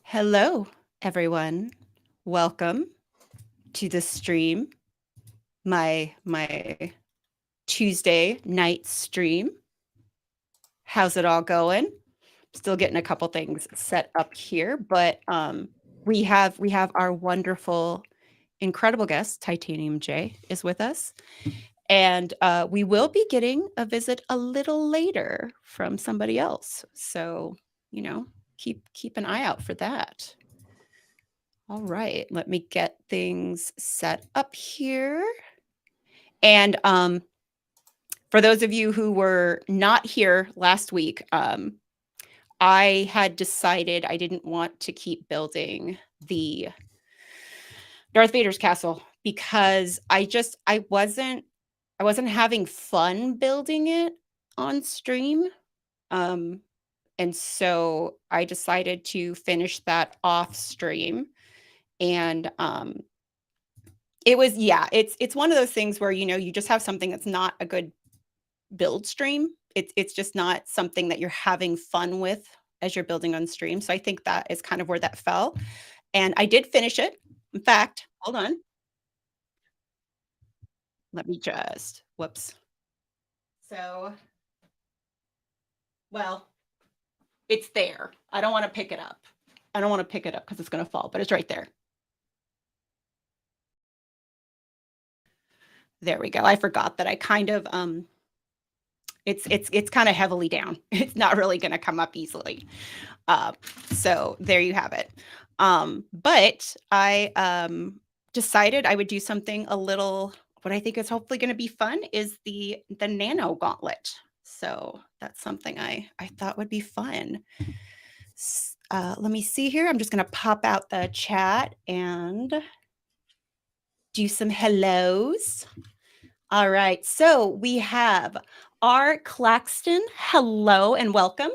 Hello, everyone. Welcome to the stream, my Tuesday night stream. How's it all going? Still getting a couple things set up here, but we have our wonderful, incredible guest, Titanium J, is with us, and we will be getting a visit a little later from somebody else. So keep an eye out for that. All right, let me get things set up here. And for those of you who were not here last week, I had decided I didn't want to keep building the Darth Vader's castle because I wasn't having fun building it on stream. And so I decided to finish that off stream. And it's one of those things where you just have something that's not a good build stream. It's just not something that you're having fun with as you're building on stream. So I think that is kind of where that fell. And I did finish it. In fact, hold on. Let me just, whoops. So, well, it's there. I don't want to pick it up. I don't want to pick it up because it's going to fall, but it's right there. There we go. I forgot that I kind of, it's kind of heavily down. It's not really going to come up easily. So there you have it. But I decided I would do something a little, what I think is hopefully going to be fun is the Nano Gauntlet. So that's something I thought would be fun. Let me see here. I'm just going to pop out the chat and do some hellos. All right. So we have R. Claxton. Hello and welcome.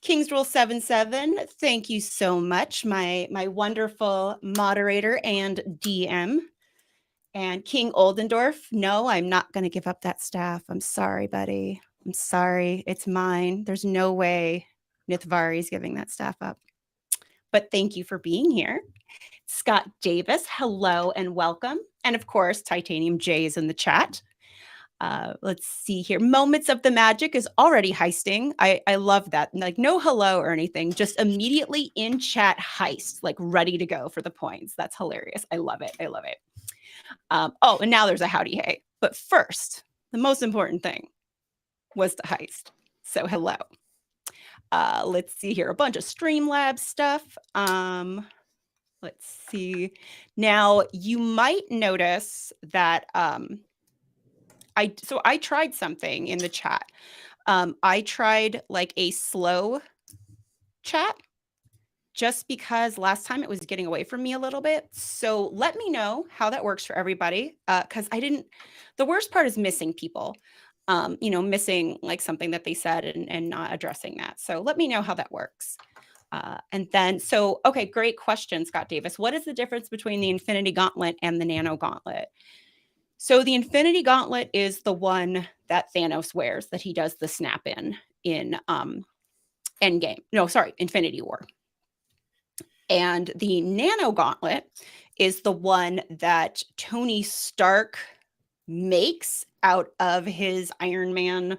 King's Rule 77. Thank you so much. My wonderful moderator and DM. And King Oldendorf. No, I'm not going to give up that staff. I'm sorry, buddy. I'm sorry. It's mine. There's no way Nithvari is giving that staff up. But thank you for being here. Scott Davis, hello and welcome. And of course, Titanium J is in the chat. Let's see here. Moments of the Magic is already heisting. I love that. Like no hello or anything, just immediately in chat heist, like ready to go for the points. That's hilarious. I love it. I love it. Oh, and now there's a howdy hey. But first, the most important thing was the heist. So hello. Let's see here. A bunch of Streamlabs stuff. Let's see. Now, you might notice that I tried something in the chat. I tried like a slow chat just because last time it was getting away from me a little bit. So let me know how that works for everybody. Because the worst part is missing people, missing like something that they said and not addressing that. So let me know how that works. And then, okay, great question, Scott Davis. What is the difference between the Infinity Gauntlet and the Nano Gauntlet? So the Infinity Gauntlet is the one that Thanos wears, that he does the snap in Endgame. No, sorry, Infinity War. And the Nano Gauntlet is the one that Tony Stark makes out of his Iron Man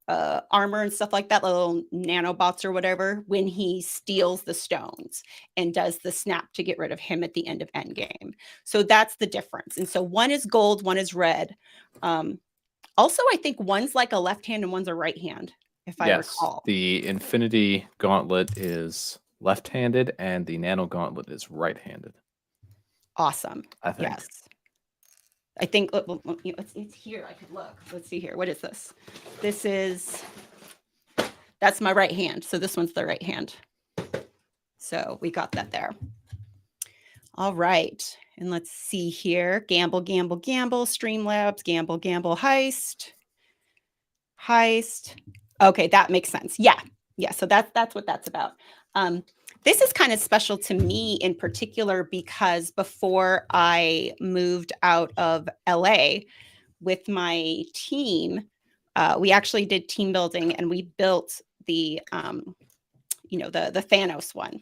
armor and stuff like that, little nanobots or whatever, when he steals the stones and does the snap to get rid of him at the end of Endgame. So that's the difference. And so one is gold, one is red. Also, I think one's like a left hand and one's a right hand, if I recall. The Infinity Gauntlet is left-handed and the Nano Gauntlet is right-handed. Awesome. I think. Yes. I think it's here. I could look. Let's see here. What is this? That's my right hand. So this one's the right hand. So we got that there. All right. And let's see here. Gamble, gamble, gamble. Streamlabs, gamble, gamble, heist. Heist. Okay, that makes sense. Yeah. So that's what that's about. this is kind of special to me in particular because before I moved out of LA with my team, we actually did team building and we built the the Thanos one,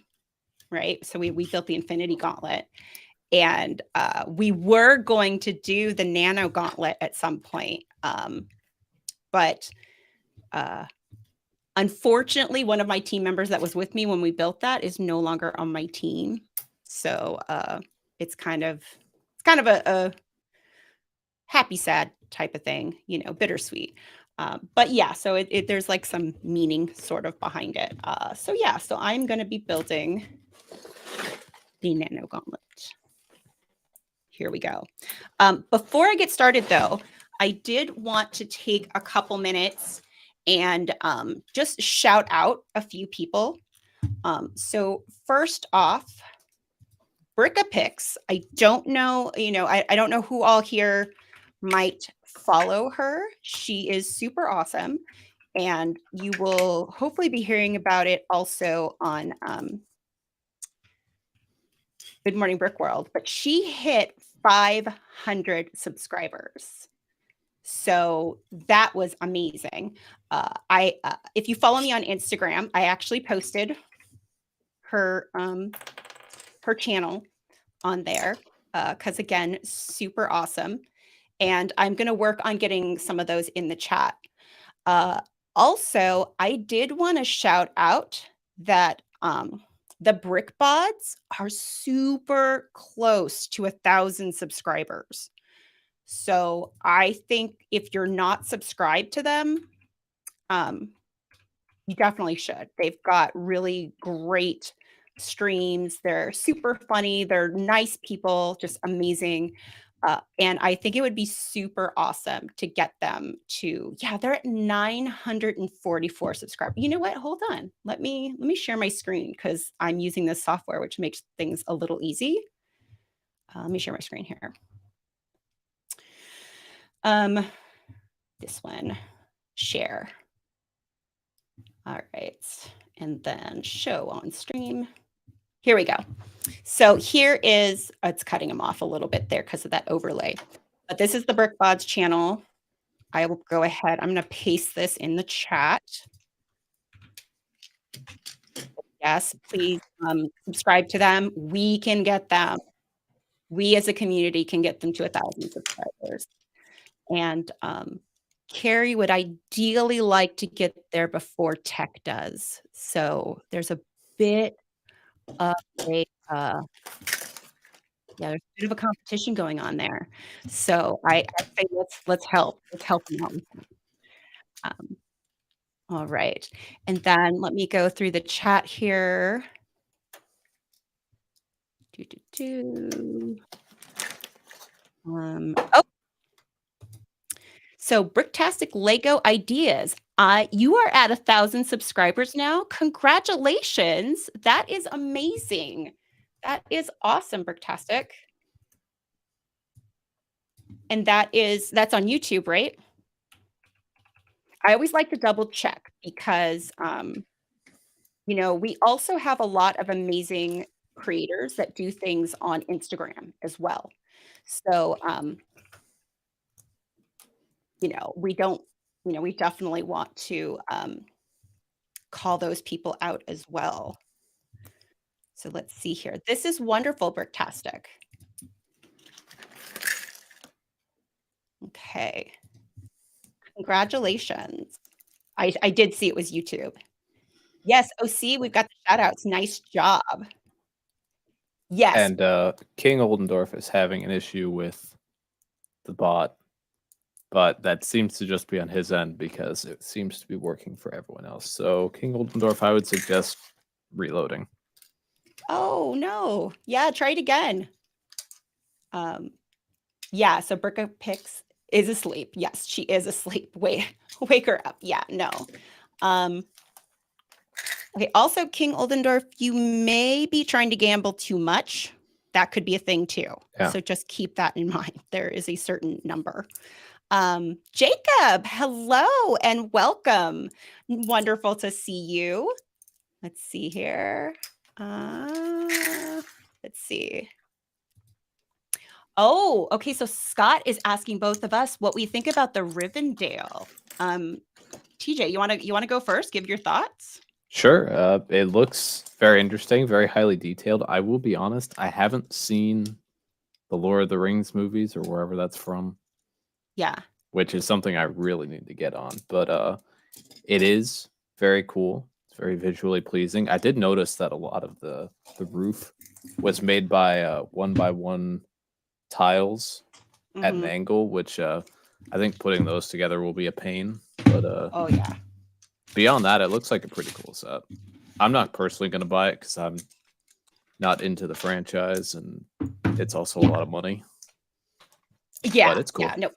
right? So we built the Infinity Gauntlet, and we were going to do the Nano Gauntlet at some point, but unfortunately, one of my team members that was with me when we built that is no longer on my team. So it's kind of a happy, sad type of thing, bittersweet. But yeah, so there's like some meaning sort of behind it. So yeah, so I'm going to be building the Nano Gauntlet. Here we go. Before I get started, though, I did want to take a couple minutes and just shout out a few people. So first off, Brickapix. I don't know, I don't know who all here might follow her. She is super awesome. And you will hopefully be hearing about it also on Good Morning Brick World. But she hit 500 subscribers. So that was amazing. If you follow me on Instagram, I actually posted her channel on there because again, super awesome. And I'm going to work on getting some of those in the chat. Also, I did want to shout out that the Brick Bods are super close to 1,000 subscribers. So I think if you're not subscribed to them, you definitely should. They've got really great streams. They're super funny. They're nice people, just amazing. And I think it would be super awesome to get them to, yeah, they're at 944 subscribers. You know what? Hold on. Let me share my screen because I'm using this software, which makes things a little easy. Let me share my screen here. This one, share. All right. And then show on stream. Here we go. So here is, it's cutting them off a little bit there because of that overlay. But this is the Brick Bods channel. I will go ahead. I'm going to paste this in the chat. Yes, please subscribe to them. We can get them. We as a community can get them to 1,000 subscribers. And Carrie would ideally like to get there before Tech does. So there's a bit of a there's a bit of a competition going on there. So I say let's help them out. All right, and then let me go through the chat here. So Bricktastic Lego Ideas. You are at 1,000 subscribers now. Congratulations. That is amazing. That is awesome, Bricktastic. And that's on YouTube, right? I always like to double check because, we also have a lot of amazing creators that do things on Instagram as well. So, we definitely want to call those people out as well. So let's see here. This is wonderful, Bricktastic. Okay. Congratulations. I did see it was YouTube. Yes. Oh, see, we've got the shout outs. Nice job. Yes. And King Oldendorf is having an issue with the bot, but that seems to just be on his end because it seems to be working for everyone else. So King Oldendorf, I would suggest reloading. Oh, no. Yeah, try it again. Yeah, so Brickapix is asleep. Yes, she is asleep. Wake her up. Yeah, no. Okay, also, King Oldendorf, you may be trying to gamble too much. That could be a thing too. Yeah. So just keep that in mind. There is a certain number. Jacob, hello and welcome. Wonderful to see you. Let's see here. Let's see. Oh, okay. So Scott is asking both of us what we think about the Rivendell. TJ, you wanna go first? Give your thoughts. Sure. It looks very interesting, very highly detailed. I will be honest, I haven't seen the Lord of the Rings movies or wherever that's from, Yeah. which is something I really need to get on. But it is very cool. It's very visually pleasing. I did notice that a lot of the roof was made by one tiles at an Hmm. angle, which I think putting those together will be a pain. But Oh yeah. beyond that, it looks like a pretty cool set. I'm not personally going to buy it because I'm not into the franchise, and it's also a Yeah. lot of money. But Yeah. it's Yeah. cool. No.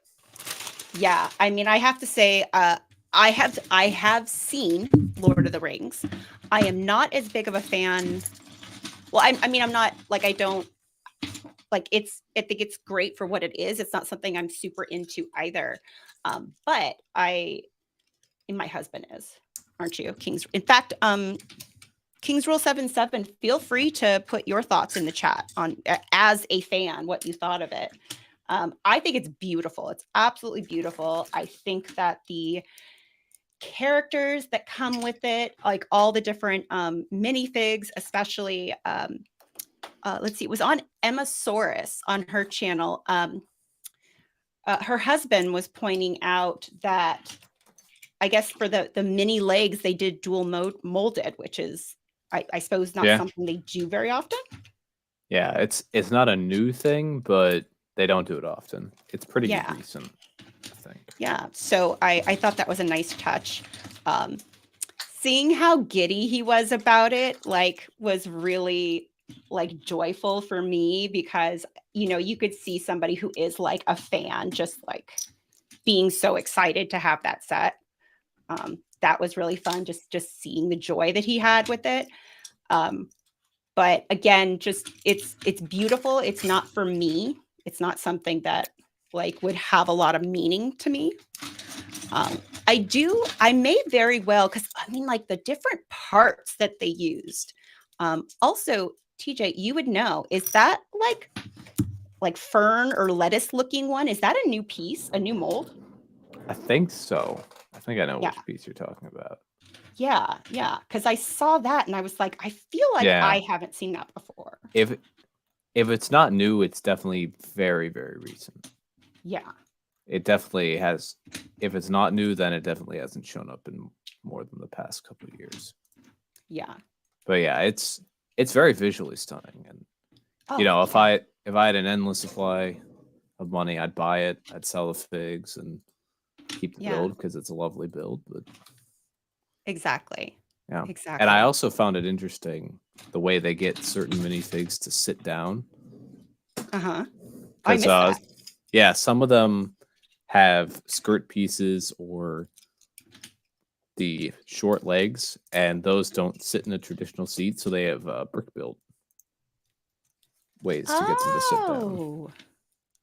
Yeah. I mean, I have to say, I have seen Lord of the Rings. I am not as big of a fan. Well, I mean, I'm not like I don't like it's. I think it's great for what it is. It's not something I'm super into either. But I, and my husband is, aren't you? Kings. In fact, Kings Rule 77, feel free to put your thoughts in the chat on as a fan what you thought of it. I think it's beautiful. It's absolutely beautiful. I think that the characters that come with it, like all the different minifigs, especially let's see, it was on Emma Soros on her channel. Her husband was pointing out that I guess for the mini legs, they did dual molded, which is I suppose not Yeah, something they do very often. yeah. It's not a new thing, but they don't do it often. It's pretty Yeah, recent, I think. yeah. So I thought that was a nice touch. Um, Seeing how giddy he was about it, like, was really like joyful for me because you could see somebody who is like a fan just like being so excited to have that set. That was really fun, just seeing the joy that he had with it. Um, but again, just it's beautiful. It's not for me. It's not something that like would have a lot of meaning to me. I may very well, because I mean, like the different parts that they used. Also, TJ, you would know, is that like fern or lettuce looking one? Is that a new piece, a new mold? I think so. I think I know Yeah. which piece you're talking about. Yeah, yeah. Because I saw that and I was like, I feel like Yeah. I haven't seen that before. If it's not new, it's definitely very, very recent. Yeah, It definitely has. If it's not new, then it definitely hasn't shown up in more than the past couple of years. yeah. But yeah, it's very visually stunning, and Oh, if yeah, I had an endless supply of money, I'd buy it. I'd sell the figs and keep the yeah. build because it's a lovely build. But Exactly. yeah, and I Exactly. also found it interesting the way they get certain minifigs to sit down Uh-huh. I because missed that. yeah, some of them have skirt pieces or the short legs, and those don't sit in a traditional seat, so they have brick built ways to get them to sit down. Oh.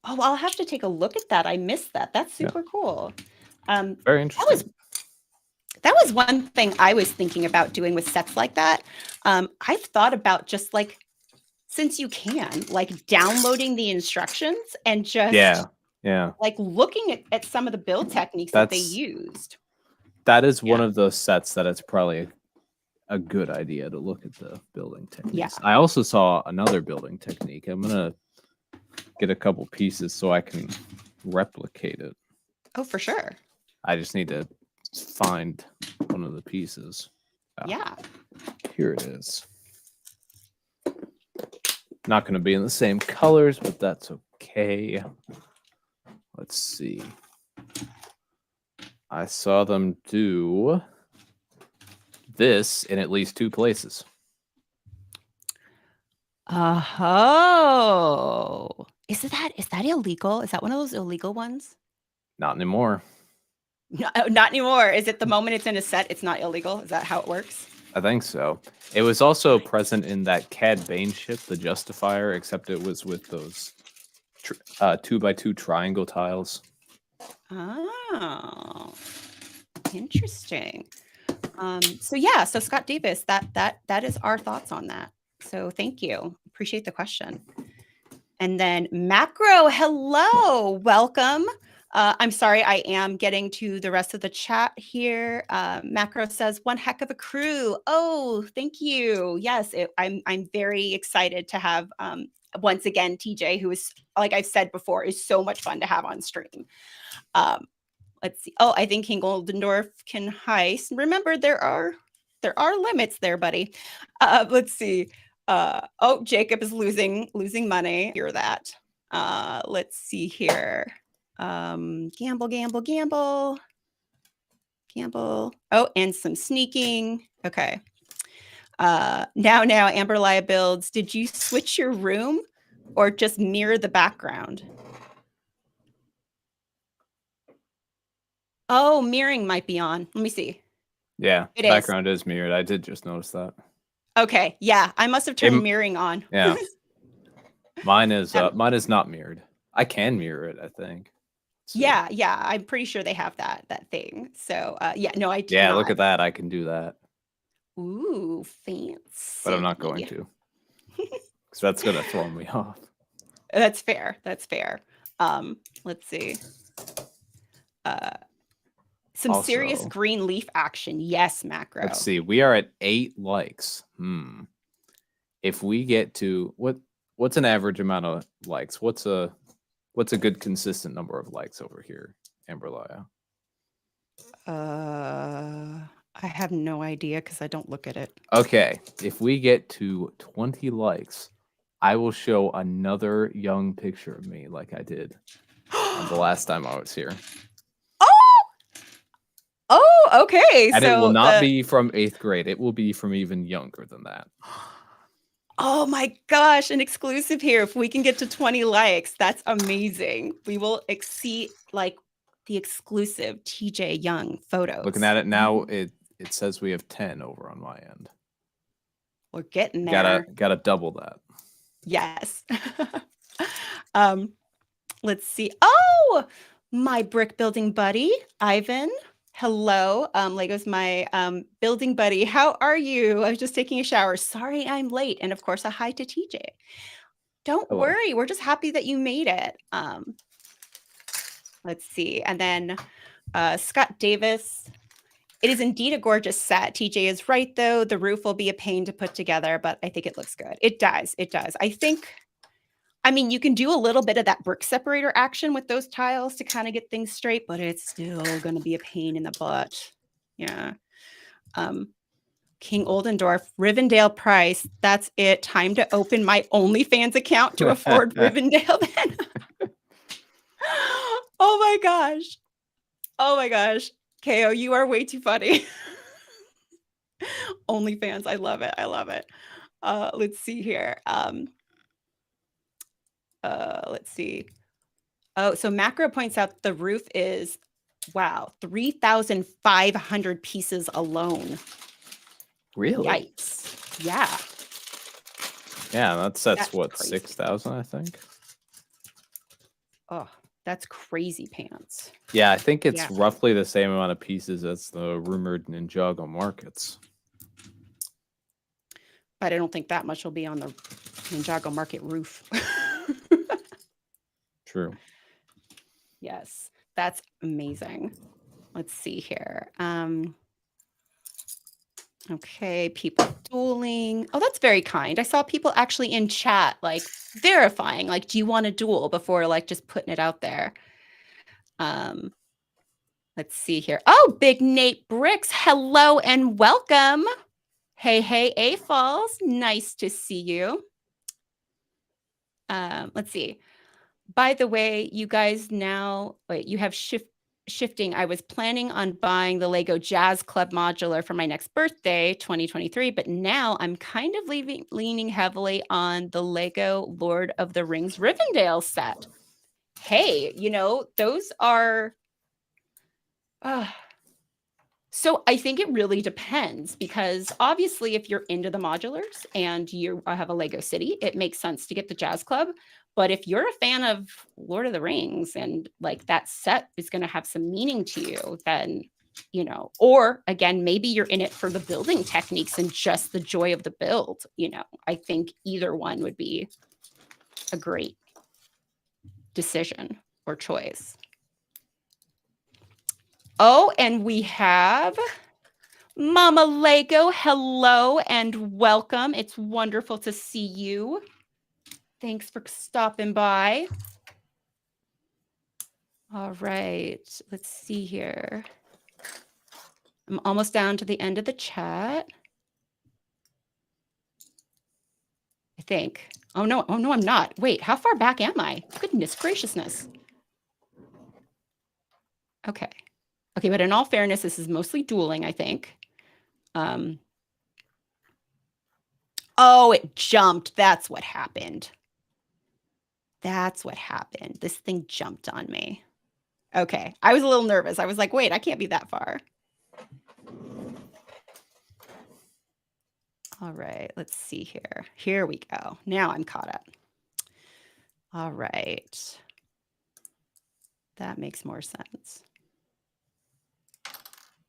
Oh, I'll have to take a look at that. I missed that. That's Yeah, super cool. very That was interesting. that was one thing I was thinking about doing with sets like that. I've thought about just like since you can, like downloading the instructions and just Yeah, yeah. like looking at some of the build techniques that they That's used. that is Yeah. one of those sets that it's probably a good idea to look at the building Yeah. techniques. I also saw another building technique. I'm gonna get a couple pieces so I can replicate it. Oh, for sure. I just need to find one of the pieces. Ah, Yeah. here it is. Not going to be in the same colors, but that's okay. Let's see. I saw them do this in at least 2 places. Oh. Is that illegal? Is that one of those illegal ones? Not anymore. No, not anymore. Is it the moment it's in a set, it's not illegal? Is that how it works? I think so. It was also present in that Cad Bane ship, the Justifier, except it was with those 2x2 triangle tiles. Oh, interesting. So yeah, so Scott Davis, that is our thoughts on that. So thank you. Appreciate the question. And then Macro, hello, welcome. I'm sorry, I am getting to the rest of the chat here. Macro says, "One heck of a crew." Oh, thank you. Yes, I'm very excited to have once again TJ, who is, like I've said before, is so much fun to have on stream. Let's see. Oh, I think King Goldendorf can heist. Remember, there are limits there, buddy. Let's see. Oh, Jacob is losing money. Hear that. Let's see here. Gamble, gamble, gamble. Gamble. Oh, and some sneaking. Okay. Now, Amber Lia builds. Did you switch your room or just mirror the background? Oh, mirroring might be on. Let me see. Yeah, It background is mirrored. I did just notice that. Okay, yeah, I must have turned mirroring on. Yeah. Mine is not mirrored. I can mirror it, I think. Yeah, I'm pretty sure they have that thing. So, yeah, no, I do Yeah, not. look at that. I can do that. Ooh, fancy. But I'm not going to. Because that's going to throw me off. That's fair. That's fair. Let's see. Some Also, serious green leaf action. Yes, Macro. Let's see. We are at 8 likes. If we get to what's an average amount of likes? What's a good consistent number of likes over here, Amber Lia? I have no idea because I don't look at it. Okay, if we get to 20 likes, I will show another young picture of me like I did the last time I was here. Oh, okay. And so it will not be from 8th grade. It will be from even younger than that. Oh my gosh, an exclusive here. If we can get to 20 likes, that's amazing. We will exceed like the exclusive TJ Young photos. Looking at it now, it says we have 10 over on my end. We're getting there. Gotta double that. Yes. Let's see. Oh, my brick building buddy, Ivan. Hello. Lego's my building buddy. How are you? I was just taking a shower. Sorry I'm late. And of course, a hi to TJ. Don't worry. We're just happy that you made it. Let's see. And then Scott Davis. It is indeed a gorgeous set. TJ is right, though. The roof will be a pain to put together, but I think it looks good. It does. It does. I mean, you can do a little bit of that brick separator action with those tiles to kind of get things straight, but it's still going to be a pain in the butt. Yeah. King Oldendorf, Rivendell price. That's it. Time to open my OnlyFans account to afford Rivendell then. Oh my gosh. Oh my gosh. KO, you are way too funny. OnlyFans. I love it. I love it. Let's see here. Let's see. Oh, so Macro points out the roof is, wow, 3,500 pieces alone. Really? Yikes. Yeah. Yeah, that's what, 6,000, I think? Oh, that's crazy pants. Yeah, I think it's roughly the same amount of pieces as the rumored Ninjago markets. But I don't think that much will be on the Ninjago market roof. True. Yes, that's amazing. Let's see here. Okay, people dueling. Oh, that's very kind. I saw people actually in chat, like verifying, like, do you want to duel before like just putting it out there? Let's see here. Oh, Big Nate Bricks. Hello and welcome. Hey, A Falls. Nice to see you. Let's see. By the way, you guys now, wait, you have shifting. I was planning on buying the Lego Jazz Club modular for my next birthday, 2023, but now I'm kind of leaning heavily on the Lego Lord of the Rings Rivendell set. Hey, those are... So I think it really depends, because obviously if you're into the modulars and you have a Lego city, it makes sense to get the Jazz Club. But if you're a fan of Lord of the Rings and like that set is going to have some meaning to you, then you know, or again, maybe you're in it for the building techniques and just the joy of the build. You know, I think either one would be a great decision or choice. Oh, and we have Mama Lego. Hello and welcome. It's wonderful to see you. Thanks for stopping by. All right, let's see here. I'm almost down to the end of the chat. I think. Oh no, I'm not. Wait, how far back am I? Goodness graciousness. Okay. Okay, but in all fairness, this is mostly dueling, I think. Oh, it jumped. That's what happened. That's what happened. This thing jumped on me. Okay, I was a little nervous. I was like, wait, I can't be that far. All right, let's see here. Here we go. Now I'm caught up. All right. That makes more sense.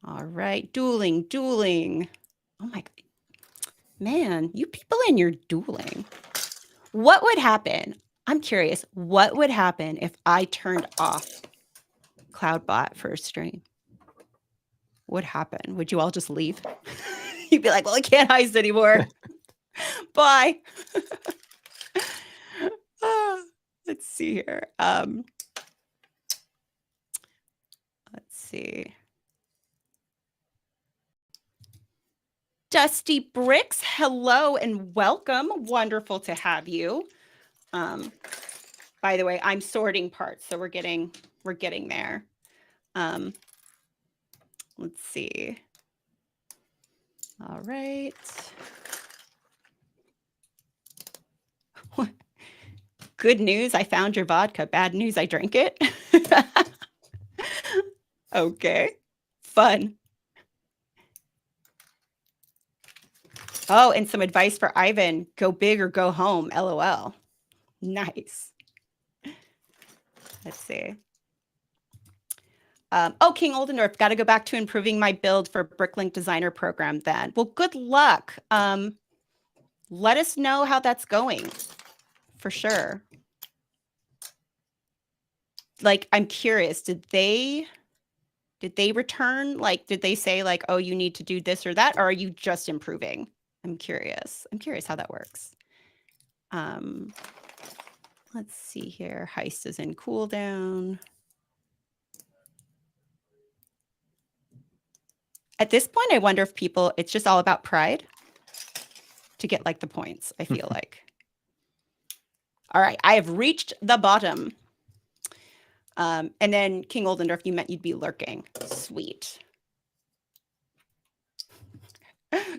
All right, dueling. Oh my, man, you people in your dueling. What would happen? I'm curious, what would happen if I turned off CloudBot for a stream? What would happen? Would you all just leave? You'd be like, well, I can't heist anymore. Bye. Let's see here. Let's see. Dusty Bricks, hello and welcome. Wonderful to have you. By the way, I'm sorting parts, so we're getting there. Let's see. All right. Good news, I found your vodka. Bad news, I drank it. Okay, fun. Oh, and some advice for Ivan. Go big or go home, LOL. Nice. Let's see. Oh, King Oldendorf, got to go back to improving my build for Bricklink Designer Program then. Well, good luck. Let us know how that's going, for sure. Like, I'm curious, did they return? Like, did they say like, oh, you need to do this or that? Or are you just improving? I'm curious. I'm curious how that works. Let's see here. Heist is in cooldown. At this point, I wonder if people, it's just all about pride to get like the points, I feel like. All right, I have reached the bottom. And then King Oldendorf, you meant you'd be lurking. Sweet.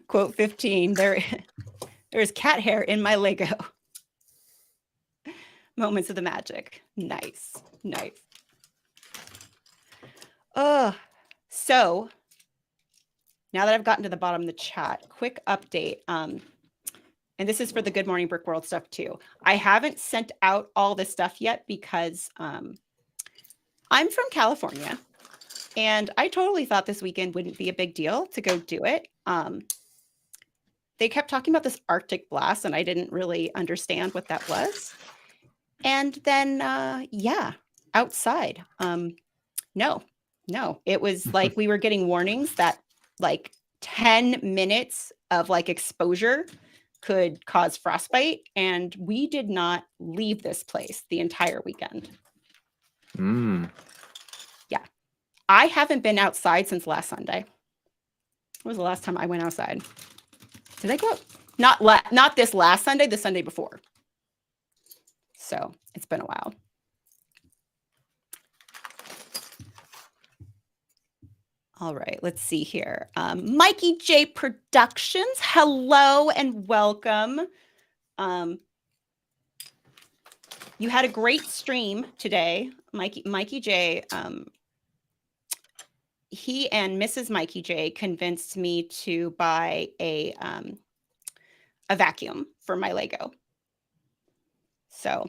Quote 15, there's cat hair in my Lego. Moments of the magic. Nice. So now that I've gotten to the bottom of the chat, quick update. And this is for the Good Morning Brick World stuff too. I haven't sent out all this stuff yet because I'm from California and I totally thought this weekend wouldn't be a big deal to go do it. They kept talking about this Arctic blast and I didn't really understand what that was. And then, yeah, outside. No, it was like we were getting warnings that like 10 minutes of like exposure could cause frostbite. And we did not leave this place the entire weekend. Yeah. I haven't been outside since last Sunday. When was the last time I went outside? Did I go out? Not this last Sunday, the Sunday before. So it's been a while. All right, let's see here. Mikey J Productions, hello and welcome. You had a great stream today, Mikey J. He and Mrs. Mikey J convinced me to buy a vacuum for my Lego. So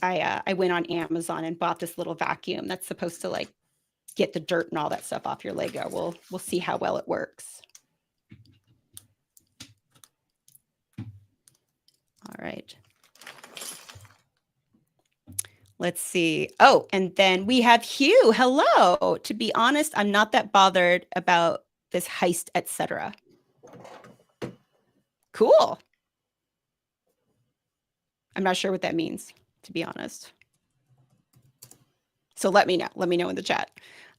I went on Amazon and bought this little vacuum that's supposed to like get the dirt and all that stuff off your Lego. We'll see how well it works. All right. Let's see. Oh, and then we have Hugh. Hello. To be honest, I'm not that bothered about this heist, etc. Cool. I'm not sure what that means, to be honest. So let me know. Let me know in the chat.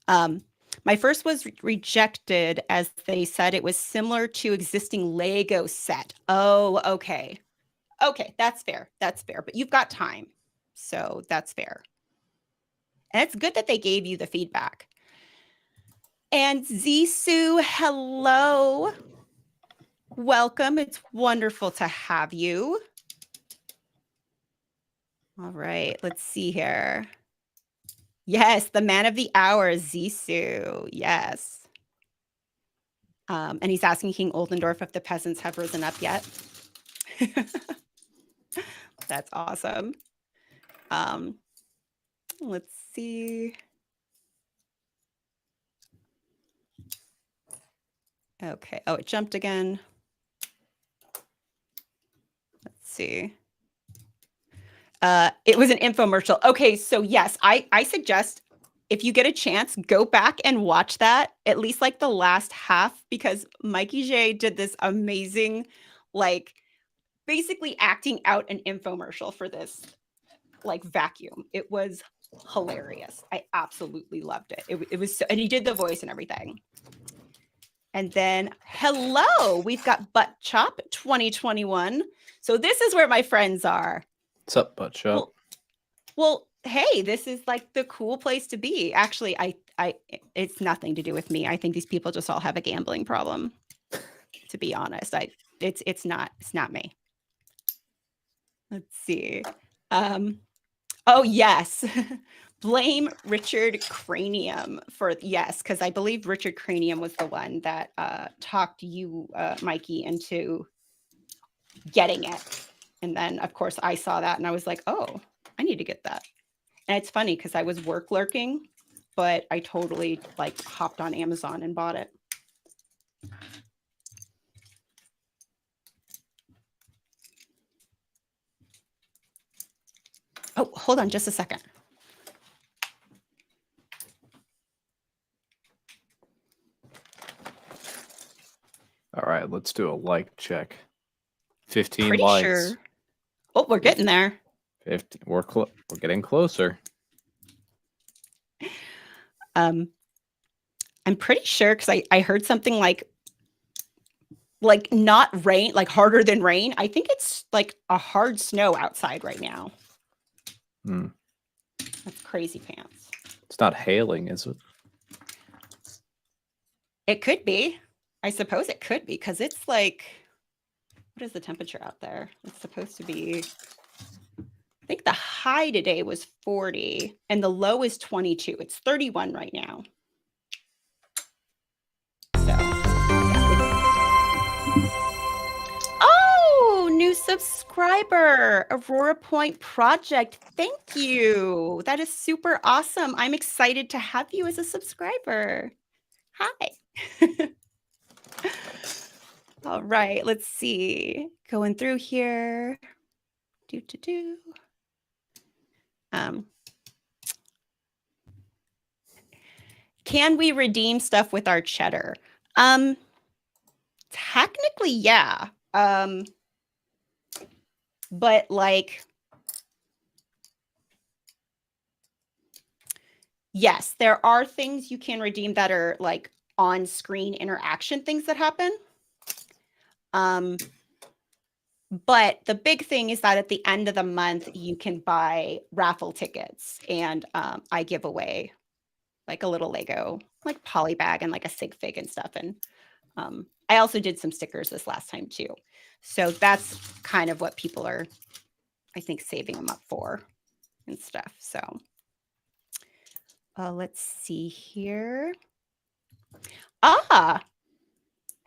My first was rejected as they said it was similar to existing Lego set. Oh, okay. Okay, that's fair. That's fair. But you've got time. So that's fair. And it's good that they gave you the feedback. And Zisoo, hello. Welcome. It's wonderful to have you. All right, let's see here. Yes, the man of the hour, Zisoo. Yes. And he's asking King Oldendorf if the peasants have risen up yet. That's awesome. Let's see. Okay. Oh, it jumped again. Let's see. It was an infomercial. Okay, so yes, I suggest if you get a chance, go back and watch that, at least like the last half, because Mikey J did this amazing, like basically acting out an infomercial for this like vacuum. It was hilarious. I absolutely loved it. It was so, and he did the voice and everything. And then, hello, we've got Butt Chop 2021. So this is where my friends are. What's up, Butt Chop? Well, hey, this is like the cool place to be. Actually, it's nothing to do with me. I think these people just all have a gambling problem. To be honest, it's not me. Let's see. Oh yes. Blame Richard Cranium for yes, because I believe Richard Cranium was the one that talked you, Mikey, into getting it. And then, of course, I saw that and I was like, oh, I need to get that. And it's funny because I was work lurking, but I totally like hopped on Amazon and bought it. Oh, hold on just a second. All right, let's do a like check. 15 Pretty likes. sure. Oh, we're getting there. 50. We're getting closer. I'm pretty sure because I heard something like not rain, like harder than rain. I think it's like a hard snow outside right now. That's crazy pants. It's not hailing, is it? It could be. I suppose it could be because it's like, what is the temperature out there? It's supposed to be, I think the high today was 40 and the low is 22. It's 31 right now. So, yeah. Oh, new subscriber, Aurora Point Project. Thank you. That is super awesome. I'm excited to have you as a subscriber. Hi. All right, let's see. Going through here. Can we redeem stuff with our cheddar? Technically, yeah. But like, yes, there are things you can redeem that are like on-screen interaction things that happen. But the big thing is that at the end of the month, you can buy raffle tickets, and I give away like a little Lego, like poly bag and like a sig fig and stuff. And I also did some stickers this last time too. So that's kind of what people are, I think, saving them up for and stuff. So let's see here.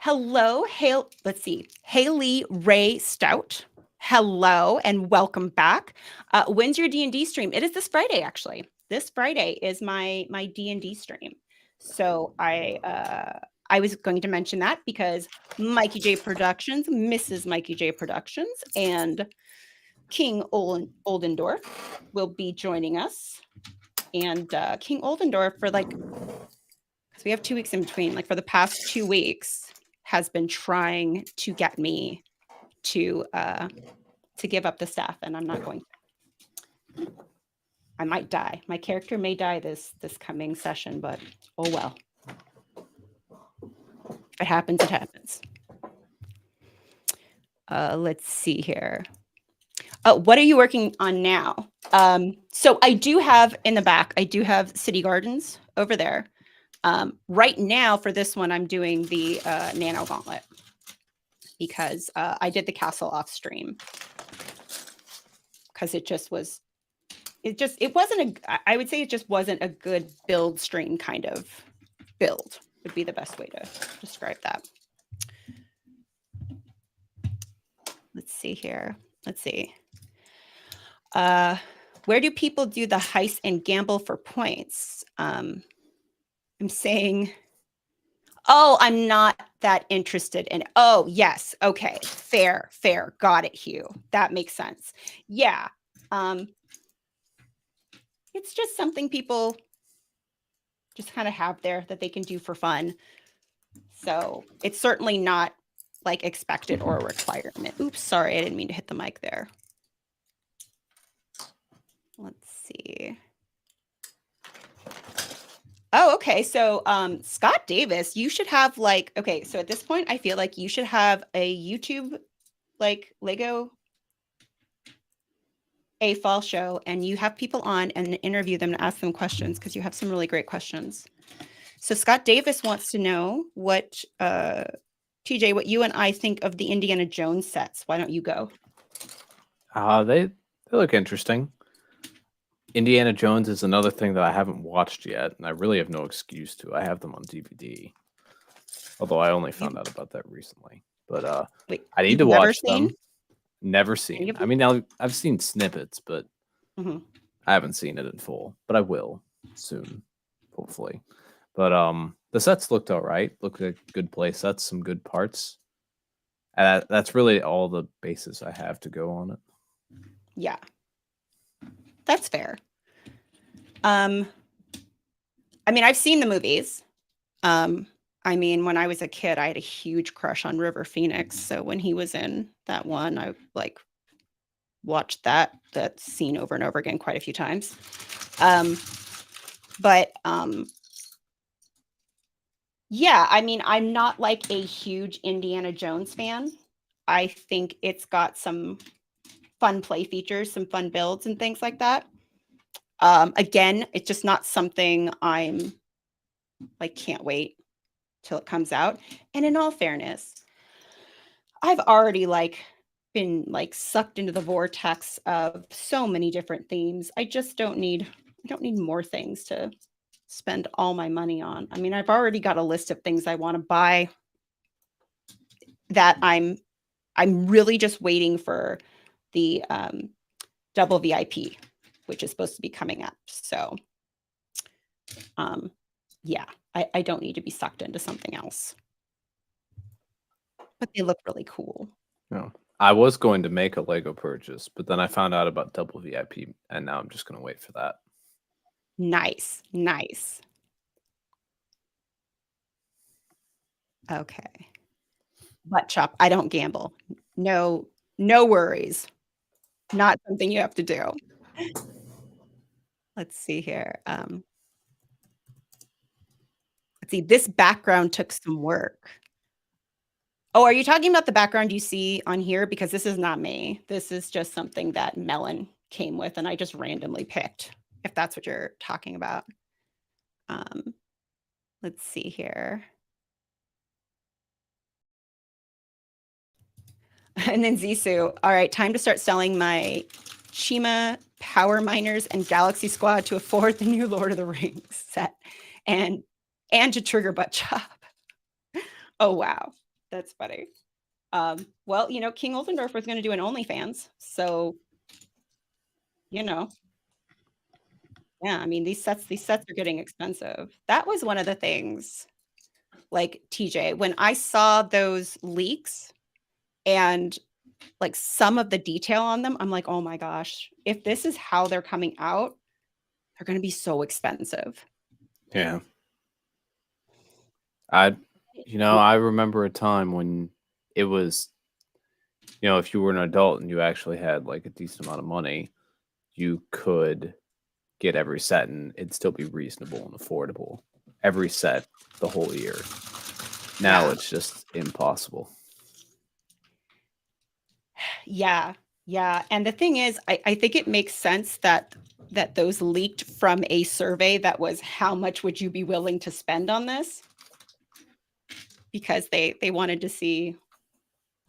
Hello, let's see. Haley Ray Stout. Hello and welcome back. When's your D&D stream? It is this Friday, actually. this Friday is my D&D stream. So I was going to mention that because Mikey J Productions, Mrs. Mikey J Productions, and King Oldendorf will be joining us. And King Oldendorf, for like, because we have 2 weeks in between, like for the past 2 weeks, has been trying to get me to give up the staff, and I'm not going to. I might die. My character may die this coming session, but oh well. If it happens, it happens. Let's see here. What are you working on now? So I do have in the back, I do have City Gardens over there. Right now for this one, I'm doing the Nano Gauntlet because I did the castle off stream because it wasn't I would say it just wasn't a good build stream kind of build would be the best way to describe that. Let's see here. Let's see. Where do people do the heist and gamble for points? I'm saying, oh, I'm not that interested in. Oh, yes. Okay. Fair. Got it, Hugh. That makes sense. Yeah. It's just something people just kind of have there that they can do for fun. So it's certainly not like expected or a requirement. Oops, sorry, I didn't mean to hit the mic there. Let's see. Oh, okay. So Scott Davis, you should have like, okay, so at this point, I feel like you should have a YouTube like Lego a fall show, and you have people on and interview them and ask them questions because you have some really great questions. So Scott Davis wants to know what, TJ, what you and I think of the Indiana Jones sets. Why don't you go? They look interesting. Indiana Jones is another thing that I haven't watched yet, and I really have no excuse to. I have them on DVD, although I only found out about that recently. But Wait, I need you've to never watch seen? them. Never Any seen. of I them? mean, I've seen snippets, but Mhm. I haven't seen it in full. But I will soon, hopefully. But the sets looked all right. Looked like good play sets, some good parts. And that's really all the basis I have to go on it. Yeah, that's fair. I mean, I've seen the movies. I mean, when I was a kid, I had a huge crush on River Phoenix. So when he was in that one, I like watched that scene over and over again quite a few times. But yeah, I mean, I'm not like a huge Indiana Jones fan. I think it's got some fun play features, some fun builds and things like that. Again, it's just not something I'm like, can't wait till it comes out. And in all fairness, I've already like been like sucked into the vortex of so many different themes. I don't need more things to spend all my money on. I mean, I've already got a list of things I want to buy that I'm really just waiting for the double VIP, which is supposed to be coming up. So yeah, I don't need to be sucked into something else. But they look really cool. No. I was going to make a Lego purchase, but then I found out about double VIP, and now I'm just going to wait for that. Nice. Okay. Butt chop. I don't gamble. No worries. Not something you have to do. Let's see here. Let's see. This background took some work. Oh, are you talking about the background you see on here? Because this is not me. This is just something that Melon came with, and I just randomly picked, if that's what you're talking about. Let's see here. And then Zissou, all right, time to start selling my Chima Power Miners and Galaxy Squad to afford the new Lord of the Rings set and to trigger butt chop. Oh, wow. That's funny. Well, you know, King Oldendorf was going to do an OnlyFans. So, you know, Yeah, I mean, these sets are getting expensive. That was one of the things, like, TJ, when I saw those leaks and, like, some of the detail on them, I'm like, "Oh my gosh, if this is how they're coming out, they're gonna be so expensive." Yeah. I I remember a time when it was, if you were an adult and you actually had like a decent amount of money, you could get every set and it'd still be reasonable and affordable. Every set the whole year. Now Yeah. it's just impossible. Yeah, yeah, and the thing is, I think it makes sense that those leaked from a survey that was, "How much would you be willing to spend on this?" Because they wanted to see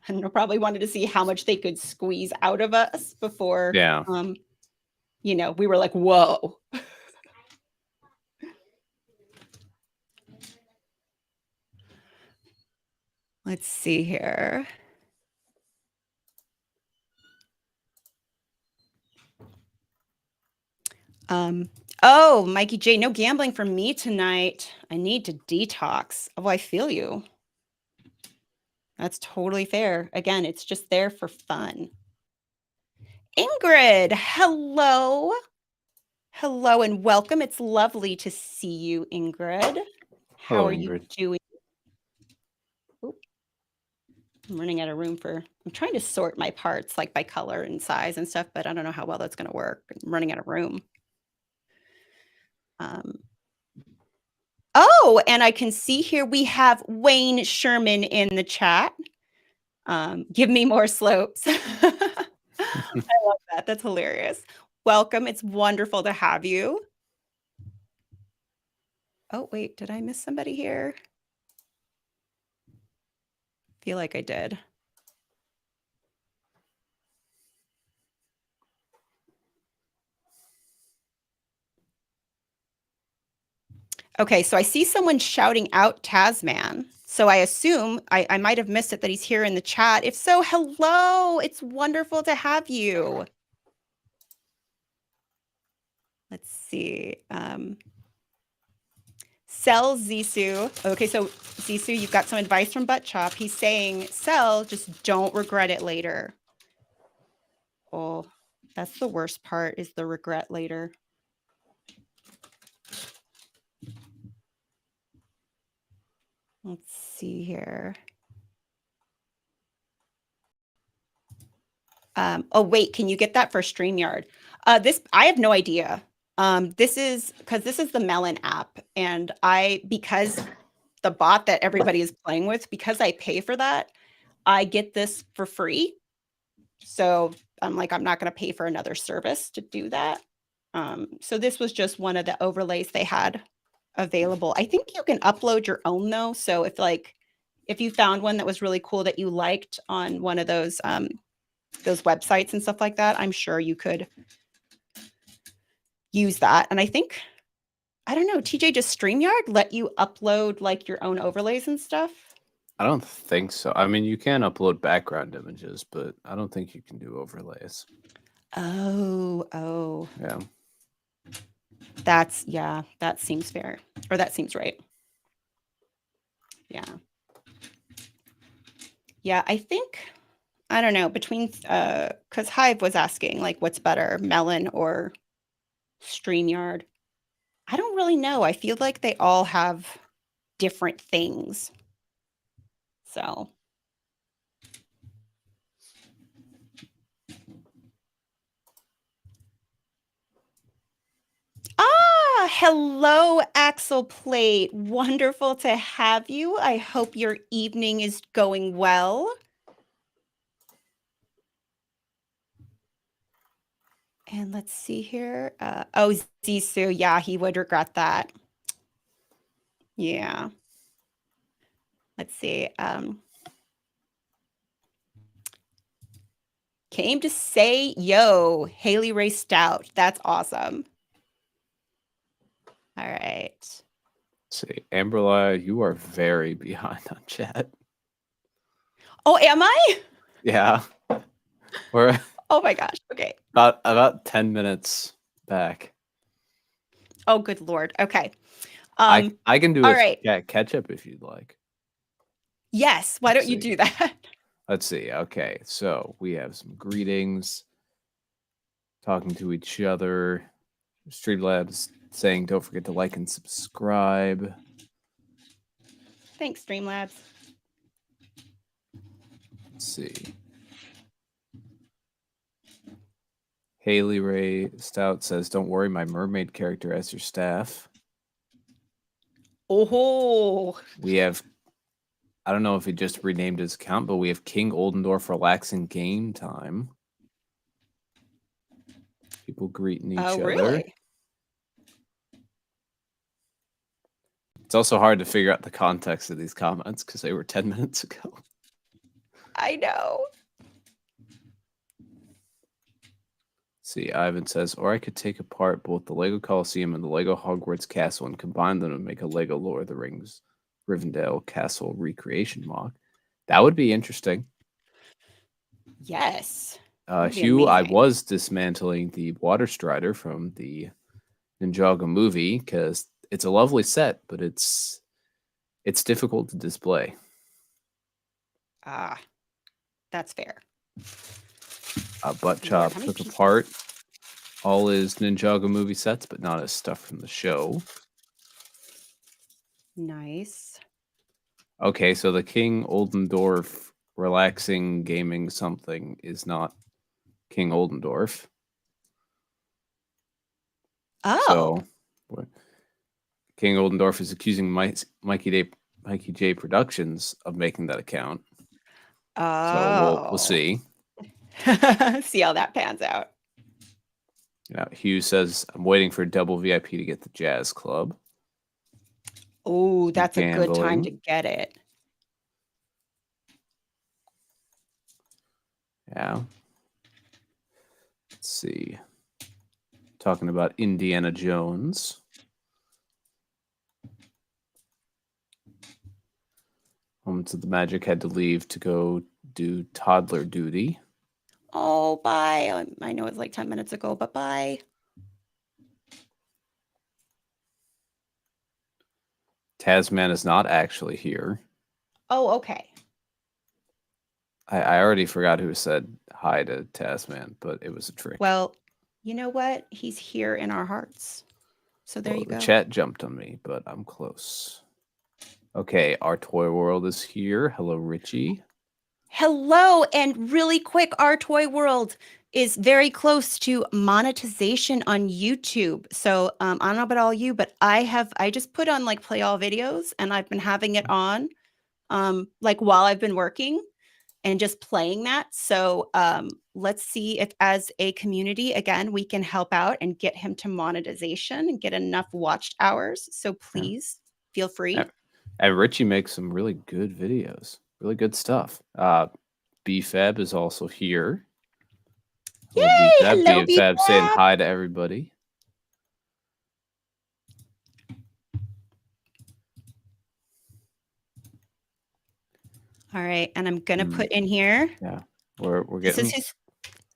I don't know, probably wanted to see how much they could squeeze out of us before, Yeah. we were like, "Whoa." Let's see here. Um, oh, Mikey J, no gambling for me tonight. I need to detox. Oh, I feel you. That's totally fair. Again, it's just there for fun. Ingrid, hello. Hello and welcome. It's lovely to see you, Ingrid. How Hello, are you Ingrid. doing? Oop, I'm running out of room I'm trying to sort my parts like by color and size and stuff, but I don't know how well that's going to work. I'm running out of room. Um, oh, and I can see here we have Wayne Sherman in the chat. Give me more slopes. I love that. That's hilarious. Welcome. It's wonderful to have you. Oh, wait, did I miss somebody here? Feel like I did. Okay, so I see someone shouting out Tasman. So I assume I might have missed it that he's here in the chat. If so, hello. It's wonderful to have you. Let's see. Sell Zissou. Okay, so Zissou, you've got some advice from Butt Chop. He's saying, sell, just don't regret it later. Oh, that's the worst part is the regret later. Let's see here. Oh, wait, can you get that for StreamYard? I have no idea. This is the Melon app, and because the bot that everybody is playing with, because I pay for that, I get this for free. So I'm like, I'm not going to pay for another service to do that. So this was just one of the overlays they had available. I think you can upload your own though. So if you found one that was really cool that you liked on one of those websites and stuff like that, I'm sure you could use that. And I think, I don't know, TJ, does StreamYard let you upload like your own overlays and stuff? I don't think so. I mean, you can upload background images, but I don't think you can do overlays. Oh. Yeah. That seems fair. Or that seems right. Yeah. Yeah, I think, I don't know, between, because Hive was asking, like, what's better, Melon or StreamYard? I don't really know. I feel like they all have different things. So. Hello, Axel Plate. Wonderful to have you. I hope your evening is going well. And let's see here. Oh, Zissou. Yeah, he would regret that. Yeah. Let's see. Came to say yo, Haley Ray Stout. That's awesome. All right. Let's see, Amberly, you are very behind on chat. Oh, am I? Yeah. We're Oh my gosh. Okay. about 10 minutes back. Oh, good Lord. Okay. I can do All a right. chat catch up if you'd like. Yes. Why Let's don't you see. do that? Let's see. Okay, so we have some greetings, talking to each other. Streamlabs saying, "Don't forget to like and subscribe." Thanks, Streamlabs. Let's see. Haley Ray Stout says, "Don't worry, my mermaid character as your staff." Oh, We have, I don't know if he just renamed his account, but we have King Oldendorf relaxing game time. People greeting each other. really? It's also hard to figure out the context of these comments because they were 10 minutes ago. I know. See, Ivan says, or I could take apart both the Lego Coliseum and the Lego Hogwarts Castle and combine them to make a Lego Lord of the Rings Rivendell Castle recreation mock. That would be interesting. Yes. Hugh, I was dismantling the Water Strider from the Ninjago movie because it's a lovely set, but it's difficult to display. Ah, that's fair. Butt Chop took apart all his Ninjago movie sets, but not his stuff from the show. Nice. Okay, so the King Oldendorf relaxing gaming something is not King Oldendorf. Oh. So King Oldendorf is accusing Mikey J Productions of making that account. Oh. So we'll see. See how that pans out. Hugh says, "I'm waiting for double VIP to get the Jazz Club." Oh, that's a good time to get it. Yeah. Let's see. Talking about Indiana Jones. Moments of the Magic had to leave to go do toddler duty. Oh, bye. I know it's like 10 minutes ago, but bye. Tasman is not actually here. Oh, okay. I already forgot who said hi to Tasman, but it was a trick. Well, you know what? He's here in our hearts. So there you go. The chat jumped on me, but I'm close. Okay, our toy world is here. Hello, Richie. Hello, and really quick, our toy world is very close to monetization on YouTube. So I don't know about all you, but I just put on like play all videos, and I've been having it on like while I've been working and just playing that. So let's see if as a community, again, we can help out and get him to monetization and get enough watched hours. So please feel free. And Richie makes some really good videos, really good stuff. BFab is also here. Yay! Hello, BFab saying hi to everybody. All right, and I'm gonna put in here. Yeah, we're getting.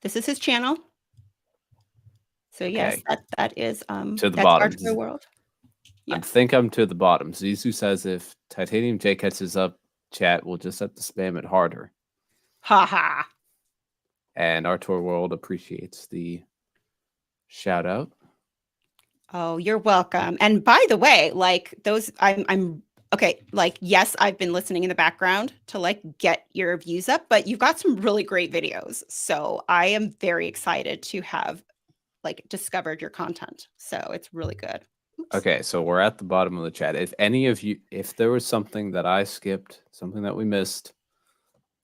This is his channel. So yes, that is to the bottom. Our toy world. Yeah. I think I'm to the bottom. Zizu says if Titanium J catches up, chat, we'll just have to spam it harder. Ha ha. And our tour world appreciates the shout out. Oh, you're welcome. And by the way, like those, I'm okay. Like, yes, I've been listening in the background to like get your views up, but you've got some really great videos. So I am very excited to have like discovered your content. So it's really good. Oops. Okay, so we're at the bottom of the chat. If any of you, if there was something that I skipped, something that we missed,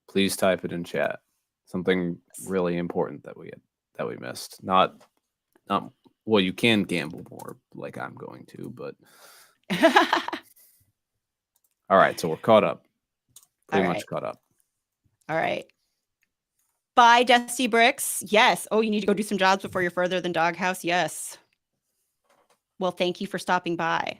please type it in chat. Something really important that we missed. Not well, you can gamble more like I'm going to, but all right, so we're caught up. Pretty much caught up. All right. Bye, Dusty Bricks. Yes. Oh, you need to go do some jobs before you're further than Doghouse. Yes. Well, thank you for stopping by.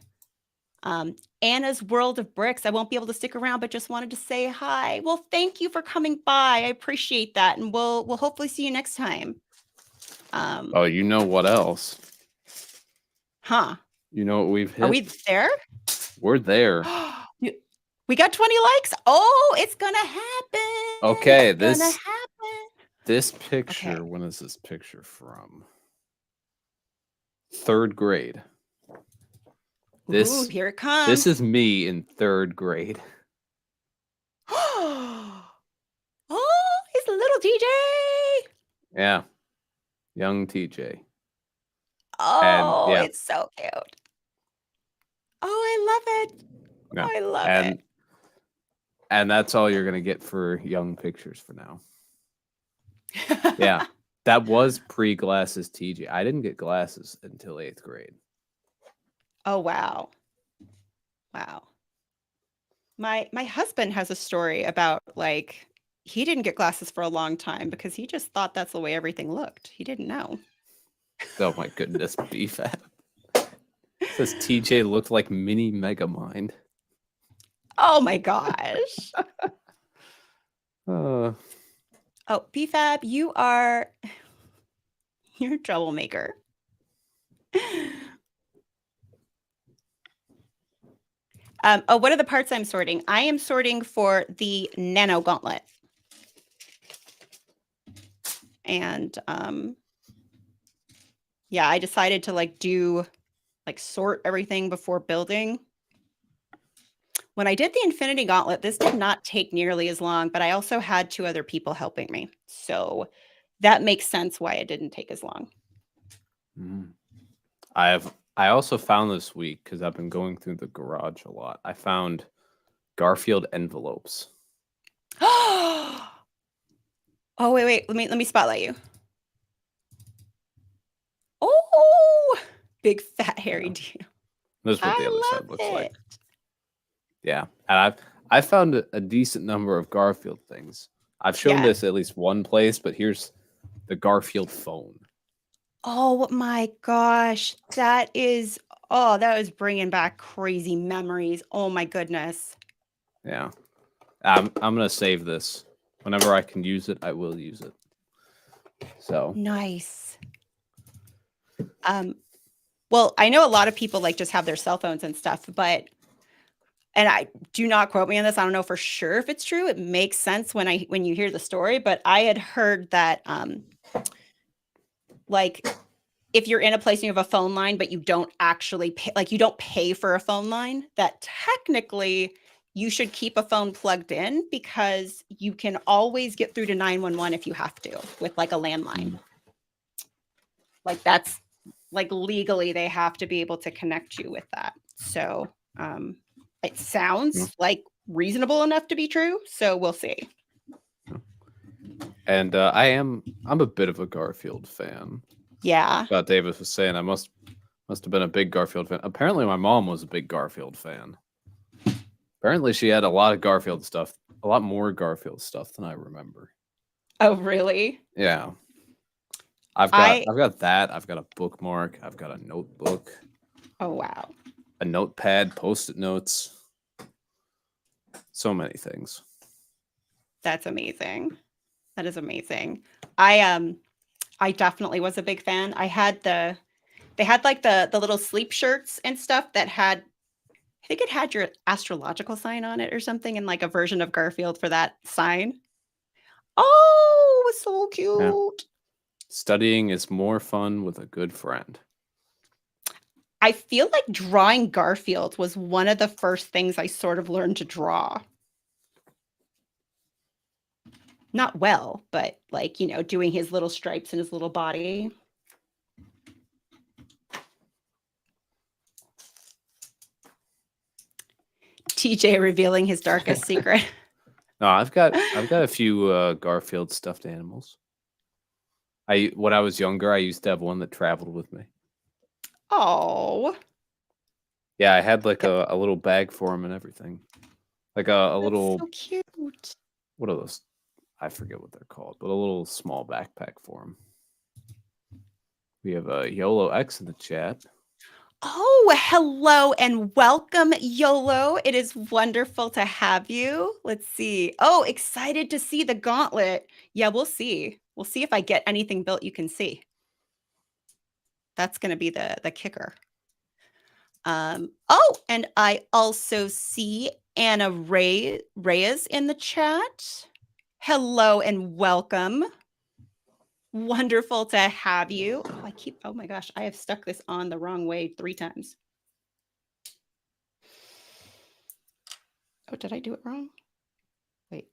Anna's World of Bricks. I won't be able to stick around, but just wanted to say hi. Well, thank you for coming by. I appreciate that, and we'll hopefully see you next time. Oh, you know what else? Huh? You know what we've Are hit? we there? We're there. We got 20 likes. Oh, it's gonna happen. Okay, It's gonna happen. this Okay. picture, when is this picture from? 3rd grade. Ooh, This here it this comes. is me in 3rd grade. Oh, it's little TJ. Yeah, young TJ. And Oh, yeah, it's so cute. Oh, I love it. yeah. I love And it. and that's all you're gonna get for young pictures for now. Yeah. That was pre-glasses TJ. I didn't get glasses until 8th grade. Oh, wow. Wow. My husband has a story about like he didn't get glasses for a long time because he just thought that's the way everything looked. He didn't know. Oh my goodness, BFAT. Says TJ looked like mini Megamind. Oh my gosh. Uh, Oh, PFAB, you're a troublemaker. Oh, what are the parts I'm sorting? I am sorting for the Nano Gauntlet. And yeah, I decided to sort everything before building. When I did the Infinity Gauntlet, this did not take nearly as long, but I also had 2 other people helping me. So that makes sense why it didn't take as long. I also found this week, because I've been going through the garage a lot, I found Garfield envelopes. Oh, wait. Let me spotlight you. Oh, big fat hairy deer. This is what the other I side love looks like. it. Yeah, and I found a decent number of Garfield things. I've shown Yeah. this at least one place, but here's the Garfield phone. Oh my gosh. That is bringing back crazy memories. Oh my goodness. Yeah, I'm gonna save this. Whenever I can use it, I will use it. So Nice. Well, I know a lot of people like just have their cell phones and stuff, but and I do not quote me on this. I don't know for sure if it's true. It makes sense when you hear the story, but I had heard that like if you're in a place and you have a phone line, but you don't actually pay, like you don't pay for a phone line, that technically you should keep a phone plugged in because you can always get through to 911 if you have to with like a landline. Like that's like legally they have to be able to connect you with that. So it sounds like reasonable enough to be true. So we'll see. And I'm a bit of a Garfield fan. Yeah. Davis was saying I must have been a big Garfield fan. Apparently, my mom was a big Garfield fan. Apparently, she had a lot of Garfield stuff, a lot more Garfield stuff than I remember. Oh, really? Yeah, I've got that. I've got a bookmark. I've got a notebook. Oh, wow. A notepad, post-it notes. So many things. That's amazing. That is amazing. I definitely was a big fan. They had like the little sleep shirts and stuff that had, I think it had your astrological sign on it or something, and like a version of Garfield for that sign. Oh, it was so cute. Yeah. Studying is more fun with a good friend. I feel like drawing Garfield was one of the first things I sort of learned to draw. Not well, but like, doing his little stripes and his little body. TJ revealing his darkest secret. No, I've got a few Garfield stuffed animals. When I was younger, I used to have one that traveled with me. Oh. Yeah, I had like a little bag for him and everything. Like a little, so cute. what are those? I forget what they're called, but a little small backpack for him. We have a YOLO X in the chat. Oh, hello and welcome, YOLO. It is wonderful to have you. Let's see. Oh, excited to see the gauntlet. Yeah, we'll see. We'll see if I get anything built you can see. That's going to be the kicker. Oh, and I also see Anna Reyes in the chat. Hello and welcome. Wonderful to have you. Oh my gosh, I have stuck this on the wrong way 3 times. Oh, did I do it wrong? Wait.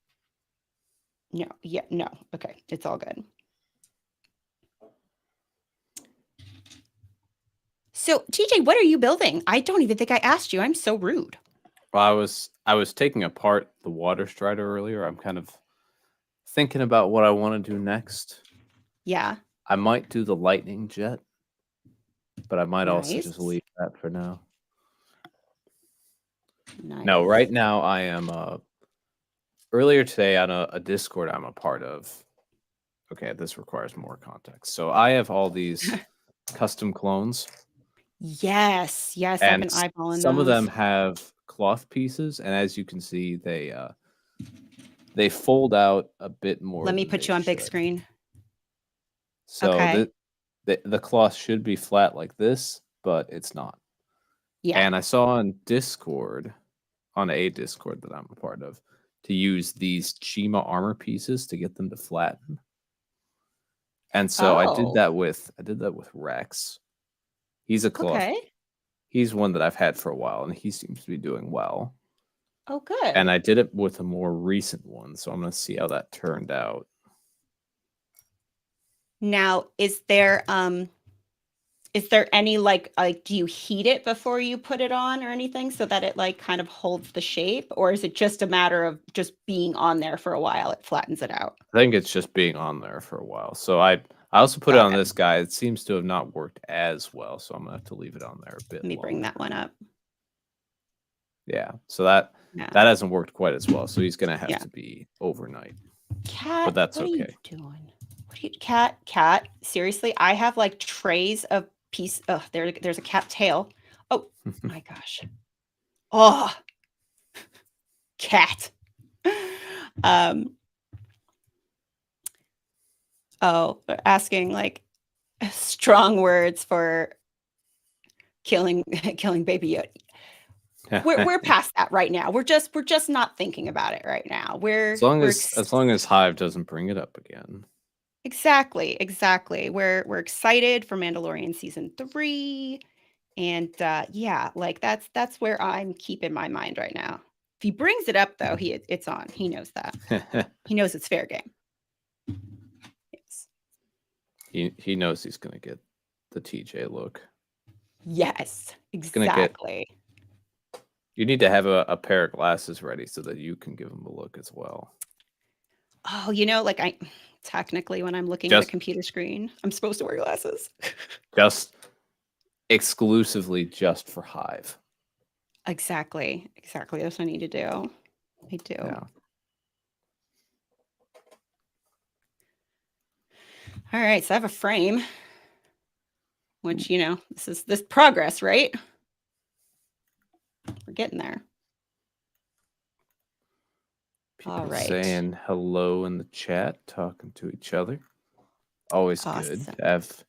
No, yeah, no. Okay, it's all good. So, TJ, what are you building? I don't even think I asked you. I'm so rude. Well, I was taking apart the water strider earlier. I'm kind of thinking about what I want to do next. Yeah. I might do the lightning jet, but I might also just Nice. leave that for now. Nice. No, right now I am earlier today on a Discord I'm a part of. Okay, this requires more context. So I have all these custom clones, Yes, yes, I've and been eyeballing some of those. them have cloth pieces, and as you can see, they fold out a bit more. Let me than put they you on big should. screen. So Okay. the cloth should be flat like this, but it's not. Yeah. And I saw on Discord, on a Discord that I'm a part of, to use these Chima armor pieces to get them to flatten. And so I did Oh, that with Rex. He's a cloth. okay. He's one that I've had for a while, and he seems to be doing well. Oh, And good. I did it with a more recent one, so I'm going to see how that turned out. Now, is there any like do you heat it before you put it on or anything so that it like kind of holds the shape, or is it just a matter of just being on there for a while it flattens it out? I think it's just being on there for a while. So I also put it on Okay. this guy. It seems to have not worked as well, so I'm going to have to leave it on there a bit Let me bring longer. that one up. Yeah, so that Yeah. hasn't worked quite as well. So he's going to have Yeah. to be overnight. Cat, But that's what are you okay. doing? What are you cat? Seriously, I have like trays of piece. Oh, there's a cat tail. Oh my gosh. Oh, cat. Oh, asking like strong words for killing baby Yoda. We're past that right now. We're just not thinking about it right now. as long as Hive doesn't bring it up again. Exactly. We're excited for Mandalorian season 3, and yeah, like that's where I'm keeping my mind right now. If he brings it up though, it's on. He knows that. He knows it's fair game. Yes. he knows he's going to get the TJ look. Yes, Gonna get. exactly. You need to have a pair of glasses ready so that you can give him a look as well. Oh, like I technically when I'm looking at a computer screen, I'm supposed to wear glasses. Just exclusively just for Hive. Exactly. That's what I need to do. I do. Yeah. All right, so I have a frame, which this progress, right? We're getting there. People All right. saying hello in the chat, talking to each other. Always good to have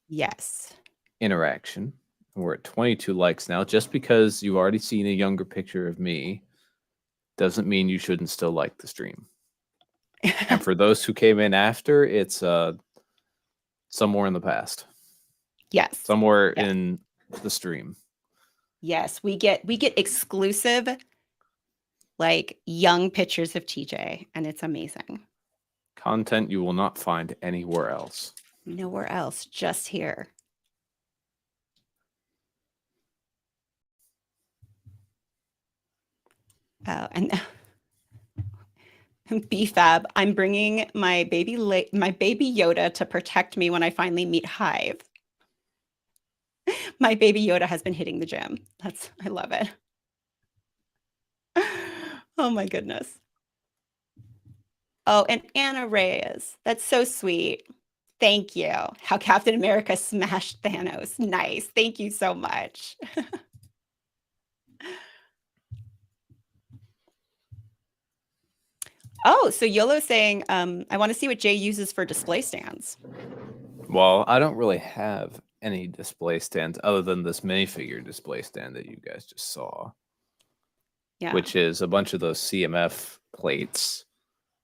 interaction. We're at 22 likes now. Just because you've already seen a younger picture of me doesn't mean you shouldn't still like the stream. And for those who came in after, it's somewhere in the past. Yes. Somewhere in the stream. Yes, we get exclusive like young pictures of TJ, and it's amazing. Content you will not find anywhere else. Nowhere else, just here. And BFAB, I'm bringing my baby Yoda to protect me when I finally meet Hive. My baby Yoda has been hitting the gym. I love it. Oh my goodness. Oh, and Anna Reyes. That's so sweet. Thank you. How Captain America smashed Thanos. Nice. Thank you so much. Oh, so YOLO's saying, I want to see what Jay uses for display stands. Well, I don't really have any display stands other than this minifigure display stand that you guys just saw, Yeah. which is a bunch of those CMF plates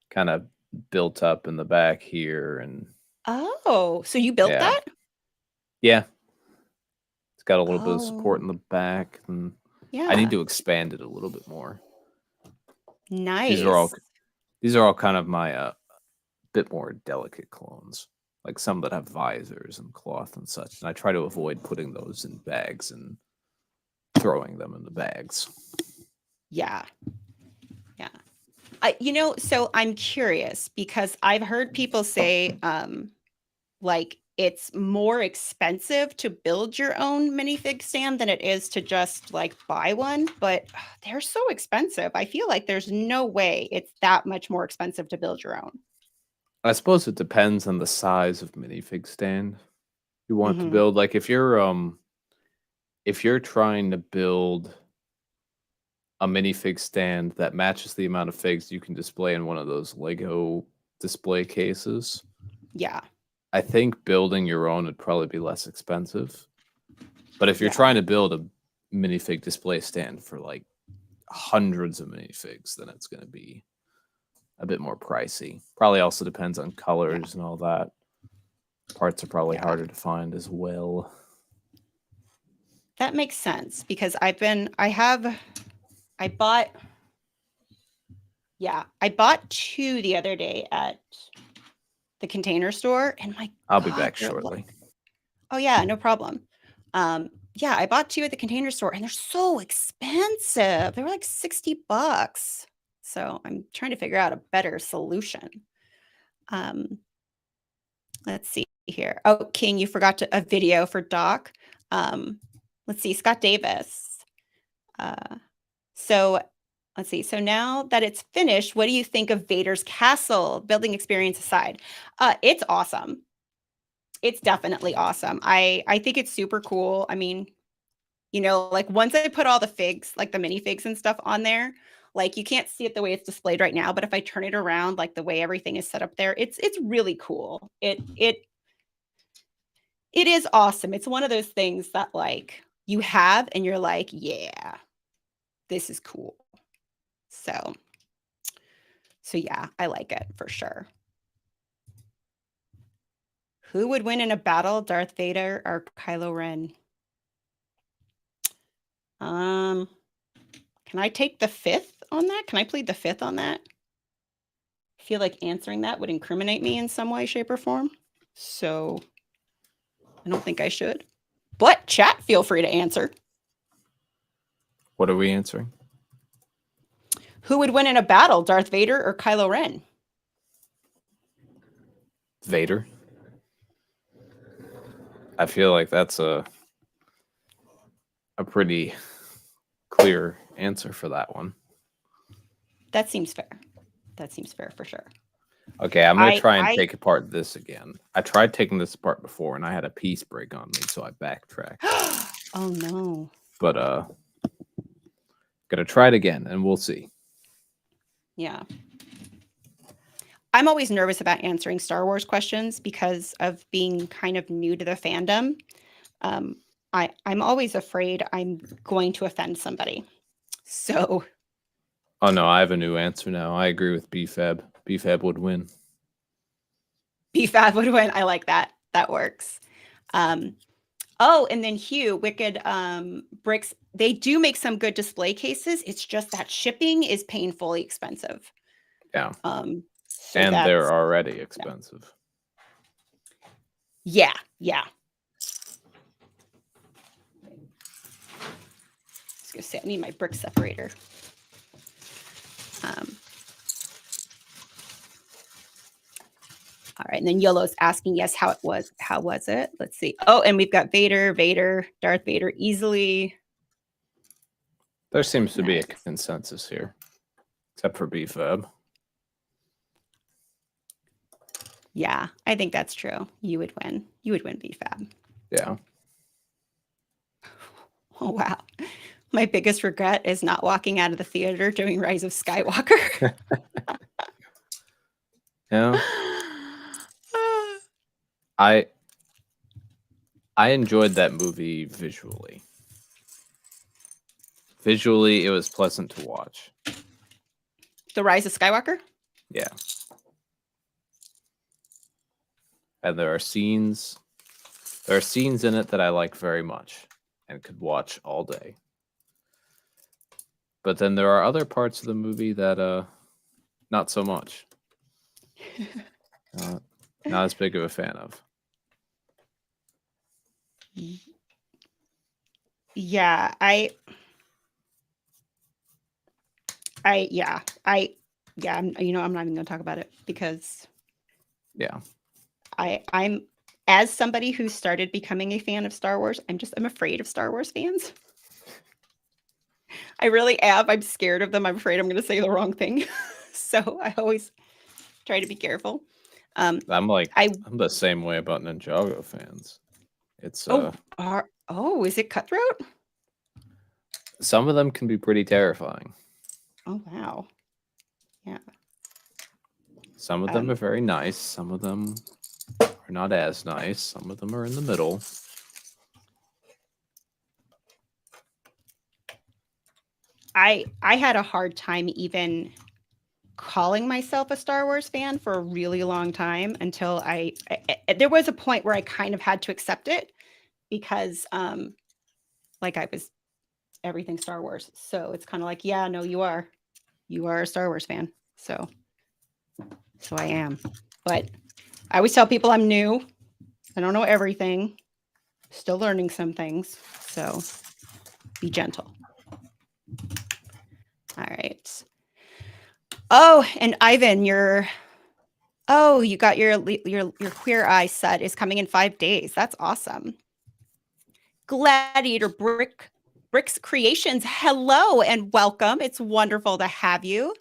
kind of built up in the back here. And Oh, so you built yeah, that? yeah, it's got a little bit of support Oh, in the back, and I need yeah. to expand it a little bit more. These are all Nice. these are all kind of my bit more delicate clones, like some that have visors and cloth and such. And I try to avoid putting those in bags and throwing them in the bags. Yeah. Yeah. So I'm curious because I've heard people say like it's more expensive to build your own minifig stand than it is to just like buy one, but they're so expensive. I feel like there's no way it's that much more expensive to build your own. I suppose it depends on the size of minifig stand you want to Mhm. build. Like if you're trying to build a minifig stand that matches the amount of figs you can display in one of those Lego display cases, Yeah. I think building your own would probably be less expensive. But if you're Yeah. trying to build a minifig display stand for like hundreds of minifigs, then it's going to be a bit more pricey. Probably also depends on Yeah. colors and all that. Parts are probably Yeah. harder to find as well. That makes sense because I bought I bought 2 the other day at the Container Store, and my I'll be god, back shortly. oh, yeah, no problem. Yeah, I bought 2 at the Container Store, and they're so expensive. They were like $60. So, I'm trying to figure out a better solution. Um, let's see here. Oh, King, you forgot a video for Doc. Let's see, Scott Davis. Uh, so let's see. So now that it's finished, what do you think of Vader's castle, building experience aside? It's awesome. It's definitely awesome. I think it's super cool. I mean, like once I put all the figs, like the mini figs and stuff on there, like you can't see it the way it's displayed right now, but if I turn it around, like the way everything is set up there, it's really cool. It is awesome. It's one of those things that like you have and you're like, yeah, this is cool. So yeah, I like it for sure. Who would win in a battle, Darth Vader or Kylo Ren? Um, can I take the 5th on that? Can I plead the 5th on that? I feel like answering that would incriminate me in some way, shape, or form. So I don't think I should. But chat, feel free to answer. What are we answering? Who would win in a battle, Darth Vader or Kylo Ren? Vader. I feel like that's a pretty clear answer for that one. That seems fair. That seems fair for sure. Okay, I'm gonna try and I take apart this again. I tried taking this apart before, and I had a piece break on me, so I backtracked. Oh no. But gonna try it again, and we'll see. Yeah. I'm always nervous about answering Star Wars questions because of being kind of new to the fandom. I'm always afraid I'm going to offend somebody. So Oh no, I have a new answer now. I agree with BFAB. BFAB would win. BFAB would win. I like that. That works. Oh, and then Hugh, Wicked Bricks, they do make some good display cases. It's just that shipping is painfully expensive. Yeah. So And they're that's already expensive. yeah, yeah. I was gonna say I need my brick separator. All right, and then Yolo's asking, yes, how it was. How was it? Let's see. Oh, and we've got Vader, Darth Vader easily. There seems to be a Nice. consensus here, except for BFAB. Yeah, I think that's true. You would win. You would win BFAB. Yeah. Oh, wow. My biggest regret is not walking out of the theater doing Rise of Skywalker. Yeah. I I enjoyed that movie visually. Visually, it was pleasant to watch. The Rise of Skywalker? Yeah. And there are scenes in it that I like very much and could watch all day. But then there are other parts of the movie that not so much. Not as big of a fan of. Yeah, I'm not even gonna talk about it because Yeah. I'm as somebody who started becoming a fan of Star Wars, I'm afraid of Star Wars fans. I really am. I'm scared of them. I'm afraid I'm gonna say the wrong thing. So I always try to be careful. I'm I the same way about Ninjago fans. It's is it cutthroat? some of them can be pretty terrifying. Oh wow. Yeah. Some of them are very nice. Some of them are not as nice. Some of them are in the middle. I had a hard time even calling myself a Star Wars fan for a really long time until there was a point where I kind of had to accept it because like I was everything Star Wars. So it's kind of like, yeah, no, you are a Star Wars fan. So I am. But I always tell people I'm new. I don't know everything. Still learning some things. So be gentle. All right. Oh, and Ivan, you got your Queer Eye set is coming in 5 days. That's awesome. Gladiator Bricks Creations, hello and welcome. It's wonderful to have you.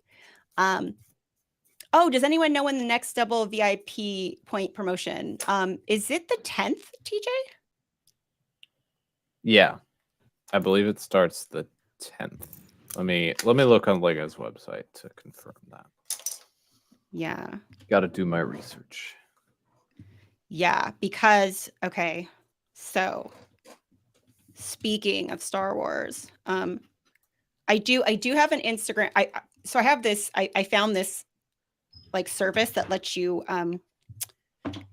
Does anyone know when the next double VIP point promotion? Is it the 10th, TJ? Yeah. I believe it starts the 10th. Let me look on Lego's website to confirm that. Yeah. Got to do my research. Yeah, because okay. So, speaking of Star Wars, I do have an Instagram. I have this. I found this like service that lets you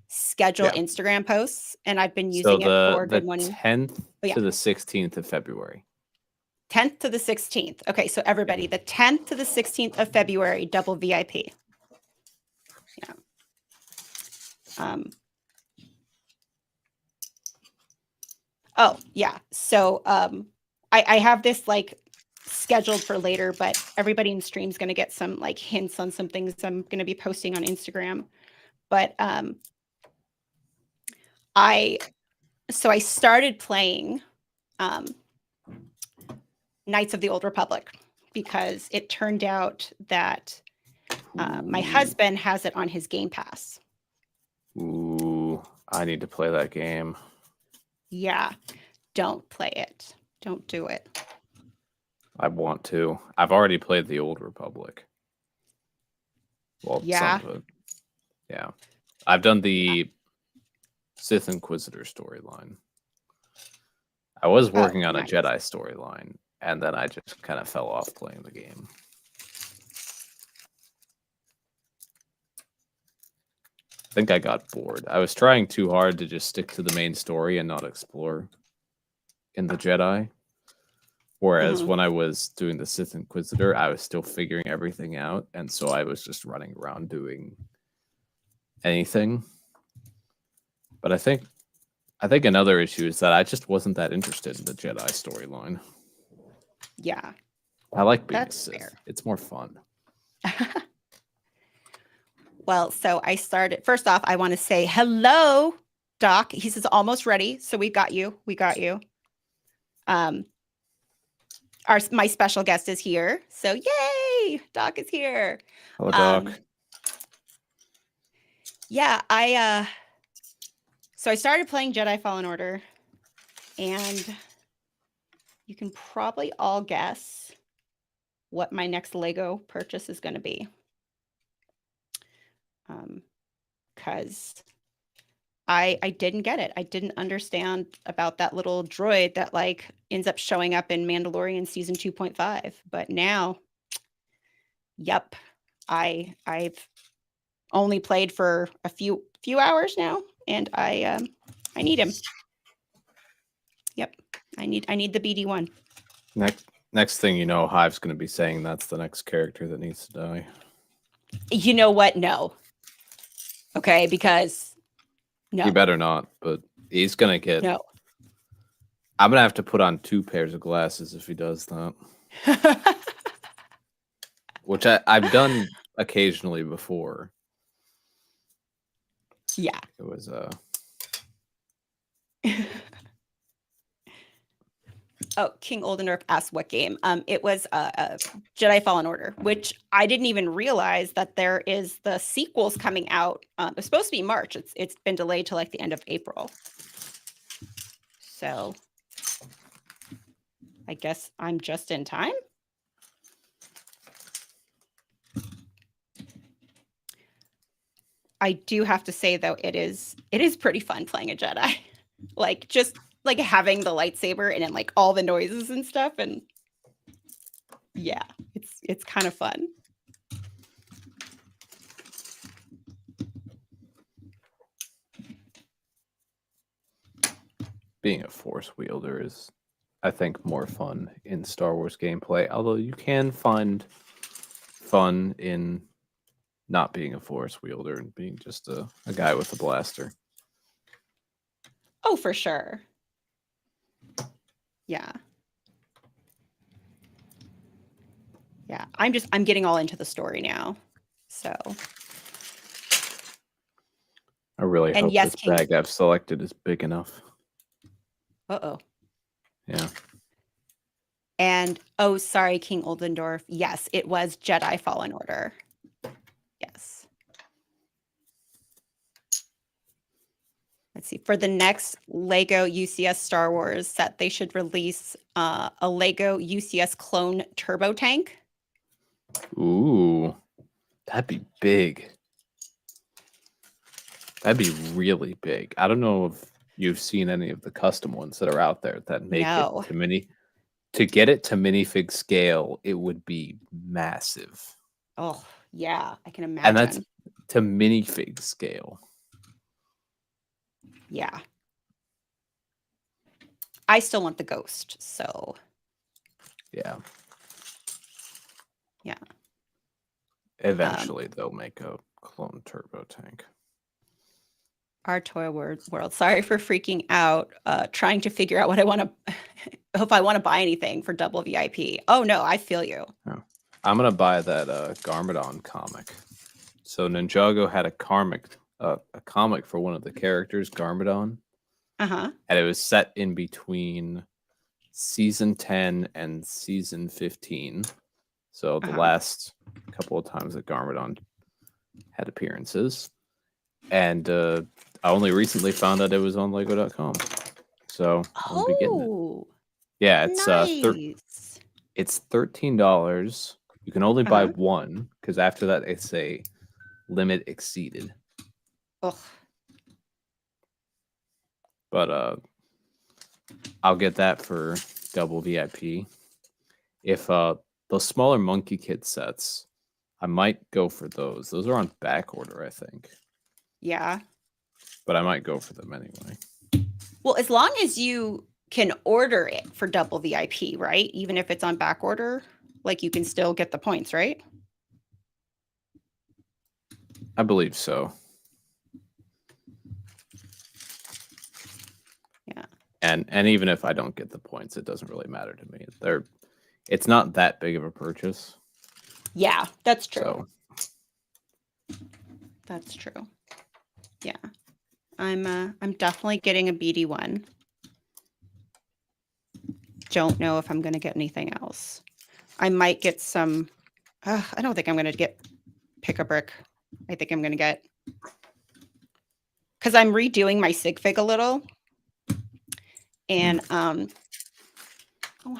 schedule Instagram posts, and I've been using it for Good Morning. 10th to the 16th of February. 10th to the 16th. Okay, so everybody, the 10th to the 16th of February, double VIP. Yeah. Oh yeah. So I have this like scheduled for later, but everybody in stream is going to get some like hints on some things I'm going to be posting on Instagram. But I started playing Knights of the Old Republic because it turned out that my husband has it on his Game Pass. Ooh, I need to play that game. Yeah, don't play it. Don't do it. I want to. I've already played the Old Republic. Well, yeah. some of it. Yeah. I've done the Sith Inquisitor storyline. I was working on a Jedi storyline, and then I just kind of fell off playing the game. I think I got bored. I was trying too hard to just stick to the main story and not explore in the Jedi. Whereas when I was doing the Sith Inquisitor, I was still figuring everything out, and so I was just running around doing anything. But I think another issue is that I just wasn't that interested in the Jedi storyline. Yeah. I like being a Sith. Fair. It's more fun. Well, so I started. First off, I want to say hello, Doc. He says almost ready. So we got you. We got you. My special guest is here. So yay, Doc is here. Hello, Doc. Yeah, so I started playing Jedi Fallen Order, and you can probably all guess what my next Lego purchase is going to be. Because I didn't get it. I didn't understand about that little droid that like ends up showing up in Mandalorian season 2.5. But now, yep, I've only played for a few hours now, and I need him. Yep, I need the BD1. Next thing you know, Hive's going to be saying that's the next character that needs to die. You know what? No. Okay, because no. He better not, but he's going to get. No. I'm going to have to put on 2 pairs of glasses if he does that. Which I've done occasionally before. Yeah. It was Oh, King Oldendorf asked what game. It was Jedi Fallen Order, which I didn't even realize that there is the sequels coming out. It's supposed to be March. It's been delayed to like the end of April. So I guess I'm just in time. I do have to say though, it is pretty fun playing a Jedi. Like just like having the lightsaber and then like all the noises and stuff, and yeah, it's kind of fun. being a Force wielder is, I think, more fun in Star Wars gameplay. Although you can find fun in not being a Force wielder and being just a guy with a blaster. Oh, for sure. Yeah. Yeah, I'm getting all into the story now. So I really And hope yes, this King. bag I've selected is big enough. Uh-oh. Yeah. And oh, sorry, King Oldendorf. Yes, it was Jedi Fallen Order. Yes. Let's see. For the next Lego UCS Star Wars set, they should release a Lego UCS clone turbo tank. Ooh, that'd be big. That'd be really big. I don't know if you've seen any of the custom ones that are out there that make No. it to mini. To get it to minifig scale, it would be massive. Oh, yeah, I can imagine. And that's to minifig scale. Yeah. I still want the ghost, so. Yeah. Yeah. Eventually, they'll make a clone turbo tank. Our toy world. Sorry for freaking out. Trying to figure out what I want to, if I want to buy anything for double VIP. Oh no, I feel you. Oh. I'm gonna buy that Garmadon comic. So Ninjago had a comic for one of the characters, Garmadon. Uh-huh. And it was set in between season 10 and season 15. So the last couple of times that Garmadon had appearances. And I only recently found out it was on Lego.com. So I'll be getting it. Yeah, it's nice. It's $13. You can only buy one because after that it's a limit exceeded. Ugh. But I'll get that for double VIP. If those smaller Monkey Kid sets, I might go for those. Those are on back order, I think. Yeah. But I might go for them anyway. Well, as long as you can order it for double VIP, right? Even if it's on back order, like you can still get the points, right? I believe so. Yeah. And even if I don't get the points, it doesn't really matter to me. It's not that big of a purchase. Yeah, that's true. So. That's true. Yeah. I'm definitely getting a BD1. Don't know if I'm going to get anything else. I might get some. I don't think I'm going to get Pick a Brick. I think I'm going to get, because I'm redoing my sig fig a little. And oh,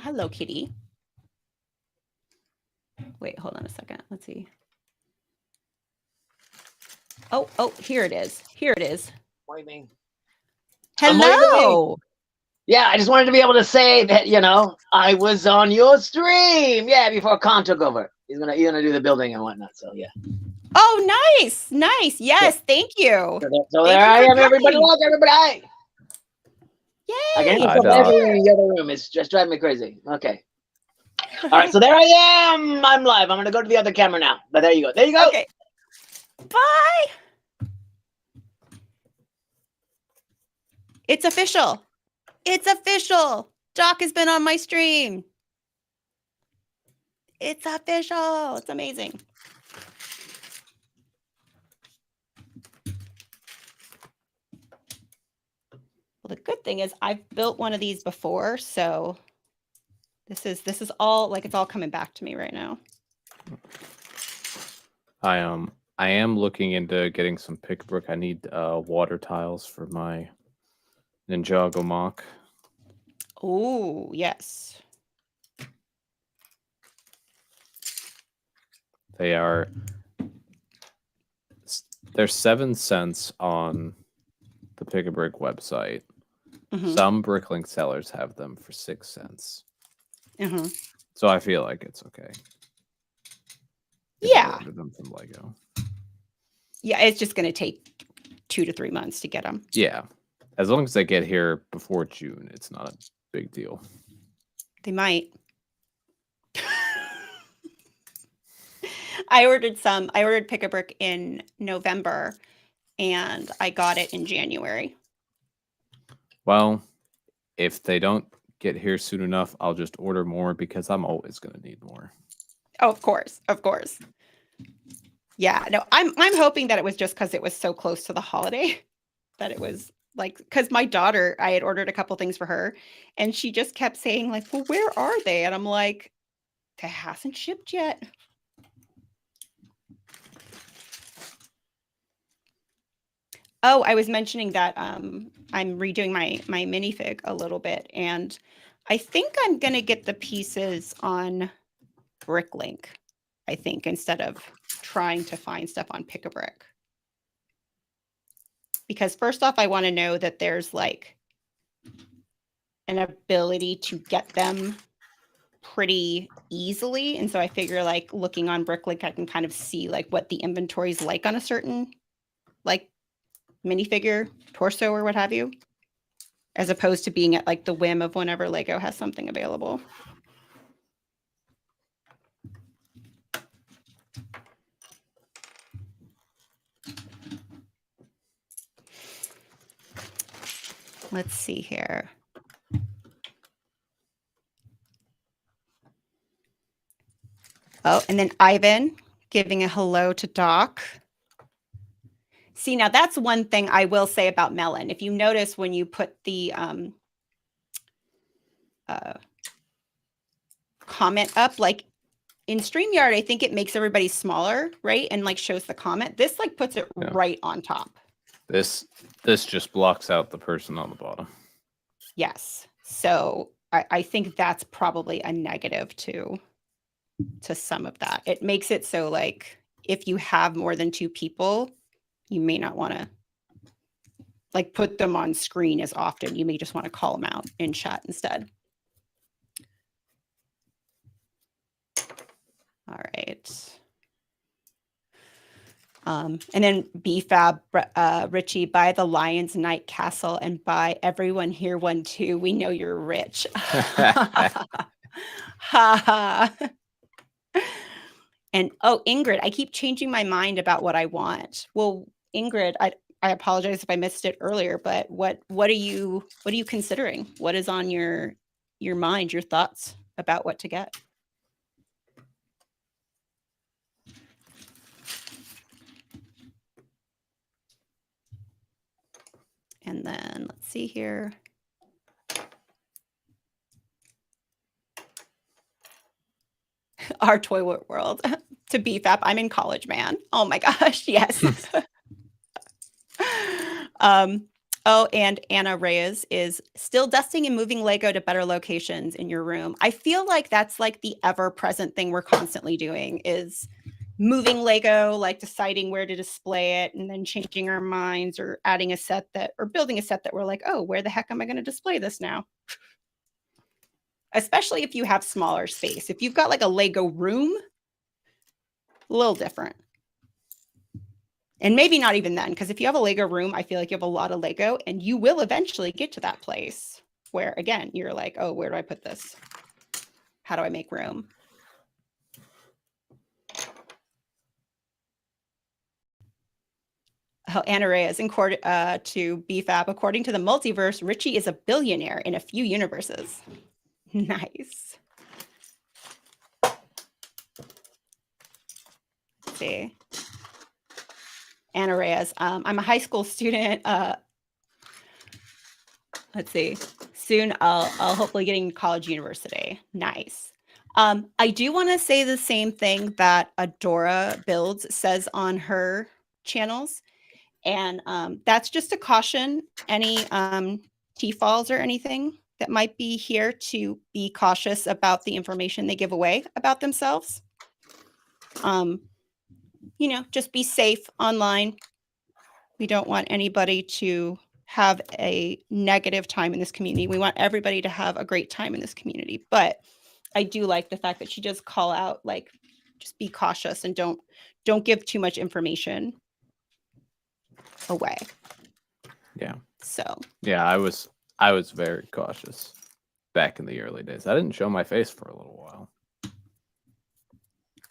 hello, kitty. Wait, hold on a second. Let's see. Oh, here it is. Here it is. Morning. Hello. Yeah, I just wanted to be able to say that, I was on your stream. Yeah, before Khan took over. He's gonna do the building and whatnot. So yeah. Oh, nice. Yes, thank you. So there I am, everybody. Look, everybody. Yay. I can hear myself everywhere in the other room. It's just driving me crazy. Okay. All right, so there I am. I'm live. I'm gonna go to the other camera now. But there you go. There you go. Okay. Bye. It's official. Doc has been on my stream. It's official. It's amazing. Well, the good thing is I've built one of these before, so this is all like it's all coming back to me right now. I am looking into getting some pick brick. I need water tiles for my Ninjago mock. Oh, yes. They're 7 cents on the Pick a Brick website. Mm-hmm. Some Bricklink sellers have them for 6 cents. Mm-hmm. So I feel like it's okay. Yeah. Order them from Lego. Yeah, it's just going to take 2 to 3 months to get them. Yeah. As long as they get here before June, it's not a big deal. They might. I ordered Pick a Brick in November and I got it in January. Well, if they don't get here soon enough, I'll just order more because I'm always going to need more. Oh, of course. Yeah, no, I'm hoping that it was just because it was so close to the holiday that it was like, because my daughter, I had ordered a couple things for her and she just kept saying like, well, where are they? And I'm like, they hasn't shipped yet. Oh, I was mentioning that I'm redoing my minifig a little bit, and I think I'm going to get the pieces on Bricklink, I think, instead of trying to find stuff on Pick a Brick. Because first off, I want to know that there's like an ability to get them pretty easily. And so I figure like looking on Bricklink, I can kind of see like what the inventory is like on a certain like minifigure, torso, or what have you, as opposed to being at like the whim of whenever Lego has something available. Let's see here. Oh, and then Ivan giving a hello to Doc. See, now that's one thing I will say about Melon. If you notice when you put the comment up, like in StreamYard, I think it makes everybody smaller, right? And like shows the comment. This like puts it right on top. This just blocks out the person on the bottom. Yes. So I think that's probably a negative to some of that. It makes it so like if you have more than 2 people, you may not want to like put them on screen as often. You may just want to call them out in chat instead. All right. And then BFAB, Richie, buy the Lion's Night Castle and buy everyone here one too. We know you're rich. And oh, Ingrid, I keep changing my mind about what I want. Well, Ingrid, I apologize if I missed it earlier, but what are you considering? What is on your mind, your thoughts about what to get? And then let's see here. Our toy world to BFAP. I'm in college, man. Oh my gosh. Yes. Oh, and Anna Reyes is still dusting and moving Lego to better locations in your room. I feel like that's like the ever present thing we're constantly doing is moving Lego, like deciding where to display it and then changing our minds or adding a set that or building a set that we're like, oh, where the heck am I going to display this now? Especially if you have smaller space. If you've got like a Lego room, a little different. And maybe not even then, because if you have a Lego room, I feel like you have a lot of Lego and you will eventually get to that place where, again, you're like, oh, where do I put this? How do I make room? Oh, Anna Reyes, to BFAB, according to the multiverse, Richie is a billionaire in a few universes. Nice. Let's see. Anna Reyes, I'm a high school student. Let's see. Soon I'll hopefully get into college university. Nice. I do want to say the same thing that Adora Builds says on her channels. And that's just to caution any T-falls or anything that might be here to be cautious about the information they give away about themselves. You know, just be safe online. We don't want anybody to have a negative time in this community. We want everybody to have a great time in this community. But I do like the fact that she does call out, like, just be cautious and don't give too much information away. Yeah. So yeah, I was very cautious back in the early days. I didn't show my face for a little while.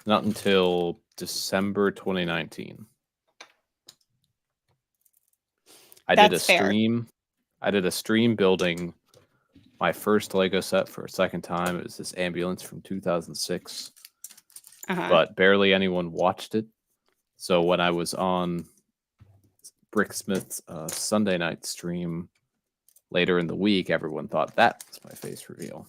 Not until December 2019. I did a stream. I did a stream building my first Lego set for a second time. It was this ambulance from 2006. But barely anyone watched it. So when I was on Bricksmith's Sunday night stream later in the week, everyone thought that was my face reveal.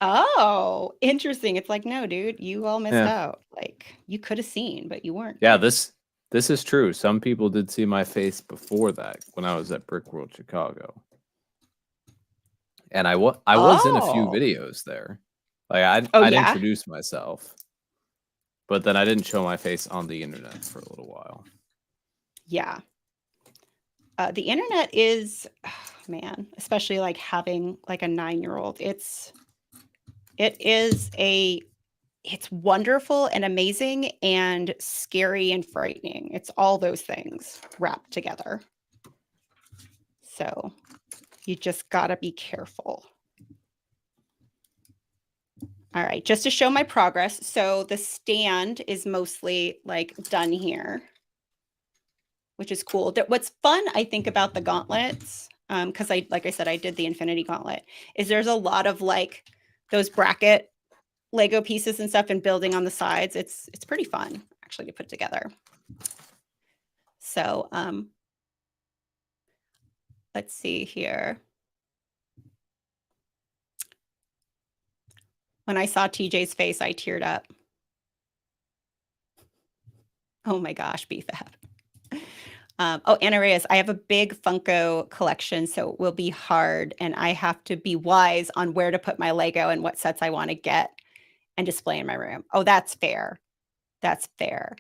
Oh, interesting. It's like, no, dude, you all missed out. Like, you could have seen, but you weren't. Yeah, this is true. Some people did see my face before that when I was at Brick World Chicago. And I was in a few videos there. Like I'd introduce myself. But then I didn't show my face on the internet for a little while. Yeah. The internet is, man, especially like having like a 9-year-old. It's wonderful and amazing and scary and frightening. It's all those things wrapped together. So you just gotta be careful. All right, just to show my progress. So the stand is mostly like done here, which is cool. What's fun, I think, about the gauntlets, because like I said, I did the Infinity Gauntlet, is there's a lot of like those bracket Lego pieces and stuff and building on the sides. It's pretty fun actually to put together. So let's see here. When I saw TJ's face, I teared up. Oh my gosh, BFAB. Oh, Anna Reyes, I have a big Funko collection, so it will be hard, and I have to be wise on where to put my Lego and what sets I want to get and display in my room. Oh, that's fair. That's fair.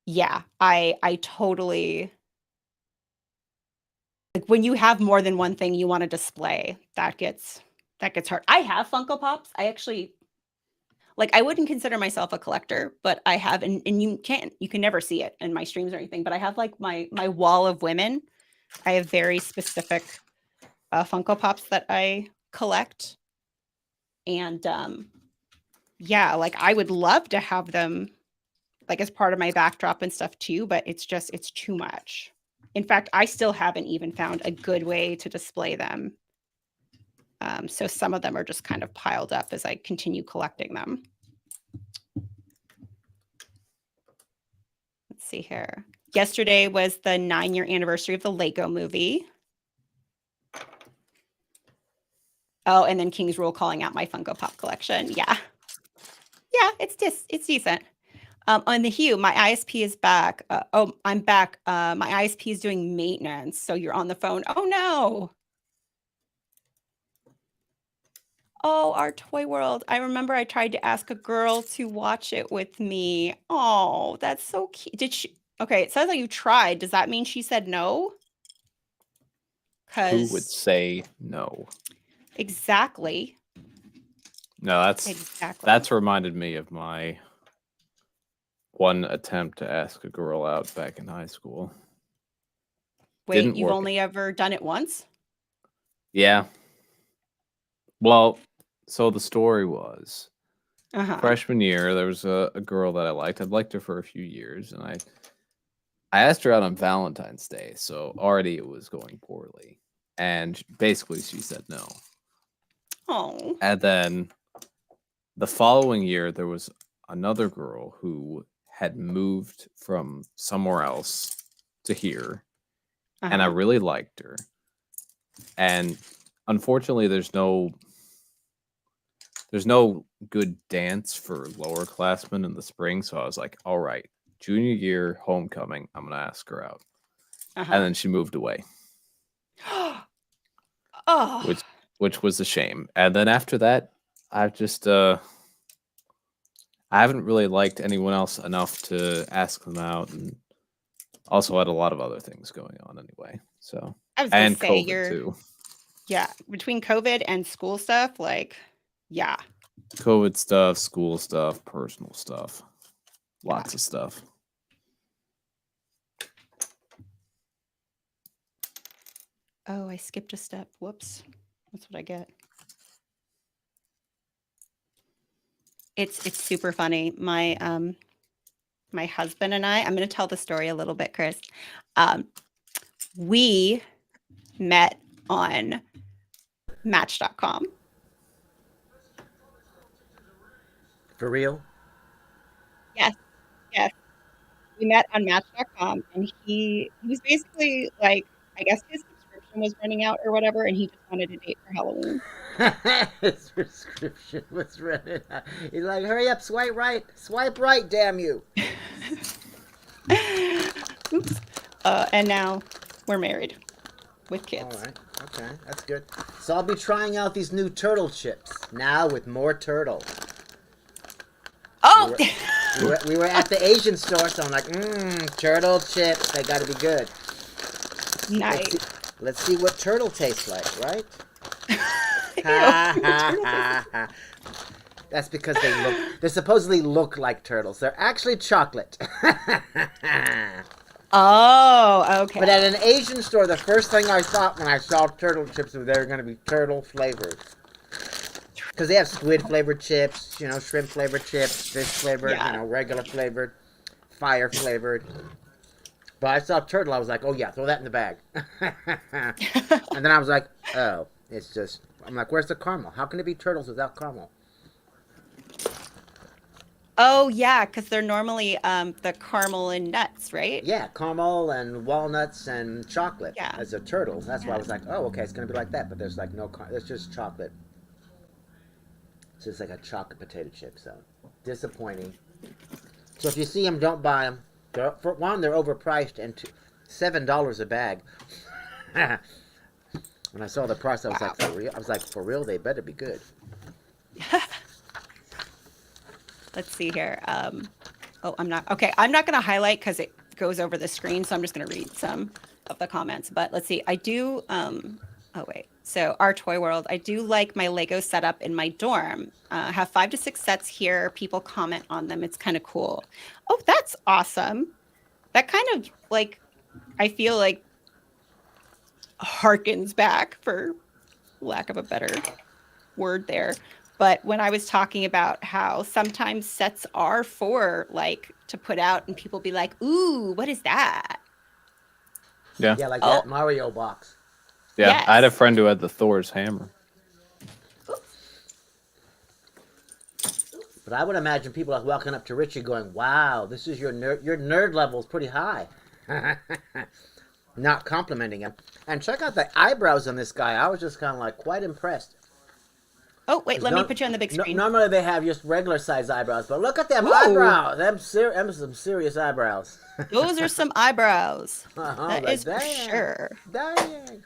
Yeah, I totally, like, when you have more than one thing you want to display, that gets hard. I have Funko Pops. I actually, like, I wouldn't consider myself a collector, but I have, and you can never see it in my streams or anything, but I have like my wall of women. I have very specific Funko Pops that I collect. And yeah, like I would love to have them like as part of my backdrop and stuff too, but it's too much. In fact, I still haven't even found a good way to display them. So some of them are just kind of piled up as I continue collecting them. Let's see here. Yesterday was the 9-year anniversary of the Lego movie. Oh, and then King's Rule calling out my Funko Pop collection. Yeah. Yeah, it's decent. On the Hue, my ISP is back. Oh, I'm back. My ISP is doing maintenance, so you're on the phone. Oh no. Oh, our toy world. I remember I tried to ask a girl to watch it with me. Oh, that's so cute. Did she? Okay, it says that you tried. Does that mean she said no? Who would Because say no? exactly, No, exactly. that's reminded me of my one attempt to ask a girl out back in high school. Wait, Didn't you've work. only ever done it once? Yeah. Well, so the story was Uh-huh. freshman year, there was a girl that I liked. I'd liked her for a few years, and I asked her out on Valentine's Day, so already it was going poorly. And basically she said no. Oh. And then the following year there was another girl who had moved from somewhere else to here, and I Uh-huh. really liked her. And unfortunately there's no good dance for lower classmen in the spring, so I was like, all right, junior year homecoming, I'm gonna ask her out. And Uh-huh. then she moved away, Oh. which was a shame. And then after that, I've just I haven't really liked anyone else enough to ask them out, and also had a lot of other things going on anyway. So, I was gonna and say COVID you're too. yeah, between COVID and school stuff, like, yeah, COVID stuff, school stuff, personal stuff, yeah. lots of stuff. Oh, I skipped a step. Whoops. That's what I get. It's super funny. My husband and I'm gonna tell the story a little bit, Chris. Um, we met on Match.com. For real? Yes, yes. We met on Match.com, and he was basically like, I guess his subscription was running out or whatever, and he just wanted a date for Halloween. His prescription was running out. He's like, hurry up, swipe right, damn you. Oops. And now we're married with kids. All right, okay, that's good. So I'll be trying out these new turtle chips now with more turtle. Oh, We were at the Asian store, so I'm like, turtle chips, they gotta be good. nice. Let's see what turtle tastes like, right? Ew, Ha turtle ha tastes- ha ha. That's because they supposedly look like turtles. They're actually chocolate. Oh, okay. But at an Asian store, the first thing I thought when I saw turtle chips was they were going to be turtle flavored. Because they have squid flavored chips, shrimp flavored chips, fish flavored, Yeah. regular flavored, fire flavored. But I saw turtle, I was like, oh yeah, throw that in the bag. And then I was like, oh, it's just, I'm like, where's the caramel? How can it be turtles without caramel? Oh, yeah, because they're normally the caramel and nuts, right? Yeah, caramel and walnuts and chocolate Yeah. as a turtle. That's why I Yeah. was like, oh, okay, it's going to be like that. But there's like no, it's just chocolate. It's just like a chocolate potato chip. So disappointing. So if you see them, don't buy them. For one, they're overpriced, and $7 a bag. When I saw the price, I was like, for real? I was like, for real? They better be good. Let's see here. Oh, I'm not going to highlight because it goes over the screen, so I'm just going to read some of the comments. But let's see. I do. Oh wait. So our toy world. I do like my Lego setup in my dorm. I have 5 to 6 sets here. People comment on them. It's kind of cool. Oh, that's awesome. That kind of like, I feel like harkens back, for lack of a better word there. But when I was talking about how sometimes sets are for like to put out and people be like, ooh, what is that? Yeah. Yeah, like Oh. that Mario box. Yeah. I had a Yes. friend who had the Thor's hammer. But I would imagine people are walking up to Richie going, wow, this is your nerd level is pretty high. Not complimenting him. And check out the eyebrows on this guy. I was just kind of like quite impressed. Oh, wait, let me put you on the big screen. Normally they have just regular size eyebrows, but look at them Ooh. eyebrows. Them some serious eyebrows. Those are some eyebrows. That like, is for dang, sure. Dang.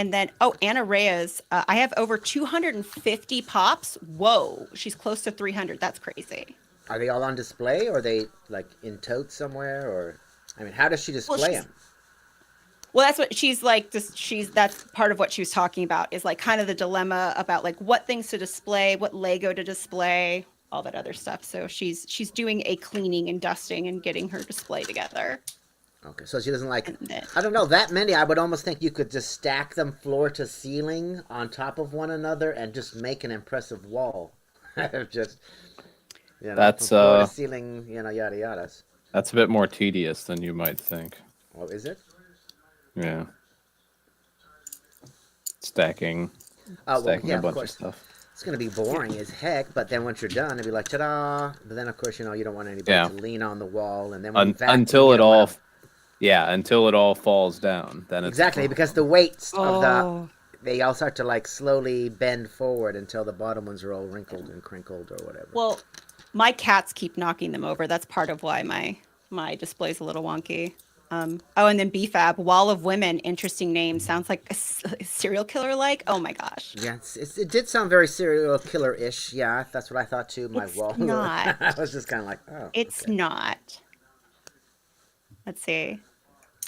And then, oh, Anna Reyes, I have over 250 pops. Whoa, she's close to 300. That's crazy. Are they all on display, or are they like in totes somewhere, or I mean, how does she Well, display she's them? well, that's what she's like. That's part of what she was talking about is like kind of the dilemma about like what things to display, what Lego to display, all that other stuff. So she's doing a cleaning and dusting and getting her display together. Okay, so she doesn't like. And then, I don't know that many. I would almost think you could just stack them floor to ceiling on top of one another and just make an impressive wall. Just That's from floor to ceiling, yada yadas. that's a bit more tedious than you might think. Oh, is it? Yeah. Stacking Oh, well, stacking yeah, a of bunch of course. stuff. It's going to be boring as heck, but then once you're done, it'll be like, ta-da! But then, of course, you don't want anybody Yeah. to lean on the wall, and then when you vacuum, Until you it don't all wanna- until it all falls down. Then it's Exactly, because the weights of oh, they all start to like slowly bend forward until the bottom ones are all wrinkled and crinkled or whatever. well, my cats keep knocking them over. That's part of why my display's a little wonky. Oh, and then BFAB, Wall of Women, interesting name. Sounds like a serial killer like. Oh my gosh. Yeah, it did sound very serial killer-ish. Yeah, that's what I thought too. My It's wall. not. I was just kind of like, oh. It's okay. not. Let's see.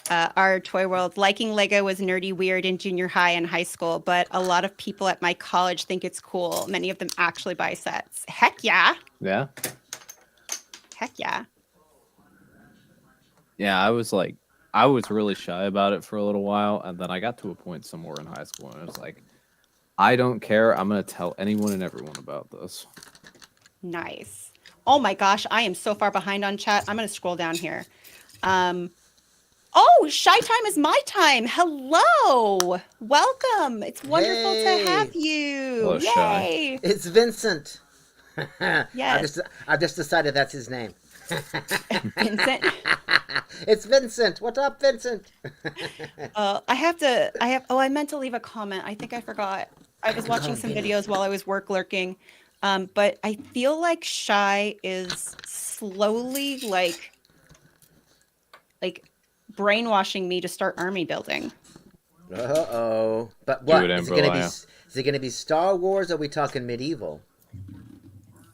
Our toy world, liking Lego was nerdy weird in junior high and high school, but a lot of people at my college think it's cool. Many of them actually buy sets. Heck yeah. Yeah. Heck yeah. Yeah, I was really shy about it for a little while, and then I got to a point somewhere in high school and I was like, I don't care. I'm gonna tell anyone and everyone about this. Nice. Oh my gosh, I am so far behind on chat. I'm going to scroll down here. Oh, Shy Time is my time. Hello. Welcome. It's wonderful Hey. to have you. Hello, Shy. Yay. It's Vincent. Yes. I've just decided that's his name. Vincent. It's Vincent. What's up, Vincent? I meant to leave a comment. I think I forgot. I was watching some videos while I was work lurking. But I feel like Shy is slowly like brainwashing me to start army building. Uh-oh. But Do what? it, Is it gonna be? Amberlaya. Is it gonna be Star Wars, or are we talking medieval?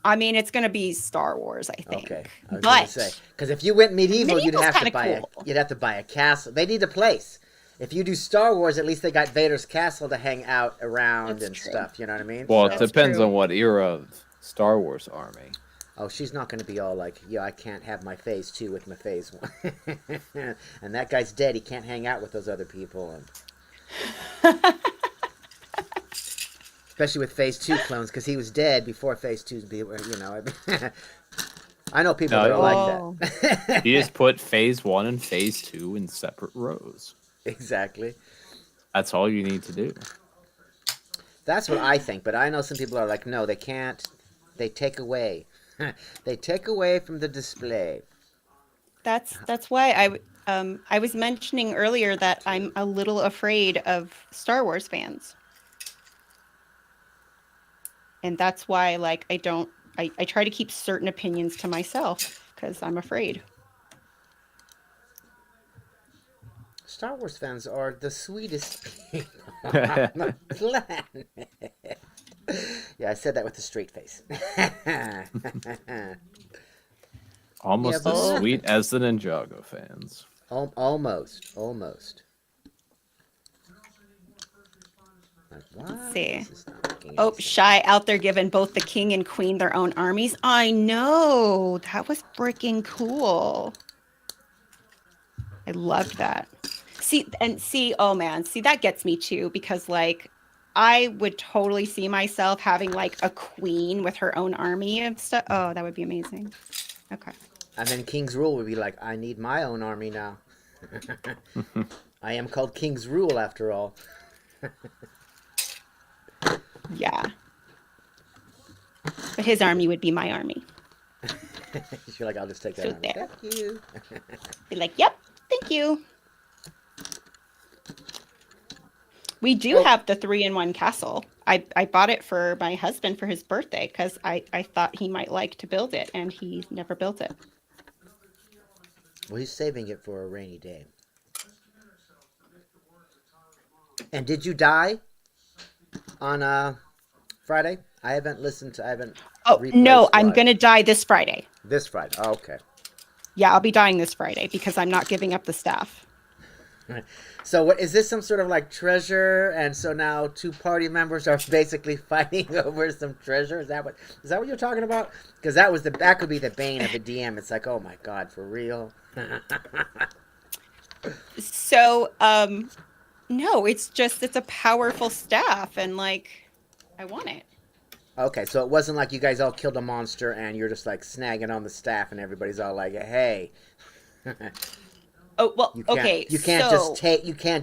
I mean, it's going to be Star Wars, I think. Okay, I was But gonna say, because if you went medieval, you'd Medieval's have to kinda buy cool. you'd have to buy a castle. They need a place. If you do Star Wars, at least they got Vader's castle to hang out around That's and true. stuff. You know what I mean? Well, So- it That's depends true. on what era of Star Wars army. Oh, she's not going to be all like, yeah, I can't have my phase 2 with my phase 1. And that guy's dead. He can't hang out with those other people. And... Especially with phase 2 clones, because he was dead before phase 2's I know people No, that are Oh. like that. You just put phase 1 and phase 2 in separate rows. Exactly. That's all you need to do. That's what I think, but I know some people are like, no, they can't. They take away. They take away from the display. That's why I was mentioning earlier that I'm a little afraid of Star Wars fans. And that's why like I try to keep certain opinions to myself because I'm afraid. Star Wars fans are the sweetest people on the planet. Yeah, I said that with a straight face. Almost Yeah, as but- sweet as the Ninjago fans. Almost. Like, what? Let's see. This is not making any Oh, sense. Shy out there giving both the king and queen their own armies. I know. That was freaking cool. I loved that. Oh man, see that gets me too because like I would totally see myself having like a queen with her own army and stuff. Oh, that would be amazing. Okay. And then King's Rule would be like, I need my own army now. I am called King's Rule after all. Yeah. But his army would be my army. You're like, I'll just take that So army. there. Thank you. Be like, yep, thank you. We do have the 3-in-1 castle. I bought it for my husband for his birthday because I thought he might like to build it and he never built it. Well, he's saving it for a rainy day. And did you die on Friday? I haven't listened to. I haven't. Oh, replays no, I'm live. going to die this Friday. This Friday. Oh, okay. Yeah, I'll be dying this Friday because I'm not giving up the staff. So what is this, some sort of like treasure? And so now two party members are basically fighting over some treasure. Is that what you're talking about? Because that could be the bane of a DM. It's like, oh my god, for real. So, no, it's a powerful staff and like I want it. Okay, so it wasn't like you guys all killed a monster and you're just like snagging on the staff and everybody's all like, hey. Oh, well, You can't, okay. You can't so,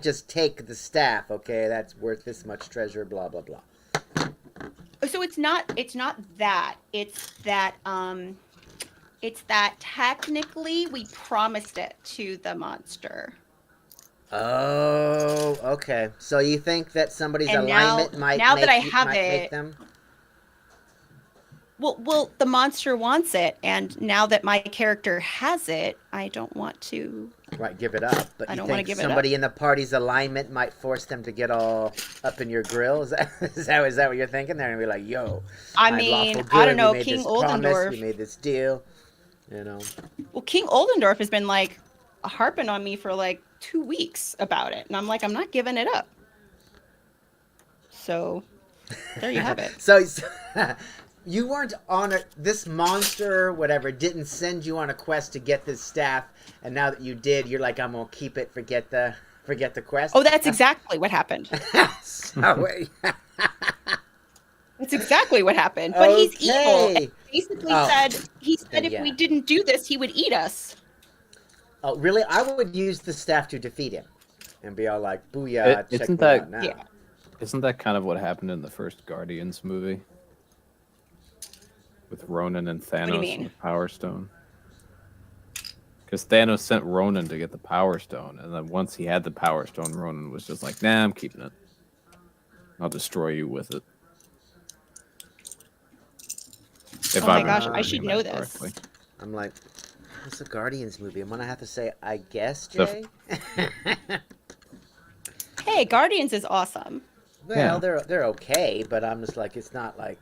just take the staff. Okay, that's worth this much treasure. Blah blah blah. So it's not that. It's that technically we promised it to the monster. Oh, okay. So you think that somebody's And alignment might now make that I have make it, them? well, the monster wants it, and now that my character has it, I don't want to. Right, give it up. But I you don't wanna think give it up. somebody in the party's alignment might force them to get all up in your grill? Is that what you're thinking? They're gonna be like, "Yo, I I'm mean, lawful I good. don't know, We made King this promise. Oldendorf. We made this deal." You know. Well, King Oldendorf has been like harping on me for like 2 weeks about it, and I'm like, I'm not giving it up. So, there you have it. So you weren't on this monster, whatever, didn't send you on a quest to get this staff, and now that you did, you're like, I'm gonna keep it, forget the quest. Oh, that's exactly what happened. So, That's exactly what happened. But he's evil. Okay. And basically Oh. he said if Yeah. we didn't do this, he would eat us. Oh, really? I would use the staff to defeat him, and be all like, "Booyah!" Check Isn't me that- out now. Yeah. Isn't that kind of what happened in the first Guardians movie? With Ronan and Thanos do you and mean? the Power Stone? Because Thanos sent Ronan to get the Power Stone, and then once he had the Power Stone, Ronan was just like, nah, I'm keeping it. I'll destroy you with it. If Oh my I'm gosh, I remembering should that know this. correctly. I'm like, it's a Guardians movie. I'm gonna have to say, I guess, The Jay. Hey, Guardians is awesome. Well, Yeah. they're okay, but I'm just like, it's not like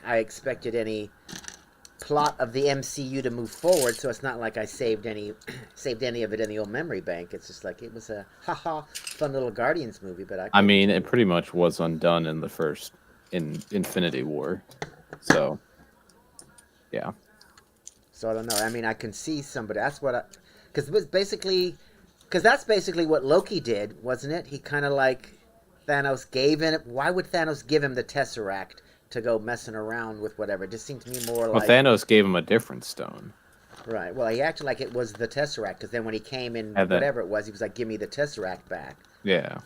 I expected any plot of the MCU to move forward, so it's not like I saved any of it in the old memory bank. It's just like it was a fun little Guardians movie, but I mean, it pretty much was undone in the first in Infinity War. So, yeah. So I don't know. I mean, I can see somebody. That's what because that's basically what Loki did, wasn't it? He kind of like Thanos gave him. Why would Thanos give him the Tesseract to go messing around with whatever? It just seemed to me more Well, like Thanos gave him a different stone. right. Well, he acted like it was the Tesseract because then when he came in, And then- whatever it was, he was like, "Give me the Tesseract back." Yeah.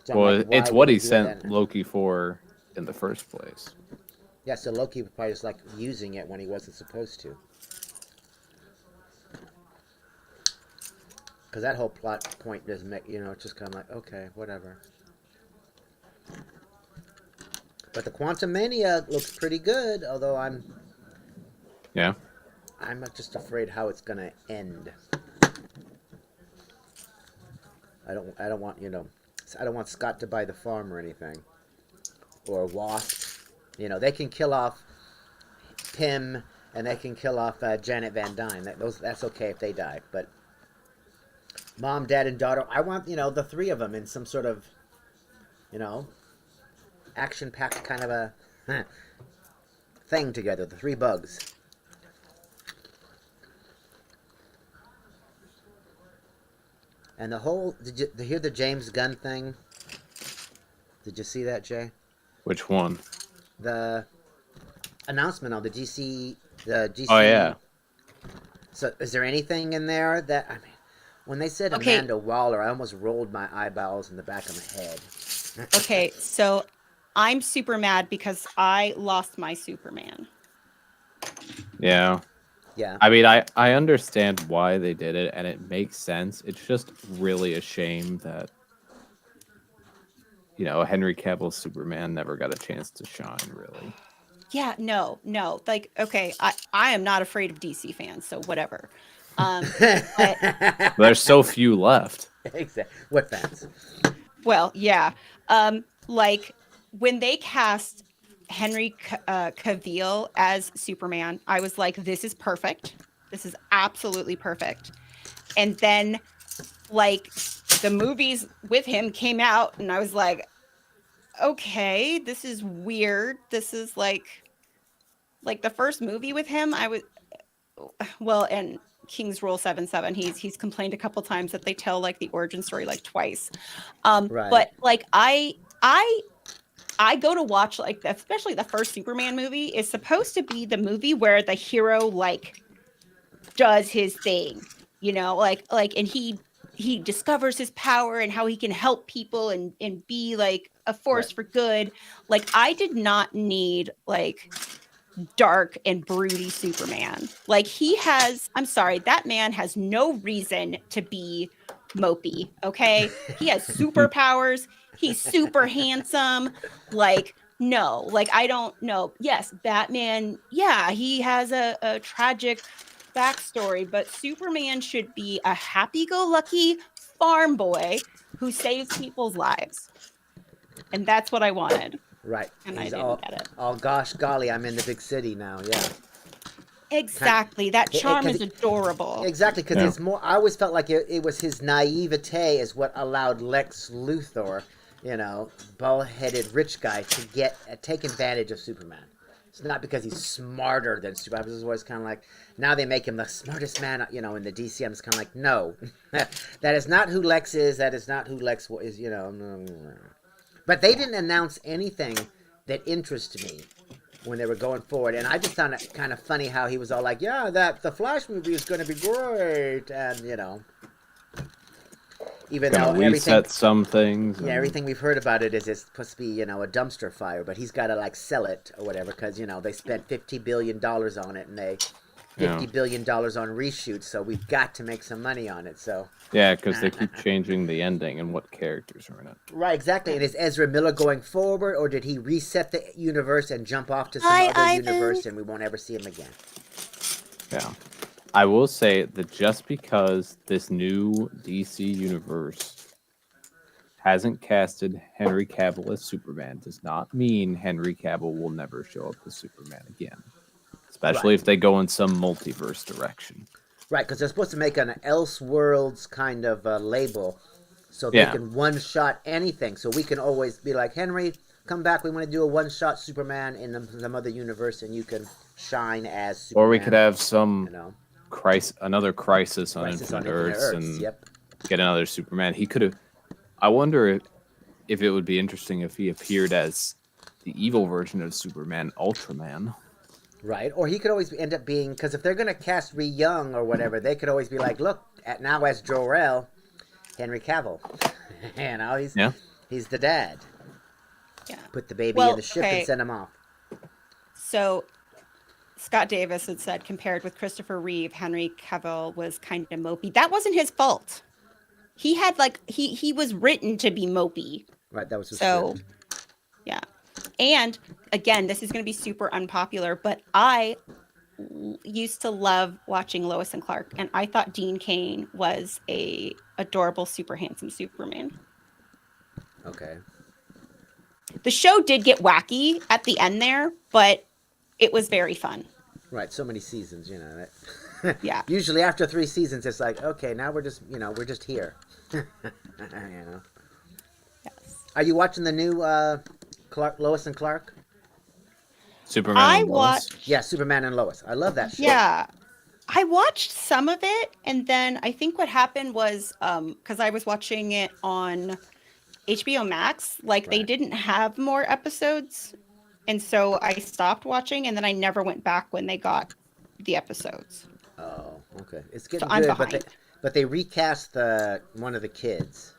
So I'm Well, like, why it's would what he do sent that? Loki for in the first place. Yeah, so Loki was probably just like using it when he wasn't supposed to. Because that whole plot point doesn't make, it's just kind of like, okay, whatever. But the Quantum Mania looks pretty good, although I'm Yeah. just afraid how it's gonna end. I don't want, I don't want Scott to buy the farm or anything. Or Wasp. They can kill off Pym and they can kill off Janet Van Dyne. That's okay if they die. But Mom, Dad, and daughter, I want, the three of them in some sort of, action-packed kind of a thing together. The three bugs. And the whole, did you hear the James Gunn thing? Did you see that, Jay? Which one? The announcement on the GC. Oh, yeah. So, is there anything in there that when they said Okay. Amanda Waller, I almost rolled my eyeballs in the back of my head. Okay, so I'm super mad because I lost my Superman. Yeah. Yeah. I mean, I understand why they did it, and it makes sense. It's just really a shame that, Henry Cavill's Superman never got a chance to shine, really. Yeah, no. Like, okay, I am not afraid of DC fans, so whatever. But There's so few left. Exactly. What fans? Well, yeah. Like when they cast Cavill as Superman, I was like, this is perfect. This is absolutely perfect. And then like the movies with him came out and I was like, okay, this is weird. This is like the first movie with him, I was well, and King's Rule 77, he's complained a couple times that they tell like the origin story like twice. Right. But like I go to watch like especially the first Superman movie is supposed to be the movie where the hero like does his thing, like and he discovers his power and how he can help people and be like a force Right. for good. Like I did not need like dark and broody Superman. Like I'm sorry, that man has no reason to be mopey, okay? He has superpowers. He's super handsome. Like, no, like I don't know. Yes, Batman, yeah, he has a tragic backstory, but Superman should be a happy-go-lucky farm boy who saves people's lives. And that's what I wanted. Right. And I He's didn't get it. all gosh golly, I'm in the big city now. Yeah. Exactly. That charm 'cause is adorable. Exactly, because Yeah. it's more. I always felt like it was his naivete is what allowed Lex Luthor, bald-headed rich guy, to take advantage of Superman. It's not because he's smarter than Superman. It was always kind of like, now they make him the smartest man, in the DC. I'm just kind of like, no, that is not who Lex is. That is not who Lex is. But they didn't announce anything that interested me when they were going forward, and I just found it kind of funny how he was all like, "Yeah, that the Flash movie is going to be great," and even though Gonna everything, reset some things. yeah, and- everything we've heard about it is it's supposed to be a dumpster fire, but he's got to like sell it or whatever because they spent $50 billion on it and they Yeah. $50 billion on reshoots, so we've got to make some money on it. So Yeah, because they keep changing the ending and what characters are in it. right, exactly. And is Ezra Miller going forward, or did he reset the universe and jump off to some Hi, other Ivan. universe and we won't ever see him again? Yeah. I will say that just because this new DC universe hasn't casted Henry Cavill as Superman does not mean Henry Cavill will never show up as Superman again. Especially Right. if they go in some multiverse direction. Right, because they're supposed to make an Elseworlds kind of label so they Yeah. can one-shot anything. So we can always be like, Henry, come back. We want to do a one-shot Superman in some other universe, and you can shine as Superman. Or we could have some you know, another crisis on Crisis on Infinite Infinite Earths Earths. and Yep. get another Superman. He could have. I wonder if it would be interesting if he appeared as the evil version of Superman, Ultraman. Right, or he could always end up being, because if they're going to cast Young or whatever, they could always be like, look, now as Jor-El, Henry Cavill. Yeah. He's the dad. Yeah. Put the baby Well, in the ship okay. and send him off. So Scott Davis had said compared with Christopher Reeve, Henry Cavill was kind of mopey. That wasn't his fault. He had he was written to be mopey. Right, that was his So script. yeah. And again, this is going to be super unpopular, but I used to love watching Lois and Clark, and I thought Dean Cain was a adorable, super handsome Superman. Okay. The show did get wacky at the end there, but it was very fun. Right, so many seasons, That, Yeah. Usually after 3 seasons, it's like, okay, now we're just, we're just here. Yes. Are you watching the new Lois and Clark? Superman. I and Lois. watched Yeah, Superman and Lois. I love that show. Yeah. I watched some of it, and then I think what happened was because I was watching it on HBO Max, like they Right. didn't have more episodes, and so I stopped watching, and then I never went back when they got the episodes. Oh, okay. It's getting I'm good, behind. but they recast one of the kids.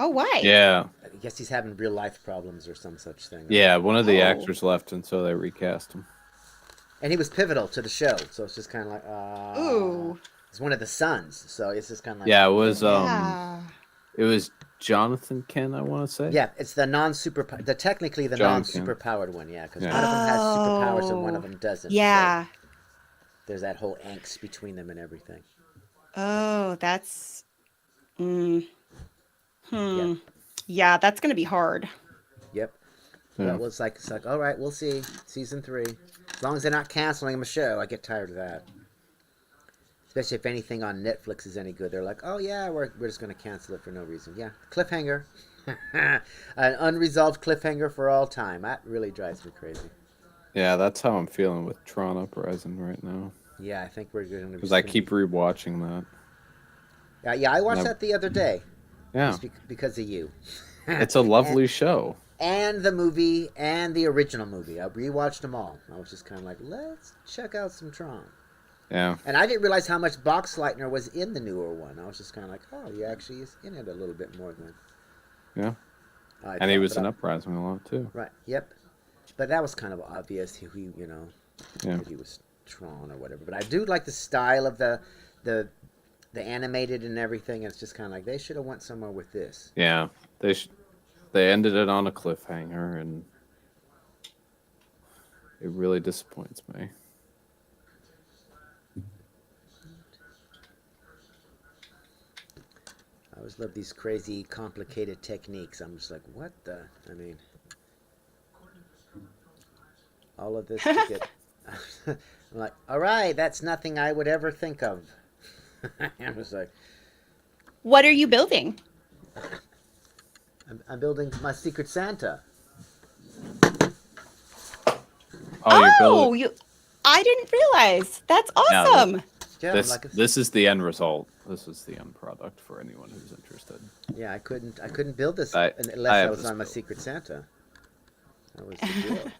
Oh, why? Yeah. I guess he's having real life problems or some such thing. Yeah. One of the Oh. actors left, and so they recast him. And he was pivotal to the show, so it's just kind of like, Ooh. he's one of the sons, so it's just kind of like, Yeah, it was Yeah. it was Jonathan Kent, I want to say. yeah, it's the technically the John non-super powered one, yeah, because Yeah. one of them has superpowers and Oh. one of them doesn't. so Yeah. there's that whole angst between them and everything. Oh, that's. Hmm. Yeah. Yeah, that's gonna be hard. Yep. Yeah. But it's like, all right, we'll see. Season 3. As long as they're not canceling a show, I get tired of that. Especially if anything on Netflix is any good. They're like, oh yeah, we're just going to cancel it for no reason. Yeah, cliffhanger. An unresolved cliffhanger for all time. That really drives me crazy. Yeah, that's how I'm feeling with Tron Uprising right now. Yeah, I think we're going to be... Because I keep rewatching that. Yeah, I watched that the other day. Yeah. Just because of you. It's a lovely show. And the movie and the original movie. I rewatched them all. I was just kind of like, let's check out some Tron. Yeah. And I didn't realize how much Boxleitner was in the newer one. I was just kind of like, oh, he actually is in it a little bit more than... Yeah. And he was in Uprising a lot, too. Right, yep. But that was kind of obvious. He Yeah. he was Tron or whatever. But I do like the style of the animated and everything. It's just kind of like, they should have went somewhere with this. Yeah. They ended it on a cliffhanger, and it really disappoints me. I always love these crazy, complicated techniques. I'm just like, what the? I mean, all of this to get... I'm like, all right, that's nothing I would ever think of. I was like... What are you building? I'm building my Secret Santa. Oh, you're building... I didn't realize. That's awesome. Yeah, This is the end result. This is the end product for anyone who's interested. Yeah, I couldn't build this I unless I have was this on my built. Secret Santa. That was the deal. So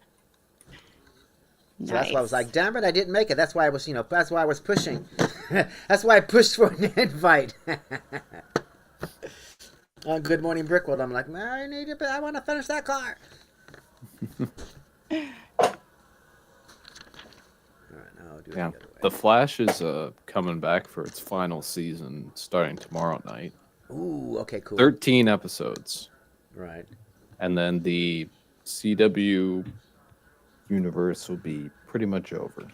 Nice. that's why I was like, damn it, I didn't make it. That's why I was, that's why I was pushing. That's why I pushed for an invite. On Good Morning Brickworld, I'm like, I want to finish that car. Yeah, The Flash is coming back for its final season starting tomorrow night. Ooh, okay, cool. 13 episodes. Right. And then the CW universe will be pretty much over.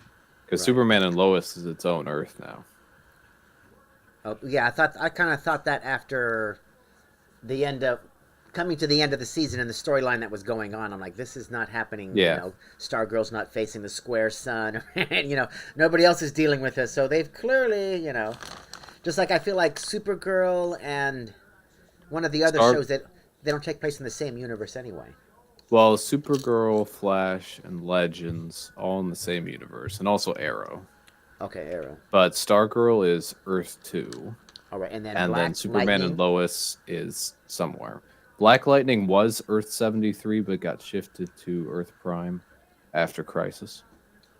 Because Superman and Lois is its own Earth now. Oh, yeah, I kind of thought that after the end of... Coming to the end of the season and the storyline that was going on, I'm like, this is not happening. Yeah. Stargirl's not facing the square sun. Nobody else is dealing with this. So they've clearly, just like I feel like Supergirl and one of the other shows that they don't take place in the same universe anyway. Well, Supergirl, Flash, and Legends all in the same universe, and also Arrow. Okay, Arrow. But Stargirl is Earth 2. All right, and then Black Superman Lightning? and Lois is somewhere. Black Lightning was Earth 73, but got shifted to Earth Prime after Crisis.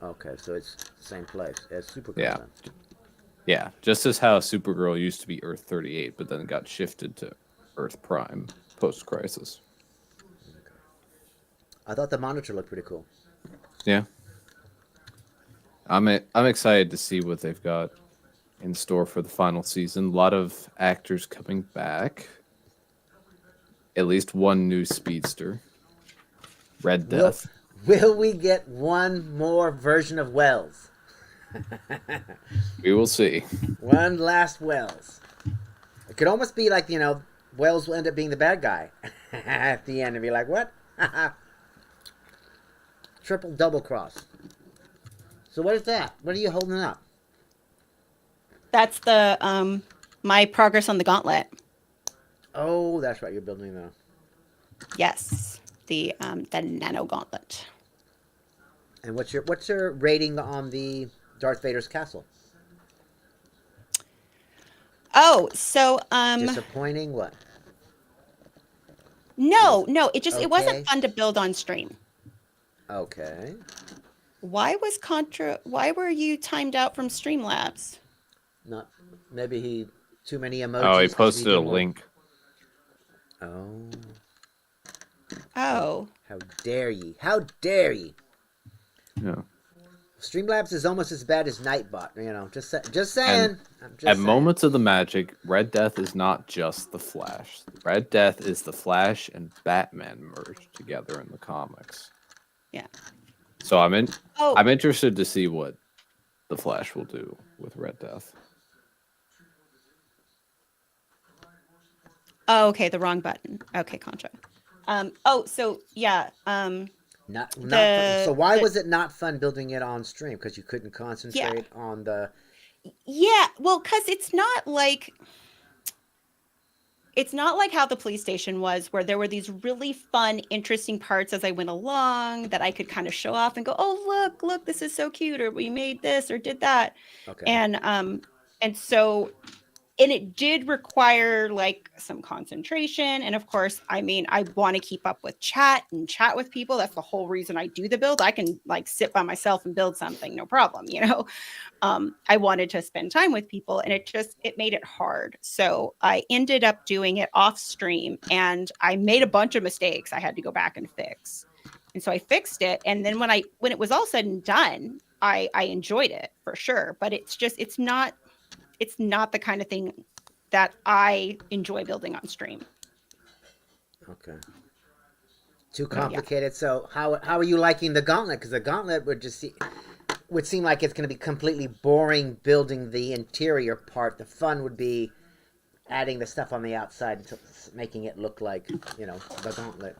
Okay, so it's the same place as Supergirl. Yeah. Then. Yeah, just as how Supergirl used to be Earth 38, but then got shifted to Earth Prime post-Crisis. Okay. I thought the Monitor looked pretty cool. Yeah. I'm excited to see what they've got in store for the final season. A lot of actors coming back. At least one new speedster. Red Death. Will we get one more version of Wells? We will see. One last Wells. It could almost be like, Wells will end up being the bad guy at the end and be like, what? Triple double cross. So what is that? What are you holding up? That's the my progress on the gauntlet. Oh, that's right. You're building the... Yes, the Nano Gauntlet. And what's your rating on the Darth Vader's castle? Oh, so disappointing. What? No, it Okay. wasn't fun to build on stream. Okay. Why were you timed out from Streamlabs? Not maybe too many emojis. Oh, he posted a link. Oh. Oh. How dare ye? How dare ye? Yeah. Streamlabs is almost as bad as Nightbot. Just saying. At moments of the magic, Red Death is not just the Flash. Red Death is the Flash and Batman merged together in the comics. Yeah. So I'm interested to see what the Flash will do with Red Death. Oh, okay, the wrong button. Okay, Contra. Oh, so yeah. Not fun. The So why the was it not fun building it on stream? Because you couldn't yeah concentrate on the. yeah. Well, because it's not like how the police station was, where there were these really fun, interesting parts as I went along that I could kind of show off and go, "Oh, look, this is so cute," or "We made this or did that," Okay. and so and it did require like some concentration. And of course, I mean, I want to keep up with chat and chat with people. That's the whole reason I do the build. I can like sit by myself and build something, no problem, you know. I wanted to spend time with people, and it made it hard. So I ended up doing it off stream, and I made a bunch of mistakes I had to go back and fix. And so I fixed it, and then when it was all said and done, I enjoyed it for sure. But it's not the kind of thing that I enjoy building on stream. Okay. Too Yeah. complicated. So how are you liking the gauntlet? Because the gauntlet would seem like it's going to be completely boring building the interior part. The fun would be adding the stuff on the outside and making it look like, you know, the gauntlet.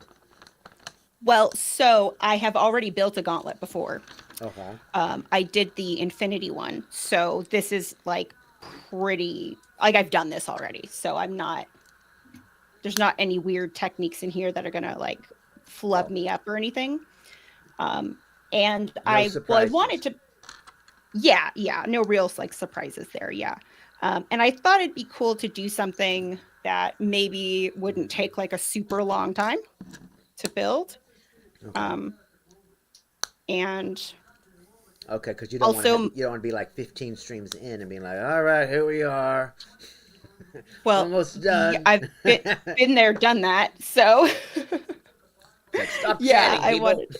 Well, so I have already built a gauntlet before. Okay. I did the infinity one. So this is like pretty, like I've done this already. So there's not any weird techniques in here that are going to like flub me up or anything. And I wanted to, yeah, no real like surprises there. Yeah. And I thought it'd be cool to do something that maybe wouldn't take like a super long time to build. Okay. And okay, because you don't want to be like 15 streams in and being like, all right, here we are. Well, almost done. Yeah, I've been there, done that. So like, stop yeah, chatting, I people. wanted.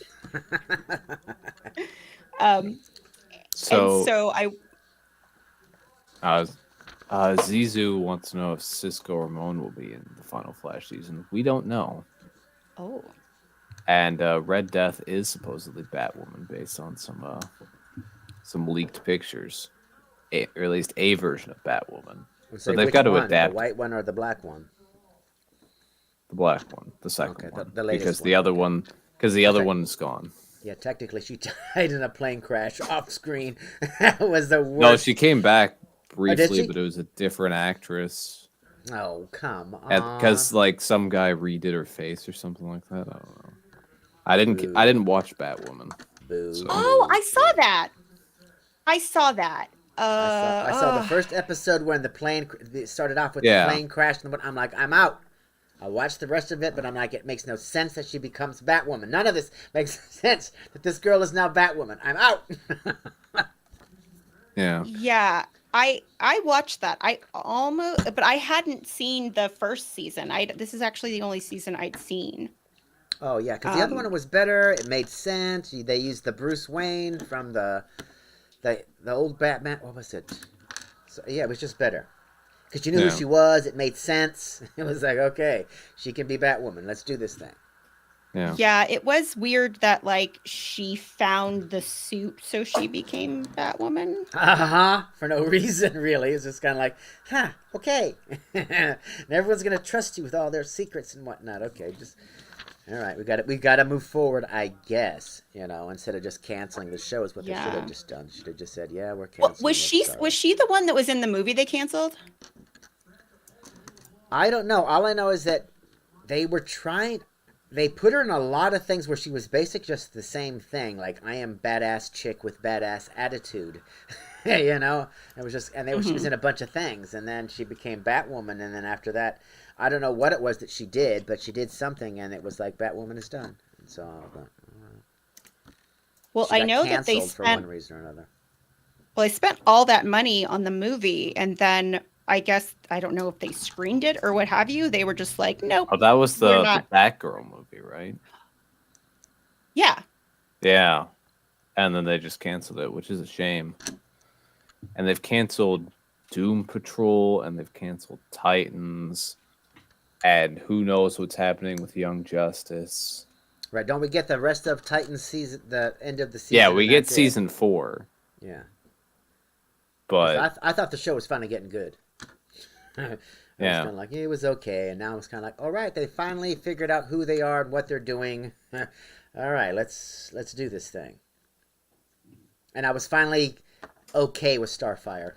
Zizu wants to know if Cisco Ramon will be in the final Flash season. We don't know. Oh. And Red Death is supposedly Batwoman based on some leaked pictures, or at least a version of Batwoman. So they've got to adapt. The white one or the black one? The black one, the second one, the latest because one. the other one is gone. Yeah, technically she died in a plane crash off screen. That was the worst. No, she came back briefly, did she? but it was a different actress. Oh, come on. Because like some guy redid her face or something like that. I don't know. I didn't watch Batwoman. Boo. So. Oh, I saw that. I saw the first episode when the plane started off with the plane crash, and I'm like, I'm out. I watched the rest of it, but I'm like, it makes no sense that she becomes Batwoman. None of this makes sense that this girl is now Batwoman. I'm out. Yeah. Yeah. I watched that. But I hadn't seen the first season. This is actually the only season I'd seen. Oh yeah, because the other one was better. It made sense. They used the Bruce Wayne from the old Batman. What was it? So, yeah, it was just better because you knew who she was. It made sense. It was like, okay, she can be Batwoman. Let's do this thing. Yeah. Yeah, it was weird that like she found the suit, so she became Batwoman. For no reason, really. It's just kind of like, okay. And everyone's gonna trust you with all their secrets and whatnot. Okay, just. All right, we got to move forward, I guess. You know, instead of just canceling the show, is what they should have just done. Should have just said, "Yeah, we're canceling." Well, was she the one that was in the movie they canceled? I don't know. All I know is that they were trying. They put her in a lot of things where she was basically just the same thing. Like, I am badass chick with badass attitude. You know, it was just, and she was in a bunch of things, and then she became Batwoman, and then after that. I don't know what it was that she did, but she did something, and it was like Batwoman is done. And so, well, I know that they spent for one reason or another. Well, they spent all that money on the movie, and then I guess I don't know if they screened it or what have you. They were just like, nope. Oh, that was the Batgirl movie, right? Yeah. Yeah, and then they just canceled it, which is a shame. And they've canceled Doom Patrol, and they've canceled Titans. And who knows what's happening with Young Justice. Right, don't we get the rest of Titans season, the end of the season? Yeah, we get season 4. Yeah. But I thought the show was finally getting good. I was Yeah. kind of like, yeah, it was okay. And now it's kind of like, all right, they finally figured out who they are and what they're doing. All right, let's do this thing. And I was finally okay with Starfire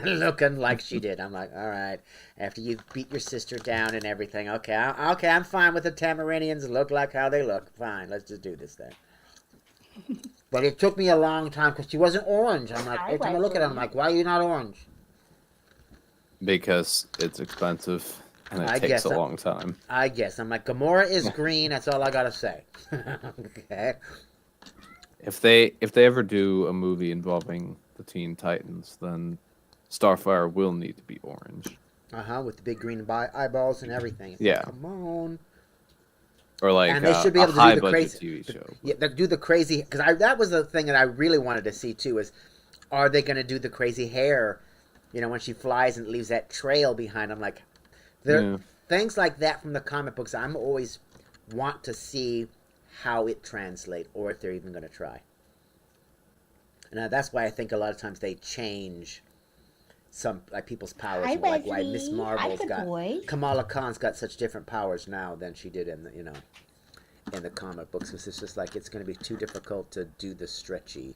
looking like she did. I'm like, all right, after you beat your sister down and everything, okay, I'm fine with the Tamarinians look like how they look. Fine, let's just do this thing. But it took me a long time because she wasn't orange. I'm like, every time I look at her, I'm like, why are you not orange? Because it's expensive and it I takes guess a I- long time. I guess. I'm like, Gamora is green. That's all I gotta say. Okay. If they ever do a movie involving the Teen Titans, then Starfire will need to be orange. With the big green eyeballs and everything. It's Yeah. like, come on. Or like And they should be a able to do high the budget crazy- TV show. Yeah, they do the crazy because that was the thing that I really wanted to see too. Is are they gonna do the crazy hair? You know, when she flies and leaves that trail behind. I'm like, there things like that from the comic books. I'm always want to see how it translates or if they're even gonna try. And that's why I think a lot of times they change some like people's powers. Hi, Like why Wesley. Miss Hi, Marvel's good got boy. Kamala Khan's got such different powers now than she did in the in the comic books. Because it's just like it's going to be too difficult to do the stretchy.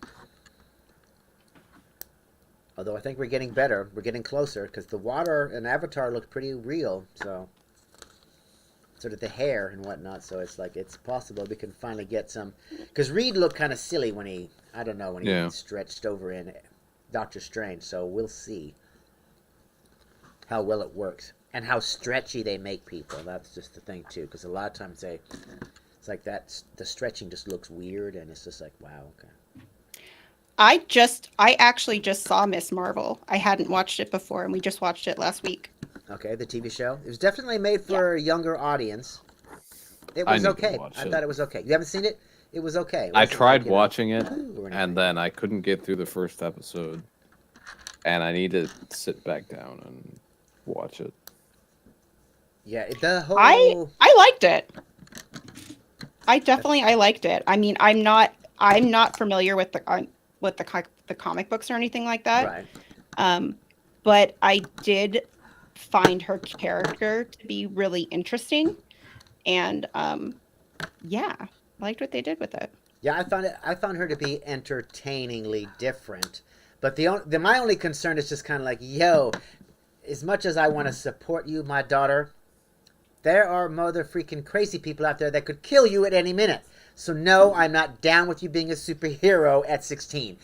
Although I think we're getting better, we're getting closer because the water in Avatar looked pretty real. So sort of the hair and whatnot. So it's like it's possible we can finally get some. Because Reed looked kind of silly when he stretched over in Doctor Strange. So we'll see how well it works and how stretchy they make people. That's just the thing too, because a lot of times it's like that the stretching just looks weird, and it's just like, wow, okay. I actually just saw Miss Marvel. I hadn't watched it before, and we just watched it last week. Okay, the TV show. It was definitely made for a younger audience. It was need to okay. watch I it. thought it was okay. You haven't seen it? It was okay. It I wasn't tried like, watching it, or anything. and then I couldn't get through the first episode, and I need to sit back down and watch it. Yeah, the whole. I liked it. I liked it. I mean, I'm not familiar with the comic books or anything like that. Right. But I did find her character to be really interesting, and yeah, I liked what they did with it. Yeah, I found her to be entertainingly different. But my only concern is just kind of like, yo, as much as I want to support you, my daughter, there are mother freaking crazy people out there that could kill you at any minute. So no, I'm not down with you being a superhero at 16.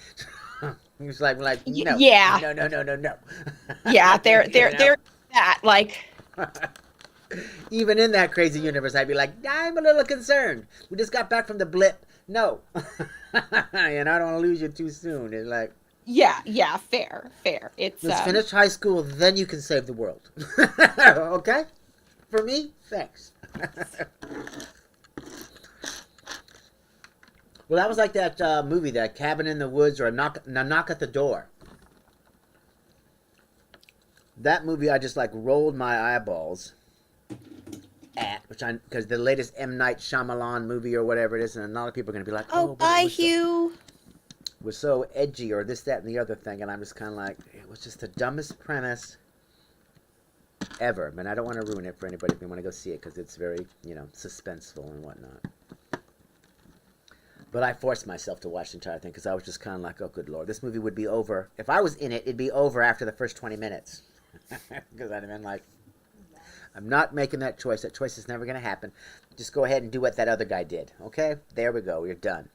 He was like no, Yeah. no. Yeah, they're You know? they're that like. Even in that crazy universe, I'd be like, I'm a little concerned. We just got back from the blip. No, and I don't want to lose you too soon. It's like, Yeah, fair. It's let's finish high school, then you can save the world. Okay? For me, thanks. Well, that was like that movie, that Cabin in the Woods, or a knock at the Door. That movie, I just like rolled my eyeballs at, because the latest M. Night Shyamalan movie or whatever it is, and a lot of people are going to be like, oh, but bye, it was so- Hugh. was so edgy, or this, that, and the other thing, and I'm just kind of like, it was just the dumbest premise ever. Man, I don't want to ruin it for anybody if they want to go see it, because it's very, suspenseful and whatnot. But I forced myself to watch the entire thing, because I was just kind of like, oh, good Lord, this movie would be over. If I was in it, it'd be over after the first 20 minutes. Because I'd have been like, I'm not making that choice. That choice is never going to happen. Just go ahead and do what that other guy did. Okay? There we go. You're done.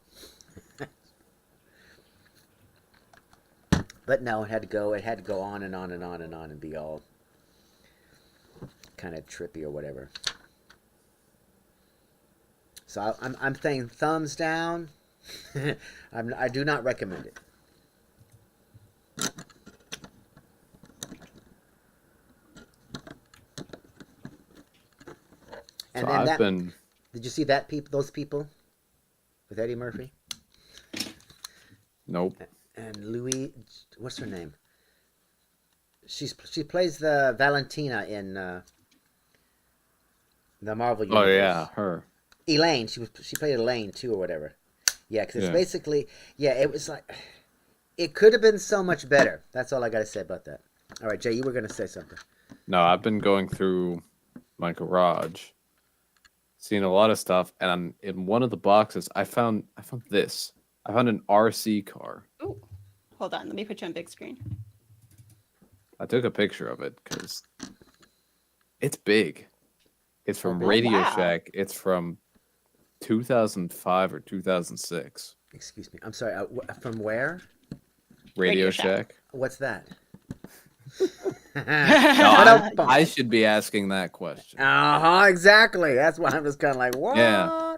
But no, it had to go on and on and on and on and be all kind of trippy or whatever. So I'm saying thumbs down. I do not recommend it. And So then I've been did you see those people with Eddie Murphy nope. and Louis? What's her name? She plays the Valentina in the Marvel universe. Oh yeah, her. Elaine. She played Elaine too, or whatever. Yeah, because it's basically it was like it could have been so much better. That's all I got to say about that. All right, Jay, you were going to say something. No, I've been going through my garage, seeing a lot of stuff, and in one of the boxes, I found this. I found an RC car. Ooh, hold on. Let me put you on big screen. I took a picture of it because it's big. It's from Oh, Radio wow. Shack. It's from 2005 or 2006. Excuse me. I'm sorry. From where? Radio Radio Shack. Shack. What's that? No, Yeah. I should be asking that question. Exactly. That's why I'm just kind of like, what? Yeah.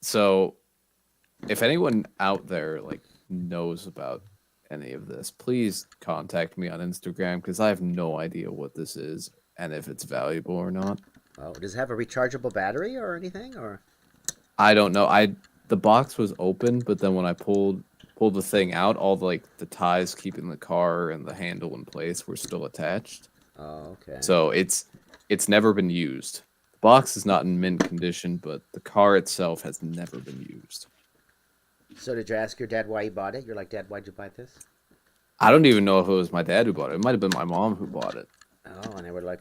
So, if anyone out there like knows about any of this, please contact me on Instagram because I have no idea what this is and if it's valuable or not. Oh, does it have a rechargeable battery or anything? Or I don't know. The box was open, but then when I pulled the thing out, all the ties keeping the car and the handle in place were still attached. oh, okay. So it's never been used. The box is not in mint condition, but the car itself has never been used. So did you ask your dad why he bought it? You're like, Dad, why'd you buy this? I don't even know if it was my dad who bought it. It might have been my mom who bought it. Oh, and they were like,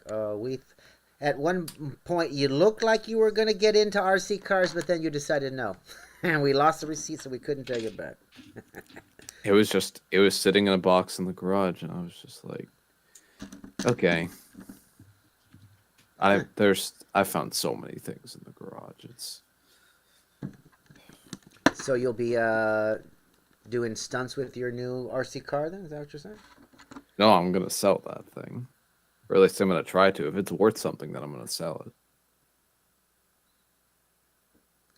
at one point you looked like you were gonna get into RC cars, but then you decided no, and we lost the receipt, so we couldn't take it back. It was sitting in a box in the garage, and I was just like, okay. I found so many things in the garage. So you'll be doing stunts with your new RC car then? Is that what you're saying? No, I'm gonna sell that thing. Or at least I'm gonna try to. If it's worth something, then I'm gonna sell it.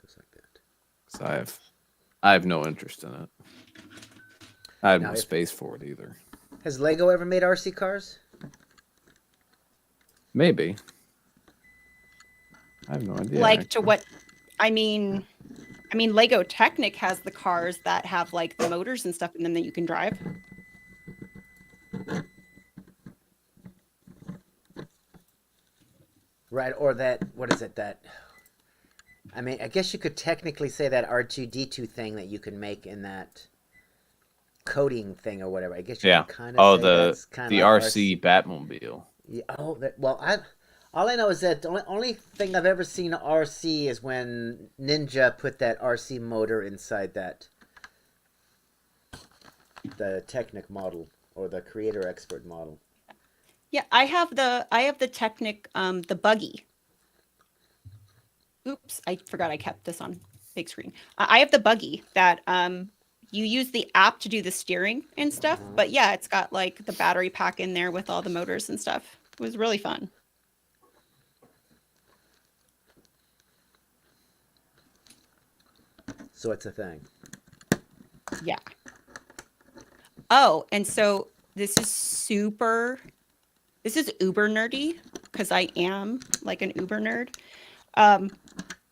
Just like that. 'Cause I have no interest in it. I have Now, no if- space for it either. Has Lego ever made RC cars? Maybe. I have no idea. Like to actually. what? I mean, Lego Technic has the cars that have like the motors and stuff in them that you can drive. Right, or that, what is it, that, I mean, I guess you could technically say that R2-D2 thing that you can make in that coding thing or whatever. I guess you Yeah. can kind of Oh, say the that's kind of RC Batmobile. Yeah, all I know is that the only thing I've ever seen RC is when Ninja put that RC motor inside the Technic model or the Creator Expert model. Yeah, I have the Technic, the buggy. Oops, I forgot I kept this on big screen. I have the buggy that you use the app to do the steering and stuff. But yeah, it's got like the battery pack in there with all the motors and stuff. It was really fun. So it's a thing. Yeah. Oh, and so this is uber nerdy because I am like an uber nerd.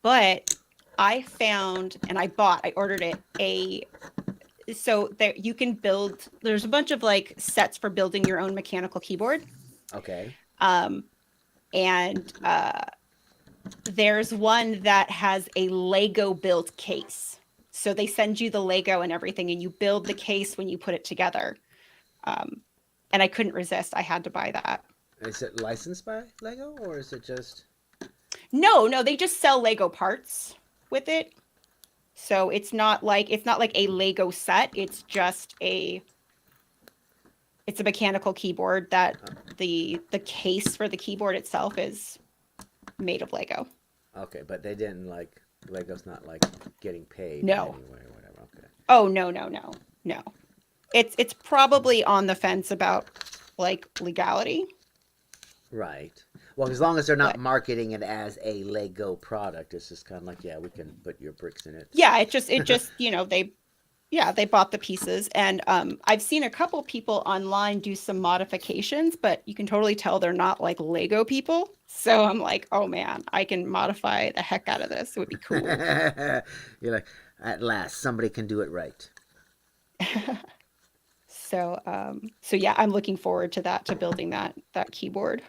But I found and I ordered it so that you can build, there's a bunch of like sets for building your own mechanical keyboard. Okay. And there's one that has a Lego built case. So they send you the Lego and everything, and you build the case when you put it together. And I couldn't resist. I had to buy that. Is it licensed by Lego or is it just? No, they just sell Lego parts with it. So it's not like a Lego set. It's just it's a mechanical keyboard that the case for the keyboard itself is made of Lego. Okay, but they didn't like Lego's not like getting paid. No. Anyway or whatever. Okay. Oh no. It's probably on the fence about like legality. Right. Well, as long as they're not But- marketing it as a Lego product, it's just kind of like, yeah, we can put your bricks in it. Yeah, it just they bought the pieces, and I've seen a couple people online do some modifications, but you can totally tell they're not like Lego people. So I'm like, oh man, I can modify the heck out of this. It would be cool. You're like, at last, somebody can do it right. So yeah, I'm looking forward to that, to building that keyboard.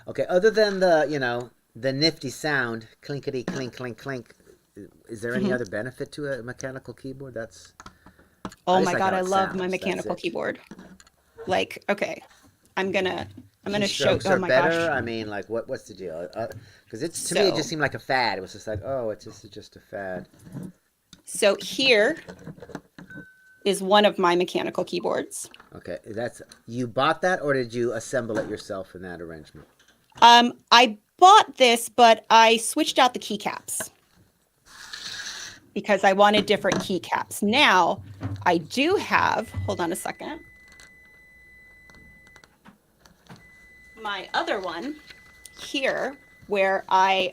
Okay, other than the nifty sound, clinkety clink clink clink, is there any other benefit to a mechanical keyboard? Oh just my like God, how I it love my sounds, that's mechanical it. keyboard. Like, okay, I'm gonna show. Keystrokes Oh are my better. gosh. I mean, like, what's the deal? Because it's to me, it just So seemed like a fad. It was just like, oh, it's just a fad. so here is one of my mechanical keyboards. Okay, you bought that, or did you assemble it yourself in that arrangement? I bought this, but I switched out the keycaps because I wanted different keycaps. Now I do have. Hold on a second. My other one here, where I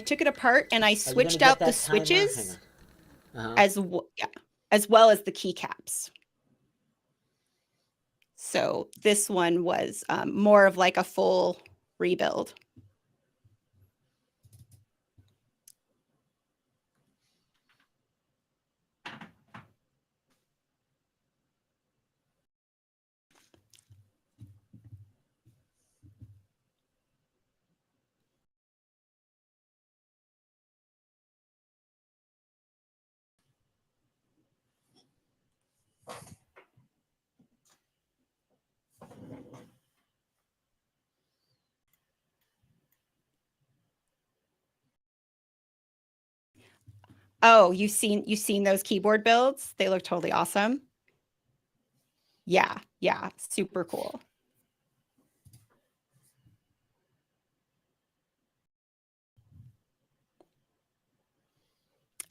took it apart and I switched out the switches yeah, as well as the keycaps. So this one was more of like a full rebuild. Oh, you've seen those keyboard builds? They look totally awesome. Yeah, yeah, super cool.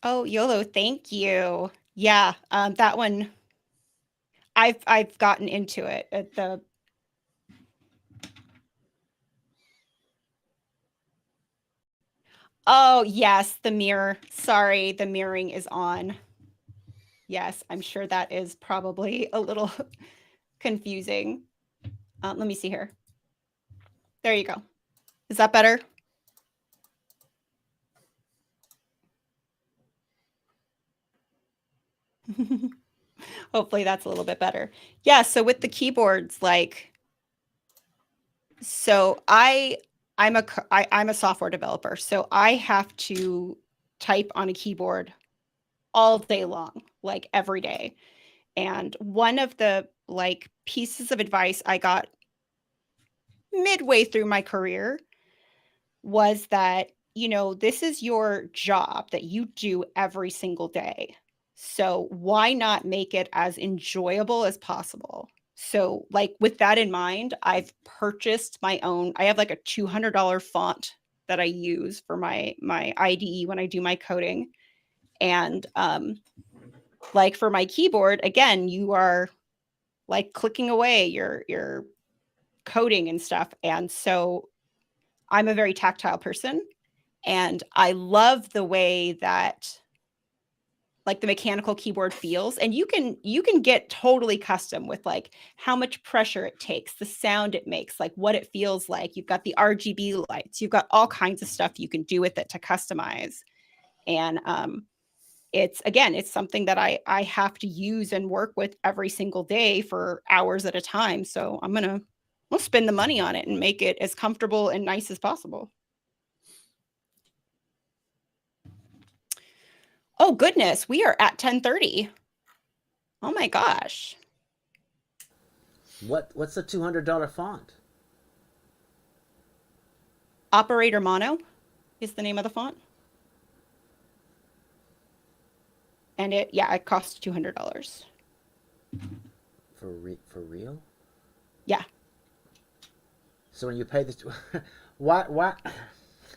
Oh, YOLO, thank you. Yeah, that one I've gotten into it at the Oh, yes, the mirror. Sorry, the mirroring is on. Yes, I'm sure that is probably a little confusing. Let me see here. There you go. Is that better? Hopefully that's a little bit better. Yeah, so with the keyboards, like, so I'm a software developer, so I have to type on a keyboard all day long, like every day. And one of the like pieces of advice I got midway through my career was that, this is your job that you do every single day. So why not make it as enjoyable as possible? So, like, with that in mind, I've purchased my own. I have like a $200 font that I use for my IDE when I do my coding. And like for my keyboard, again, you are like clicking away your coding and stuff. And so I'm a very tactile person, and I love the way that like the mechanical keyboard feels. And you can get totally custom with like how much pressure it takes, the sound it makes, like what it feels like. You've got the RGB lights, you've got all kinds of stuff you can do with it to customize. And it's something that I have to use and work with every single day for hours at a time. So we'll spend the money on it and make it as comfortable and nice as possible. Oh goodness, we are at 10:30. Oh my gosh. What's the $200 font? Operator Mono is the name of the font. And it costs $200. For real? Yeah. So when you pay this, why?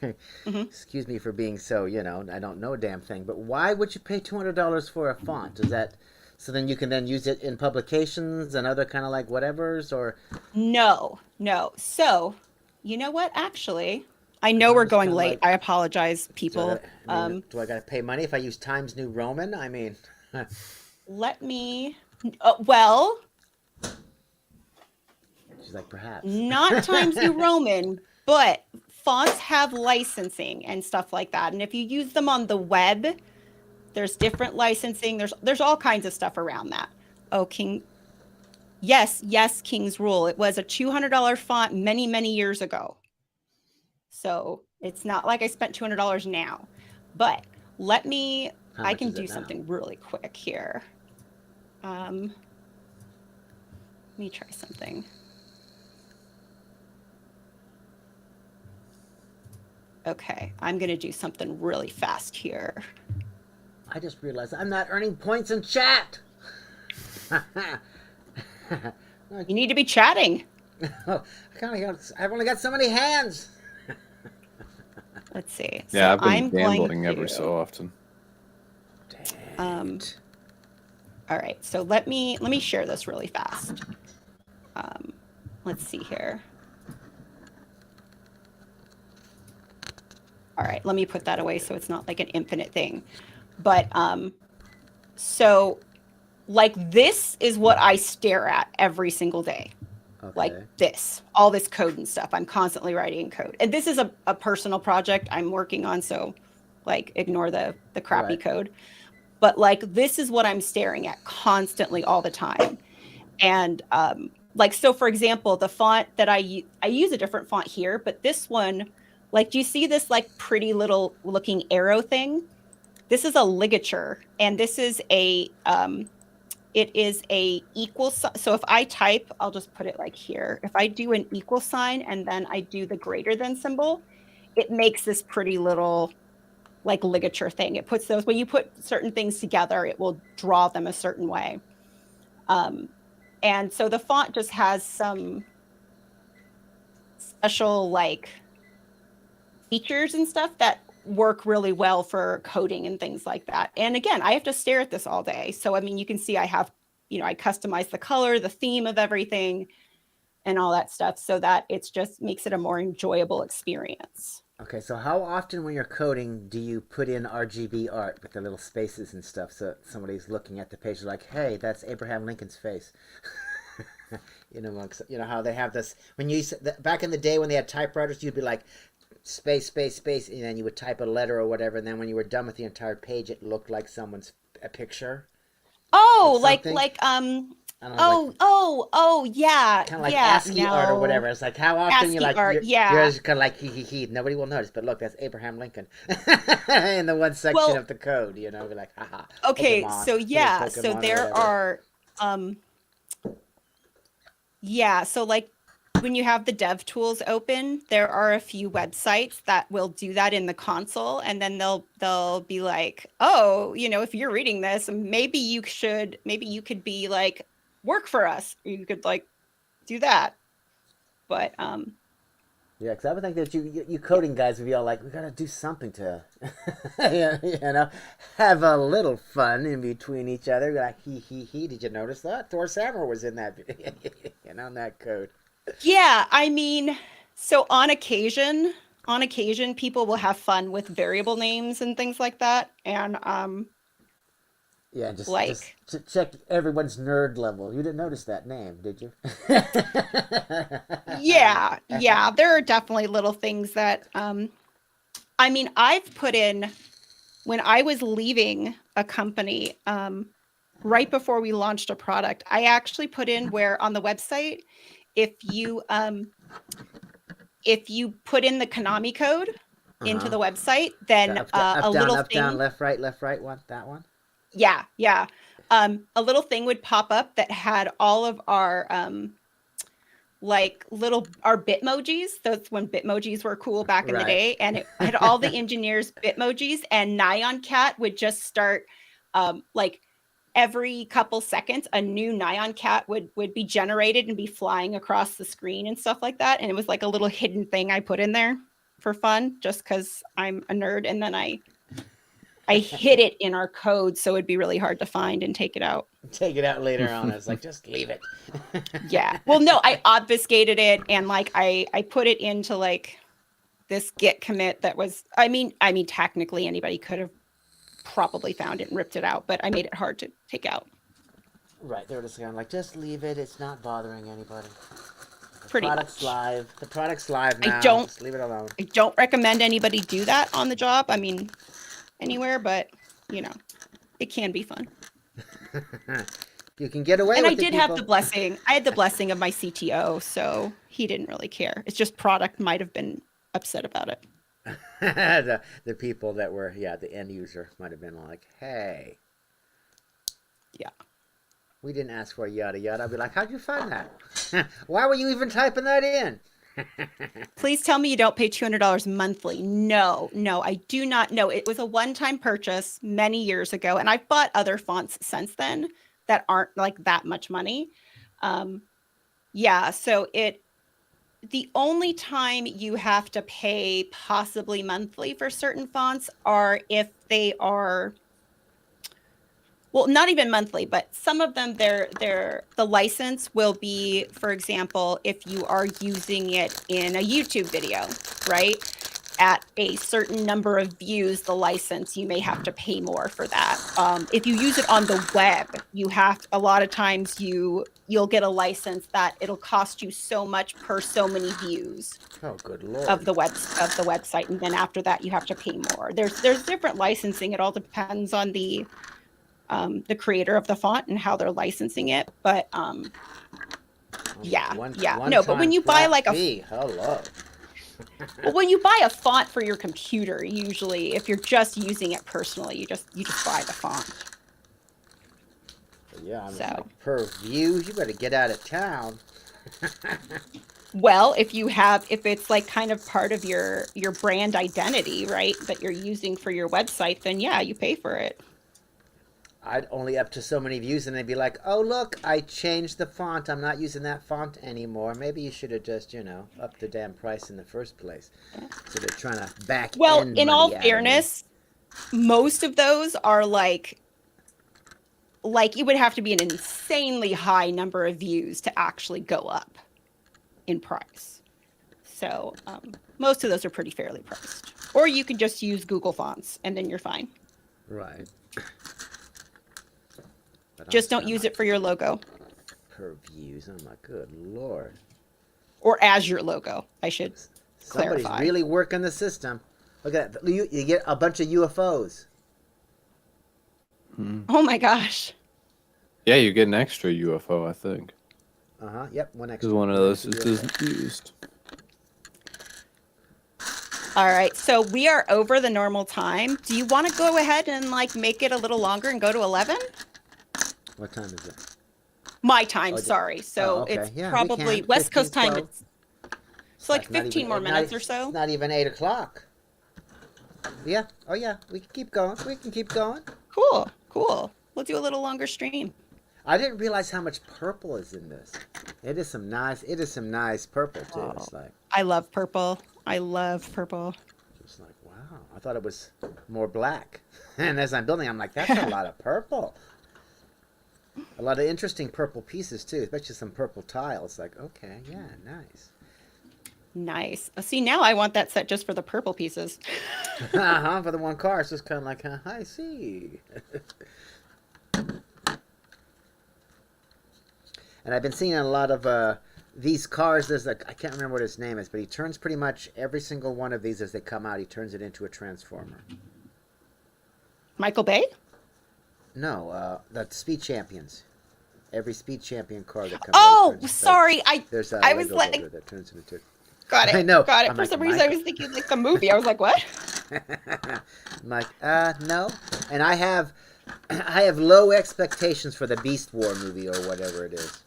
Mm-hmm. Excuse me for being so, I don't know a damn thing, but why would you pay $200 for a font? Is that so then you can then use it in publications and other kind of like whatevers, or? No. So, you know what? Actually, I know we're going late. I apologize, people. Do I got to pay money if I use Times New Roman? I mean, let me. Well, she's like, perhaps not Times New Roman, but fonts have licensing and stuff like that. And if you use them on the web, there's different licensing. There's all kinds of stuff around that. Oh, King. Yes, King's Rule. It was a $200 font many, many years ago. So it's not like I spent $200 now. But I can do something really quick here. Let me try something. Okay, I'm going to do something really fast here. I just realized I'm not earning points in chat. You need to be chatting. I've only got so many hands. Let's see. Yeah, So I've been I'm going gambling every to, so often. all right. So let me share this really fast. Let's see here. All right, let me put that away so it's not like an infinite thing. But so like this is what I stare at every single day. Okay. Like this, all this code and stuff. I'm constantly writing code. And this is a personal project I'm working on, so like ignore the crappy Right. code. But like this is what I'm staring at constantly all the time. And like so for example, the font that I use a different font here, but this one, like do you see this like pretty little looking arrow thing? This is a ligature, and this is a it is a equal sign. So if I type, I'll just put it like here. If I do an equal sign and then I do the greater than symbol, it makes this pretty little like ligature thing. It puts those, when you put certain things together, it will draw them a certain way. And so the font just has some special like features and stuff that work really well for coding and things like that. And again, I have to stare at this all day. So, I mean, you can see I have, I customize the color, the theme of everything and all that stuff so that it's just makes it a more enjoyable experience. Okay, so how often when you're coding do you put in RGB art with the little spaces and stuff so somebody's looking at the page like, hey, that's Abraham Lincoln's face? You know how they have this when you back in the day when they had typewriters, you'd be like space, space, space, and then you would type a letter or whatever, and then when you were done with the entire page, it looked like someone's a picture. Oh, like I don't know, yeah, kind of like yeah, ASCII art or whatever. It's like how often ASCII you're like art, yeah. you're just kind of like he. Nobody will notice, but look, that's Abraham Lincoln in the one section of the code. Be like, haha. Okay, Pokemon, so yeah, so Pokemon there are yeah, so like when you have the dev tools open, there are a few websites that will do that in the console, and then they'll be like, oh, if you're reading this, maybe you could be like work for us. You could like do that. But Yeah, because I would think that you coding guys would be all like, we gotta do something to, have a little fun in between each other. Like, he. Did you notice that Thor's hammer was in that, on that code? yeah, I mean, so on occasion, people will have fun with variable names and things like that, and Yeah, just like check everyone's nerd level. You didn't notice that name, did you? yeah, there are definitely little things that I mean, I've put in when I was leaving a company right before we launched a product, I actually put in where on the website if you put in the Konami code into the website, then up, a down, little up, thing, down, left, right, one, that one. yeah, a little thing would pop up that had all of our like our Bitmojis. That's when Bitmojis were cool back in the day, and it had all the engineers Bitmojis, and Nyan Cat would just start like every couple seconds a new Nyan Cat would be generated and be flying across the screen and stuff like that. And it was like a little hidden thing I put in there for fun just because I'm a nerd, and then I hid it in our code so it'd be really hard to find and take it out. Take it out later on. I was like, just leave it. Yeah. Well, no, I obfuscated it, and like I put it into like this Git commit that was, I mean, technically anybody could have probably found it and ripped it out, but I made it hard to take out. Right. They were just kind of like, just leave it. It's not bothering anybody. Pretty product's much. Live. The product's live now. Just leave it alone. I don't recommend anybody do that on the job. I mean, anywhere, but it can be fun. You can get away and with I it, did people. have the blessing. I had the blessing of my CTO, so he didn't really care. It's just product might have been upset about it. the people that were, the end user might have been like, hey. Yeah. We didn't ask for yada yada. I'd be like, how'd you find that? Why were you even typing that in? Please tell me you don't pay $200 monthly. No, I do not. No, it was a one-time purchase many years ago, and I've bought other fonts since then that aren't like that much money. Yeah, so the only time you have to pay possibly monthly for certain fonts are if they are, well, not even monthly, but some of them, the license will be, for example, if you are using it in a YouTube video, right? At a certain number of views, the license, you may have to pay more for that. If you use it on the web, a lot of times you'll get a license that it'll cost you so much per so many views Oh, good lord. of the website, and then after that you have to pay more. There's different licensing. It all depends on the creator of the font and how they're licensing it. But yeah. No, but when you buy like hello. well, when you buy a font for your computer, usually if you're just using it personally, you just buy the font. Yeah, I mean, So. like, per views, you better get out of town. Well, if it's like kind of part of your brand identity, right, that you're using for your website, then yeah, you pay for it. I'd only up to so many views, and they'd be like, "Oh, look, I changed the font. I'm not using that font anymore. Maybe you should have just, upped the damn price in the first place." So they're trying to back. Well, end in money all out of fairness, most of those are like it would have to be an insanely high number of views to actually go up in price. So most of those are pretty fairly priced. Or you can just use Google Fonts, and then you're fine. me. Right. But Just don't use it for your logo per views. Oh my good lord! or as your logo, I should Somebody's clarify. really working the system. Look at that. You get a bunch of UFOs. Oh my gosh. Yeah, you get an extra UFO, I think. Yep. One extra. Because one of those extra is UFO. used. All right, so we are over the normal time. Do you want to go ahead and like make it a little longer and go to 11? What time is it? My time, Oh, sorry. So okay. it's Yeah, we probably can. West 15, Coast time. 12. It's like It's not 15 even- more it's not minutes e- or so. It's not even 8 o'clock. Yeah. Oh yeah. We can keep going. Cool. We'll do a little longer stream. I didn't realize how much purple is in this. It is some nice purple too. Oh. It's like I love purple. just like wow. I thought it was more black. And as I'm building, I'm like, that's a lot of purple. A lot of interesting purple pieces too, especially some purple tiles. Like, okay, yeah, nice. Nice. See, now I want that set just for the purple pieces. For the one car, it's just kind of like, I see. And I've been seeing a lot of these cars. There's like, I can't remember what his name is, but he turns pretty much every single one of these as they come out. He turns it into a transformer. Michael Bay? No, the Speed Champions. Every Speed Champion car that comes Oh, out. sorry. There's a I was Lego like, builder that turns it into. got it. I know. Got it. I'm For like, some reason, I was thinking like the movie. I was like, what? I'm like, no. And I have low expectations for the Beast War movie or whatever it is.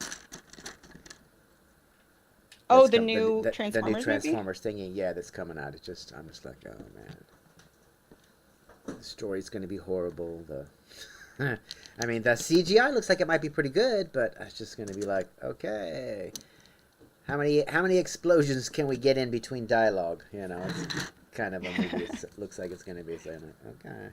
Oh, That's the coming- new the Transformers new Transformers thingy, yeah, that's coming out. I'm just like, oh man, the story's gonna be horrible. I mean, the CGI looks like it might be pretty good, but it's just gonna be like, okay, how many explosions can we get in between dialogue? It's kind of a movie. It looks like it's gonna be. So I'm like, okay.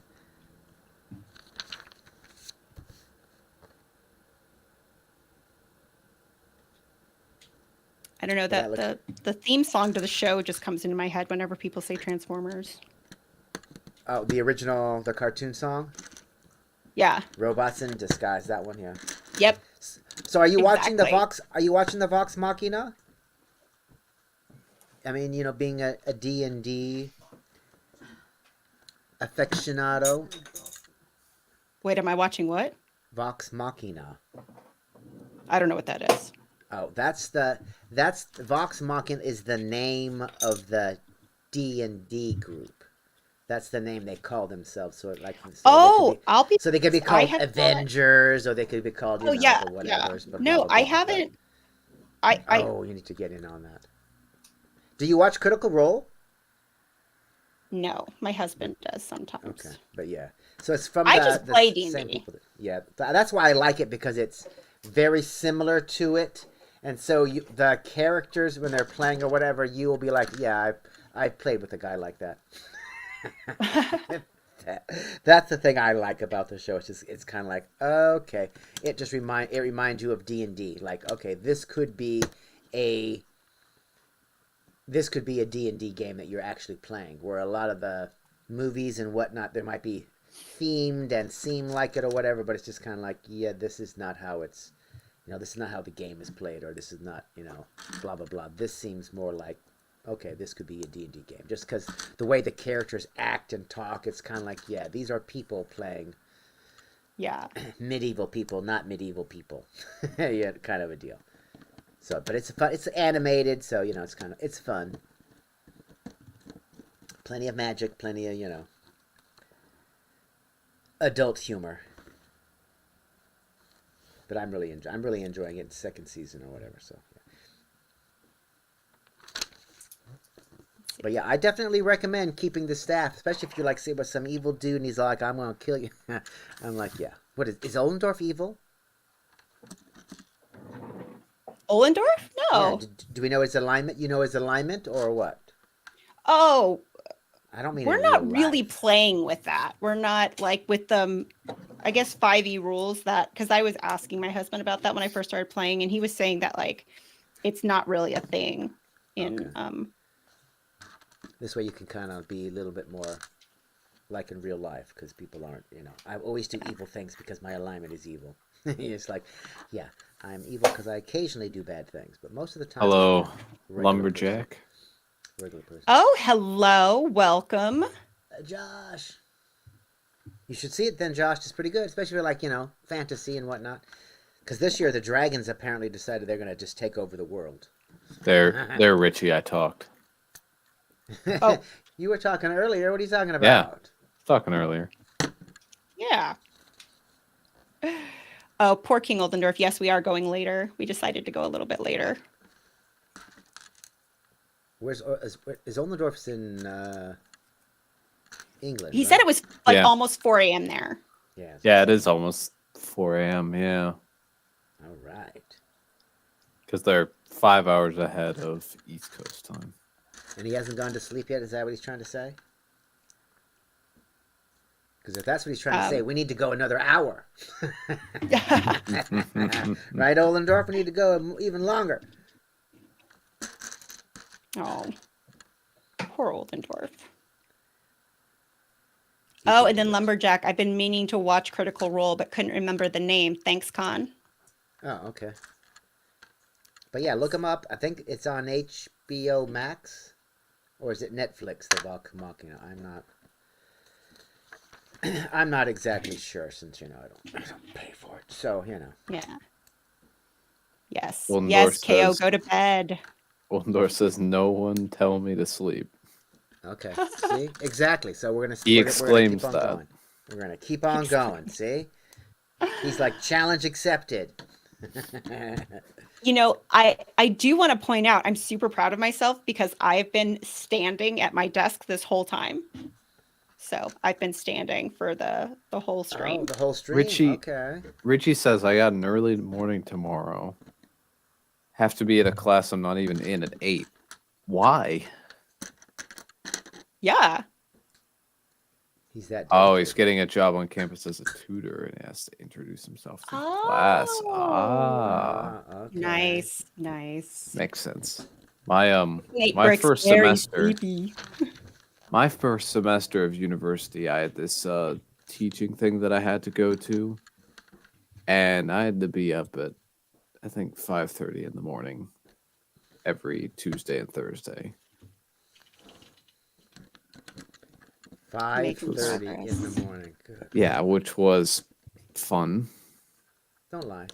I don't know, Yeah, that the theme song to the show just comes into my head whenever people say Transformers. Oh, the original, the cartoon song, Yeah. Robots in Disguise. That one, yeah. Yep. So, are you watching the Exactly. Vox? Are you watching the Vox Machina? I mean, being a D&D aficionado, Wait, am I watching what? Vox Machina. I don't know what that is. Oh, that's Vox Machina is the name of the D&D group. That's the name they call themselves. So I'll be. So they could be I called have not- Avengers, or they could be called Oh yeah, the yeah. whatevers. But No, blah, blah, I blah. haven't. Oh, you need to get in on that. Do you watch Critical Role? No, my husband does sometimes. Okay, but yeah. So it's from I the, just the play same D&D. people. Yeah, that's why I like it because it's very similar to it, and so the characters when they're playing or whatever, you will be like, yeah, I played with a guy like that. That's the thing I like about the show. It's kind of like okay, it reminds you of D&D. Like okay, a this could be a D&D game that you're actually playing, where a lot of the movies and whatnot, there might be themed and seem like it or whatever, but it's just kind of like, yeah, this is not how it's, this is not how the game is played, or this is not, blah, blah, blah. This seems more like, okay, this could be a D&D game. Just because the way the characters act and talk, it's kind of like, yeah, these are people playing Yeah. medieval people, not medieval people. Yeah, kind of a deal. So, but it's fun. It's animated, so it's fun. Plenty of magic, plenty of adult humor. But I'm really enjoying it. It's second season or whatever. So, yeah. But yeah, I definitely recommend keeping the staff, especially if you like see about some evil dude and he's like, "I'm gonna kill you." I'm like, yeah. What is Ollendorf evil? Ollendorf? Yeah. No. Do we know his alignment? You know his alignment or what? Oh, I don't mean we're in not real really life. playing with that. We're not like with I guess 5e rules that, because I was asking my husband about that when I first started playing, and he was saying that like it's not really a thing in Okay. This way you can kind of be a little bit more like in real life because people aren't, I always do evil things because my alignment is evil. It's like, yeah, I'm evil because I occasionally do bad things, but most of the time, Hello, I'm a lumberjack. regular person. Oh, hello, welcome. Josh. You should see it then, Josh. It's pretty good, especially for like, fantasy and whatnot. Because this year the dragons apparently decided they're going to just take over the world. They're Richie. I talked. Oh. You were talking earlier. What are you talking Yeah. about? Talking earlier. Yeah. Oh, poor King Oldendorf. Yes, we are going later. We decided to go a little bit later. Is Ollendorf's in England? He right? said it was like Yeah. almost 4 a.m. there. Yeah. Yeah, it is almost 4 a.m. Yeah, All right. because they're 5 hours ahead of East Coast time. And he hasn't gone to sleep yet? Is that what he's trying to say? Because if that's what he's trying to say, we need to go another hour. Right, Ollendorf? We need to go even longer. Oh, poor Oldendorf. Oh, and then Lumberjack. I've been meaning to watch Critical Role, but couldn't remember the name. Thanks, Con. Oh, okay. But yeah, look him up. I think it's on HBO Max. Or is it Netflix? They've all come up. I'm not exactly sure since, I don't pay for it. So, Yeah. Yes. Oldendorf Yes, KO, says- go to bed. Oldendorf says, "No one tell me to sleep." Okay. See? Exactly. So we're going to He keep exclaims on that. going. We're going to keep on going. See? He's like, challenge accepted. I do want to point out I'm super proud of myself because I've been standing at my desk this whole time. So I've been standing for the whole stream. Oh, the whole stream. Richie- Okay. Richie says, "I got an early morning tomorrow. Have to be at a class I'm not even in at 8. Why? Yeah. He's that. Oh, he's dedicated. getting a job on campus as a tutor and has to introduce himself to the class. Oh. Ah, Okay. Nice. Nice. makes sense. My Nate my Brick's first very semester. sleepy. My first semester of university, I had this teaching thing that I had to go to, and I had to be up at, I think, 5:30 in the morning every Tuesday and Thursday. 5:30 in progress. the morning. Good. Yeah, which was fun. Don't lie.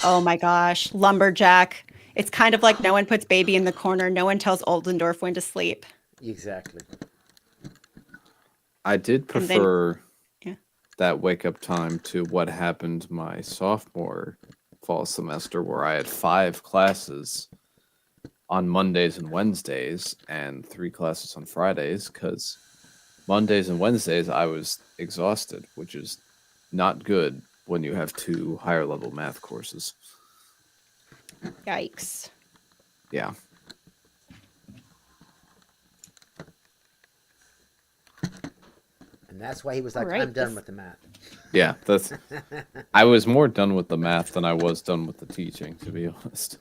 Oh my gosh. Lumberjack. It's kind of like no one puts baby in the corner. No one tells Oldendorf when to sleep. Exactly. I did And then- prefer yeah. that wake up time to what happened my sophomore fall semester where I had 5 classes on Mondays and Wednesdays and 3 classes on Fridays, because Mondays and Wednesdays I was exhausted, which is not good when you have 2 higher level math courses. Yikes. Yeah. And that's why he was like, Alright, I'm done this- with the math. Yeah, that's. I was more done with the math than I was done with the teaching, to be honest.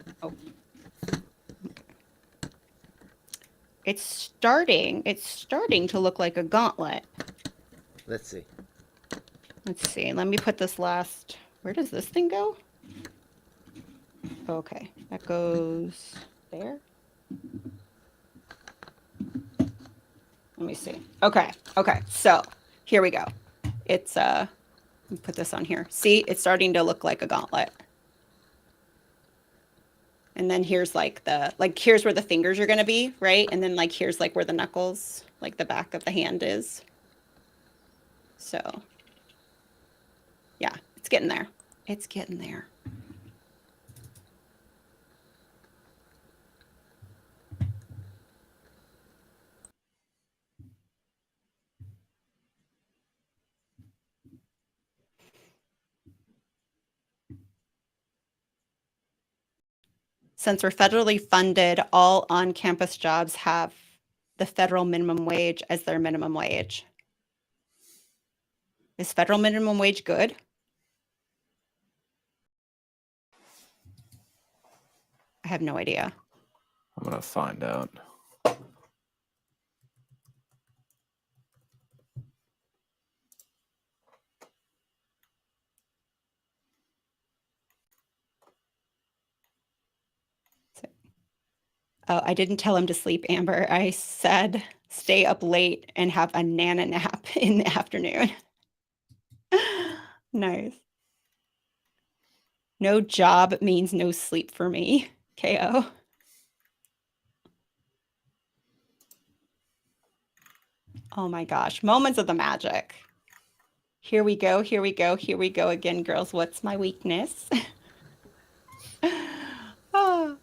It's starting to look like a gauntlet. Let's see. Let's see. Let me put this last. Where does this thing go? Okay, that goes there. Let me see. Okay, so here we go. It's let me put this on here. See, it's starting to look like a gauntlet. And then here's like here's where the fingers are going to be, right? And then like here's like where the knuckles, like the back of the hand is. So yeah, it's getting there. It's getting there. Since we're federally funded, all on-campus jobs have the federal minimum wage as their minimum wage. Is federal minimum wage good? I have no idea. I'm gonna find out. Oh, I didn't tell him to sleep, Amber. I said stay up late and have a nana nap in the afternoon. Nice. No job means no sleep for me. KO. Oh my gosh. Moments of the magic. Here we go. Here we go. Here we go again, girls. What's my weakness? Oh,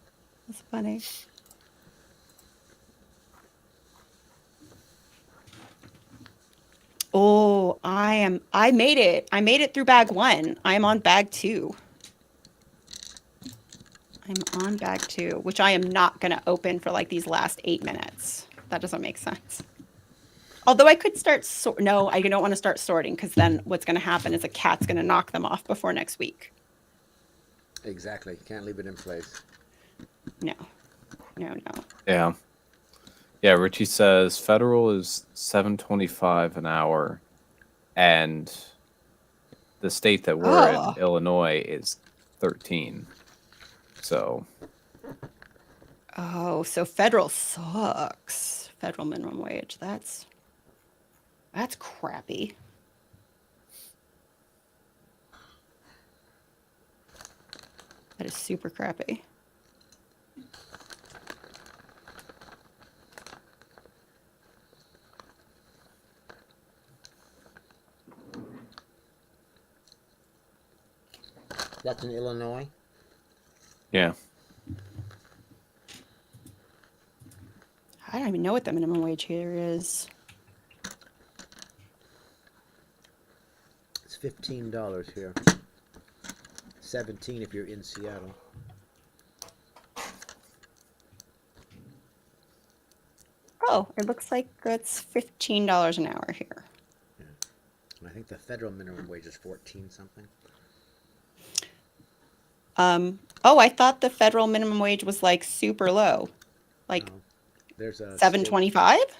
that's funny. Oh, I made it. I made it through bag 1. I'm on bag 2. I'm on bag 2, which I am not going to open for like these last 8 minutes. That doesn't make sense. Although I could start no, I don't want to start sorting, because then what's going to happen is a cat's going to knock them off before next week. Exactly. Can't leave it in place. No. Yeah. Yeah, Richie says federal is $7.25 an hour, and the state that we're Oh. in, Illinois, is 13. So Oh, so federal sucks. Federal minimum wage. That's crappy. That is super crappy. That's in Illinois. yeah. I don't even know what the minimum wage here is. It's $15 here. 17 if you're in Seattle. Oh, it looks like it's $15 an hour here. And I think the federal minimum wage is 14 something. Oh, I thought the federal minimum wage was like super low. Like No. There's a $7.25? state-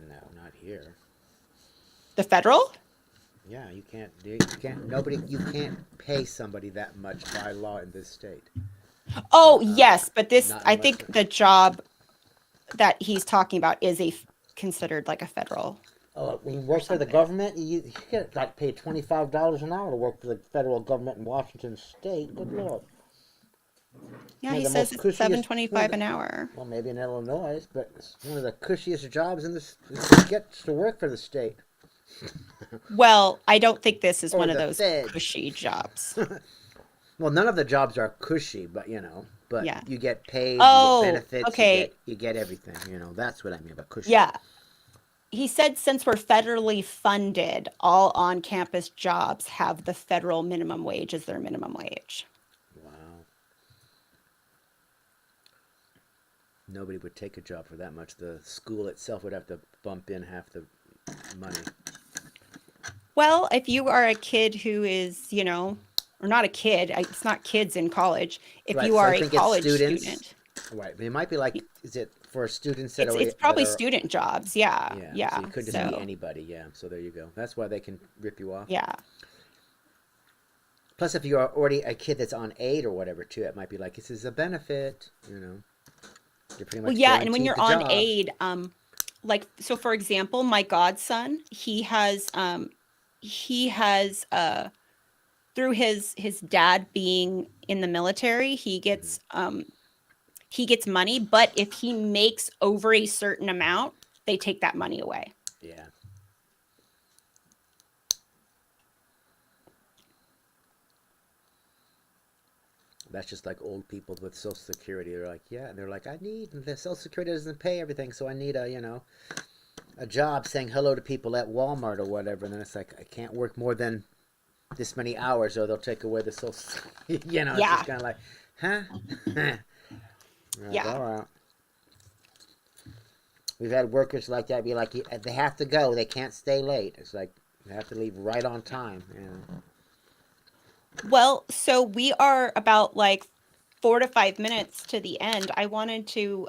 No, not here. The federal? Yeah, you can't pay somebody that much by law in this state. Oh, yes, but this, not I unless think it- the job that he's talking about is considered like a federal. Oh, when you work for the government, you get like paid $25 an hour to work for the federal government in Washington State. Good lord. Yeah, One of he the says most it's cushiest- $7.25 an hour. Well, maybe in Illinois, but it's one of the cushiest jobs in this. You get to work for the state. Well, I don't think this is Or one of the those feds. cushy jobs. Well, Well, none of the jobs are cushy, but but Yeah. you get paid, you Oh, get benefits, okay. you get everything. That's what I mean by cushy. Yeah. He said since we're federally funded, all on-campus jobs have the federal minimum wage as their minimum wage. Wow. Nobody would take a job for that much. The school itself would have to bump in half the money. Well, if you are a kid who is, or not a kid, it's not kids in college. If Right, you so are I a think it's college students. student, Right. It might be like, is it for students that it's are probably that are, student jobs. Yeah. yeah. Yeah. So it could just be anybody. Yeah. So there you go. That's why they can rip you off. Yeah. Plus, if you're already a kid that's on aid or whatever, too, it might be like, this is a benefit. You're pretty much Well, yeah, and when guaranteed you're the on job. aid, so for example, my godson, he has through his dad being in the military, he gets money, but if he makes over a certain amount, they take that money away. Yeah. That's just like old people with Social Security. They're like, yeah, and they're like, the Social Security doesn't pay everything, so I need a job saying hello to people at Walmart or whatever. And then it's like, I can't work more than this many hours, or they'll take away the Social. It's Yeah. just kind of like, huh? Yeah. All right. We've had workers like that be like, they have to go, they can't stay late. It's like they have to leave right on time. Well, so we are about like 4 to 5 minutes to the end. I wanted to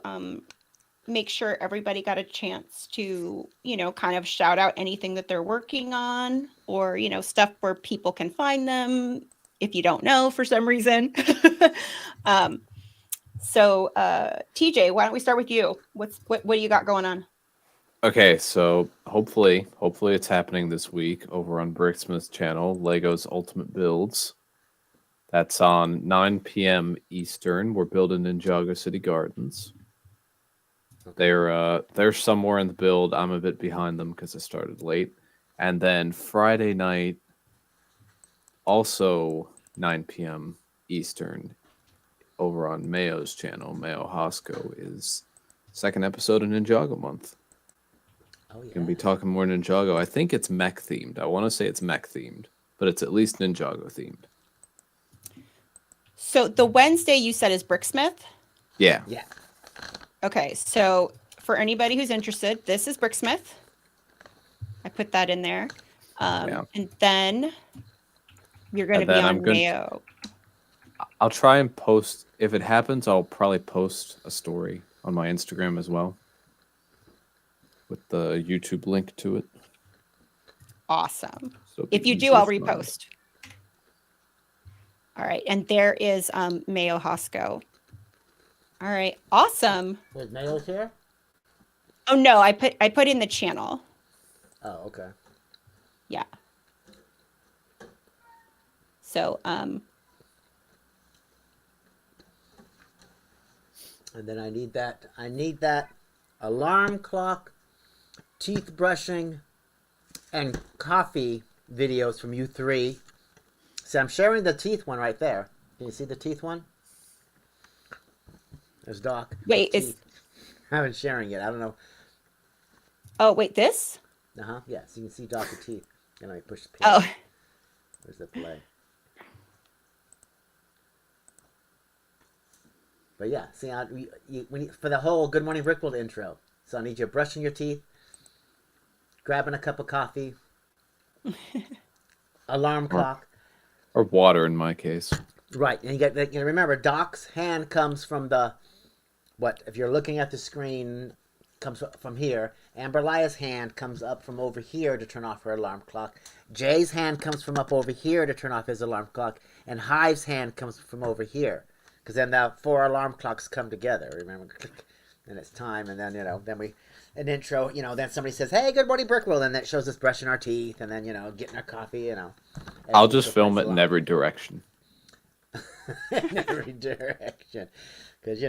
make sure everybody got a chance to, kind of shout out anything that they're working on, or, stuff where people can find them if you don't know for some reason. So TJ, why don't we start with you? What do you got going on? Okay, so hopefully it's happening this week over on Bricksmith's channel, Lego's Ultimate Builds. That's on 9 p.m. Eastern. We're building Ninjago City Gardens. Okay. They're somewhere in the build. I'm a bit behind them because I started late. And then Friday night, also 9 p.m. Eastern, over on Mayo's channel, Mayo Hosco, is second episode of Ninjago Month. Oh, yeah. Gonna be talking more Ninjago. I think it's mech themed. I want to say it's mech themed, but it's at least Ninjago themed. So the Wednesday you said is Bricksmith? Yeah. Yeah. Okay, so for anybody who's interested, this is Bricksmith. I put that in there. And then you're going to be on Mayo. I'll try and post. If it happens, I'll probably post a story on my Instagram as well, with the YouTube link to it. Awesome. So if you do, I'll repost. All right, and there is Mayo Hosco. All right, awesome. Was Mayo's here? Oh no, I put in the channel. Oh, okay. Yeah. So And then I need that alarm clock, teeth brushing, and coffee videos from you three. So I'm sharing the teeth one right there. Can you see the teeth one? There's Doc. wait, I haven't sharing it. I don't know. Oh wait, this? Yeah. So you can see Doc the teeth. And I push the play. Oh. There's the play. But yeah, see, for the whole Good Morning Brickworld intro. So I need you brushing your teeth, grabbing a cup of coffee, alarm clock, or water in my case. Right, and you remember, Doc's hand comes from if you're looking at the screen, comes from here. Amberlia's hand comes up from over here to turn off her alarm clock. Jay's hand comes from up over here to turn off his alarm clock. And Hive's hand comes from over here. Because then the 4 alarm clocks come together, remember? And it's time, and then, then we, an intro, then somebody says, hey, good morning, Brickworld, and that shows us brushing our teeth, and then, getting our coffee, I'll just film it in every direction. In every direction. Because,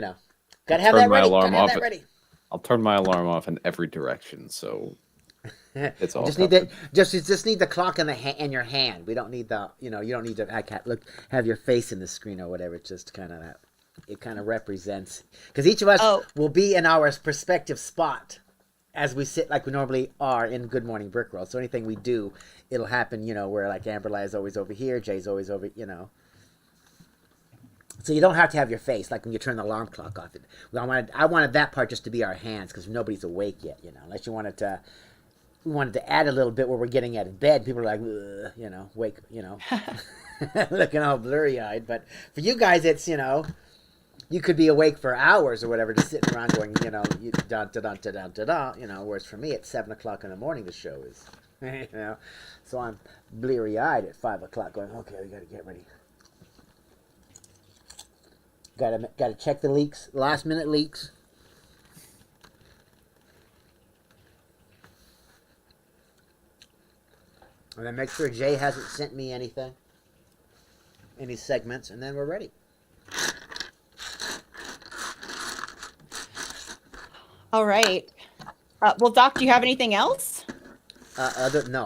gotta have that ready. I'll turn my alarm off in every direction, so It's You all just need covered. just need the clock in in your hand. We don't need the you don't need to have your face in the screen or whatever. It's just kind of that. It kind of represents because each of us Oh, will be in our respective spot as we sit like we normally are in Good Morning Brick Roll. So anything we do, it'll happen. Where like Amberly is always over here, Jay's always over. So you don't have to have your face like when you turn the alarm clock off. I wanted that part just to be our hands because nobody's awake yet. Unless you wanted to. We wanted to add a little bit where we're getting out of bed. People are like, wake, looking all blurry eyed. But for you guys, it's you could be awake for hours or whatever, just sitting around going, you da da da da da da da. Whereas for me, at 7 o'clock in the morning, the show is, So I'm bleary eyed at 5 o'clock, going, okay, we got to get ready. Got to check the leaks, last minute leaks. And then make sure Jay hasn't sent me anything, any segments, and then we're ready. all right. Well, Doc, do you have anything else? No,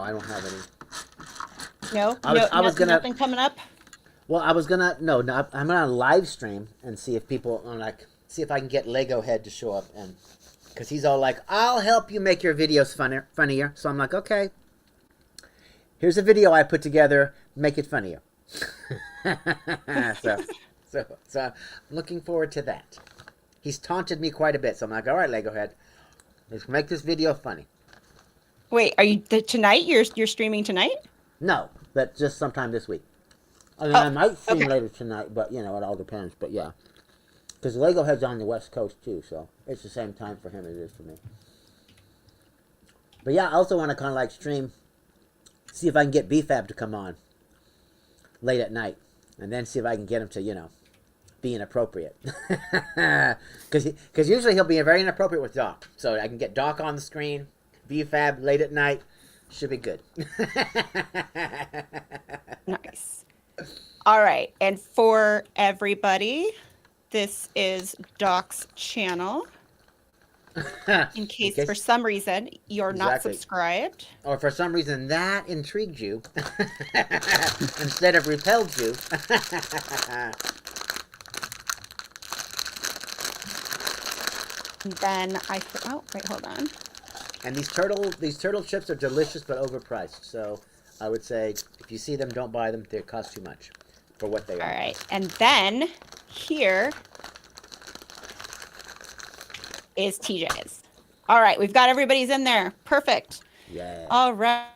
I don't have any. No, I was gonna. nothing coming up. Well, I was gonna. No, I'm gonna live stream and see if people see if I can get Lego Head to show up, and because he's all like, "I'll help you make your videos funnier." So I'm like, okay. Here's a video I put together. Make it funnier. so I'm looking forward to that. He's taunted me quite a bit, so I'm like, all right, Lego Head, let's make this video funny. Wait, are you tonight? You're streaming tonight? No, but just sometime this week. I mean, Oh, I might stream okay. later tonight, but it all depends. But yeah, because Lego Head's on the West Coast too, so it's the same time for him as it is for me. But yeah, I also want to kind of like stream. See if I can get BFAB to come on late at night, and then see if I can get him to, be inappropriate. Because usually he'll be very inappropriate with Doc. So I can get Doc on the screen, BFAB late at night. Should be good. Nice. All right. And for everybody, this is Doc's channel. In case for some reason you're not Exactly. subscribed. Or for some reason that intrigued you instead of repelled you. And then oh, wait, hold on. And these turtle chips are delicious but overpriced. So I would say if you see them, don't buy them. They cost too much for what they are. All right. And then here is TJ's. All right, we've got everybody's in there. Perfect. Yeah. All right.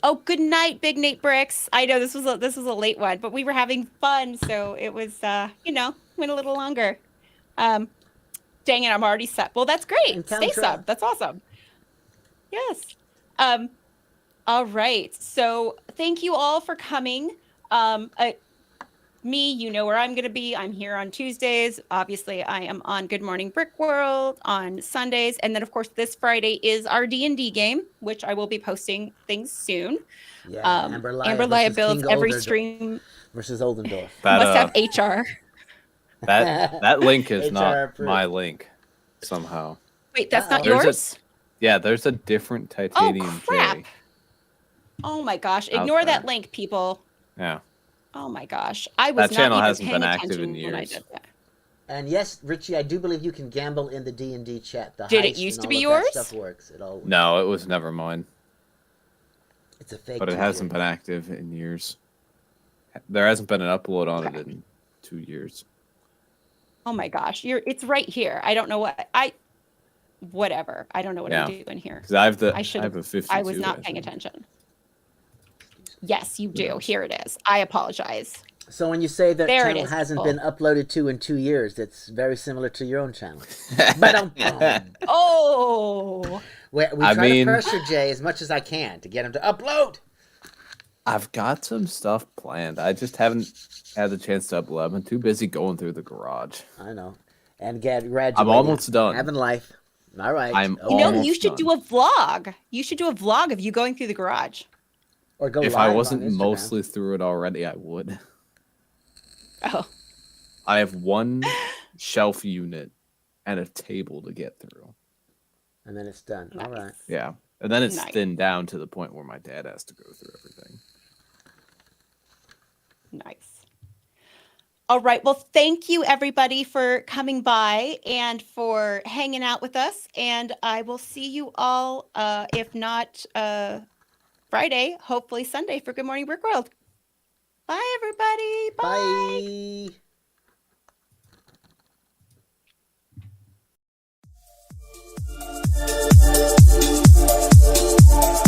Oh, good night, Big Nate Bricks. I know this was a late one, but we were having fun, so it was went a little longer. Dang it, I'm already set. Well, that's great. And Stay Contra. sub. That's awesome. Yes. All right. So thank you all for coming. Me, you know where I'm going to be. I'm here on Tuesdays. Obviously, I am on Good Morning Brick World on Sundays. And then, of course, this Friday is our D&D game, which I will be posting things soon. Yeah. Amber versus Laya builds King every Oldendorf stream. versus Oldendorf. Must have HR. That link is HR not approved. my link somehow. Wait, that's not Uh-oh. yours? Yeah, there's a different titanium crap. J. Oh, my gosh. Out Ignore there. that link, people. Yeah. Oh, my gosh. I was That not channel even hasn't paying been active attention in when I years. did that. And yes, Richie, I do believe you can gamble in the D&D chat. The Did it heist used and to all be of yours? That stuff works. It all. No, it was never mine. It's a fake. But it hasn't been active in years. There hasn't been an upload on it in 2 years. Oh my gosh, it's right here. I don't know whatever. I don't know what I'm doing here. Because I have I a 52. I was not paying think. attention. Yes, you do. Yeah. Here it is. I apologize. So when you say that There it channel is, hasn't people. been uploaded to in 2 years, it's very similar to your own channel. But Oh, we I try mean- to pressure Jay as much as I can to get him to upload. I've got some stuff planned. I just haven't had the chance to upload. I've been too busy going through the garage. I know. And graduating. I'm almost done. Having life. All right. I'm Okay. almost you should done. do a vlog. You should do a vlog of you going through the garage. Or go If live I on wasn't Instagram. mostly through it already, I would. Oh, I have one shelf unit and a table to get through. And then it's done. All right. Yeah. And then it's Nice. thinned down to the point where my dad has to go through everything. Nice. All right. Well, thank you everybody for coming by and for hanging out with us. And I will see you all, if not Friday, hopefully Sunday for Good Morning Brick World. Bye, everybody. Bye. Bye.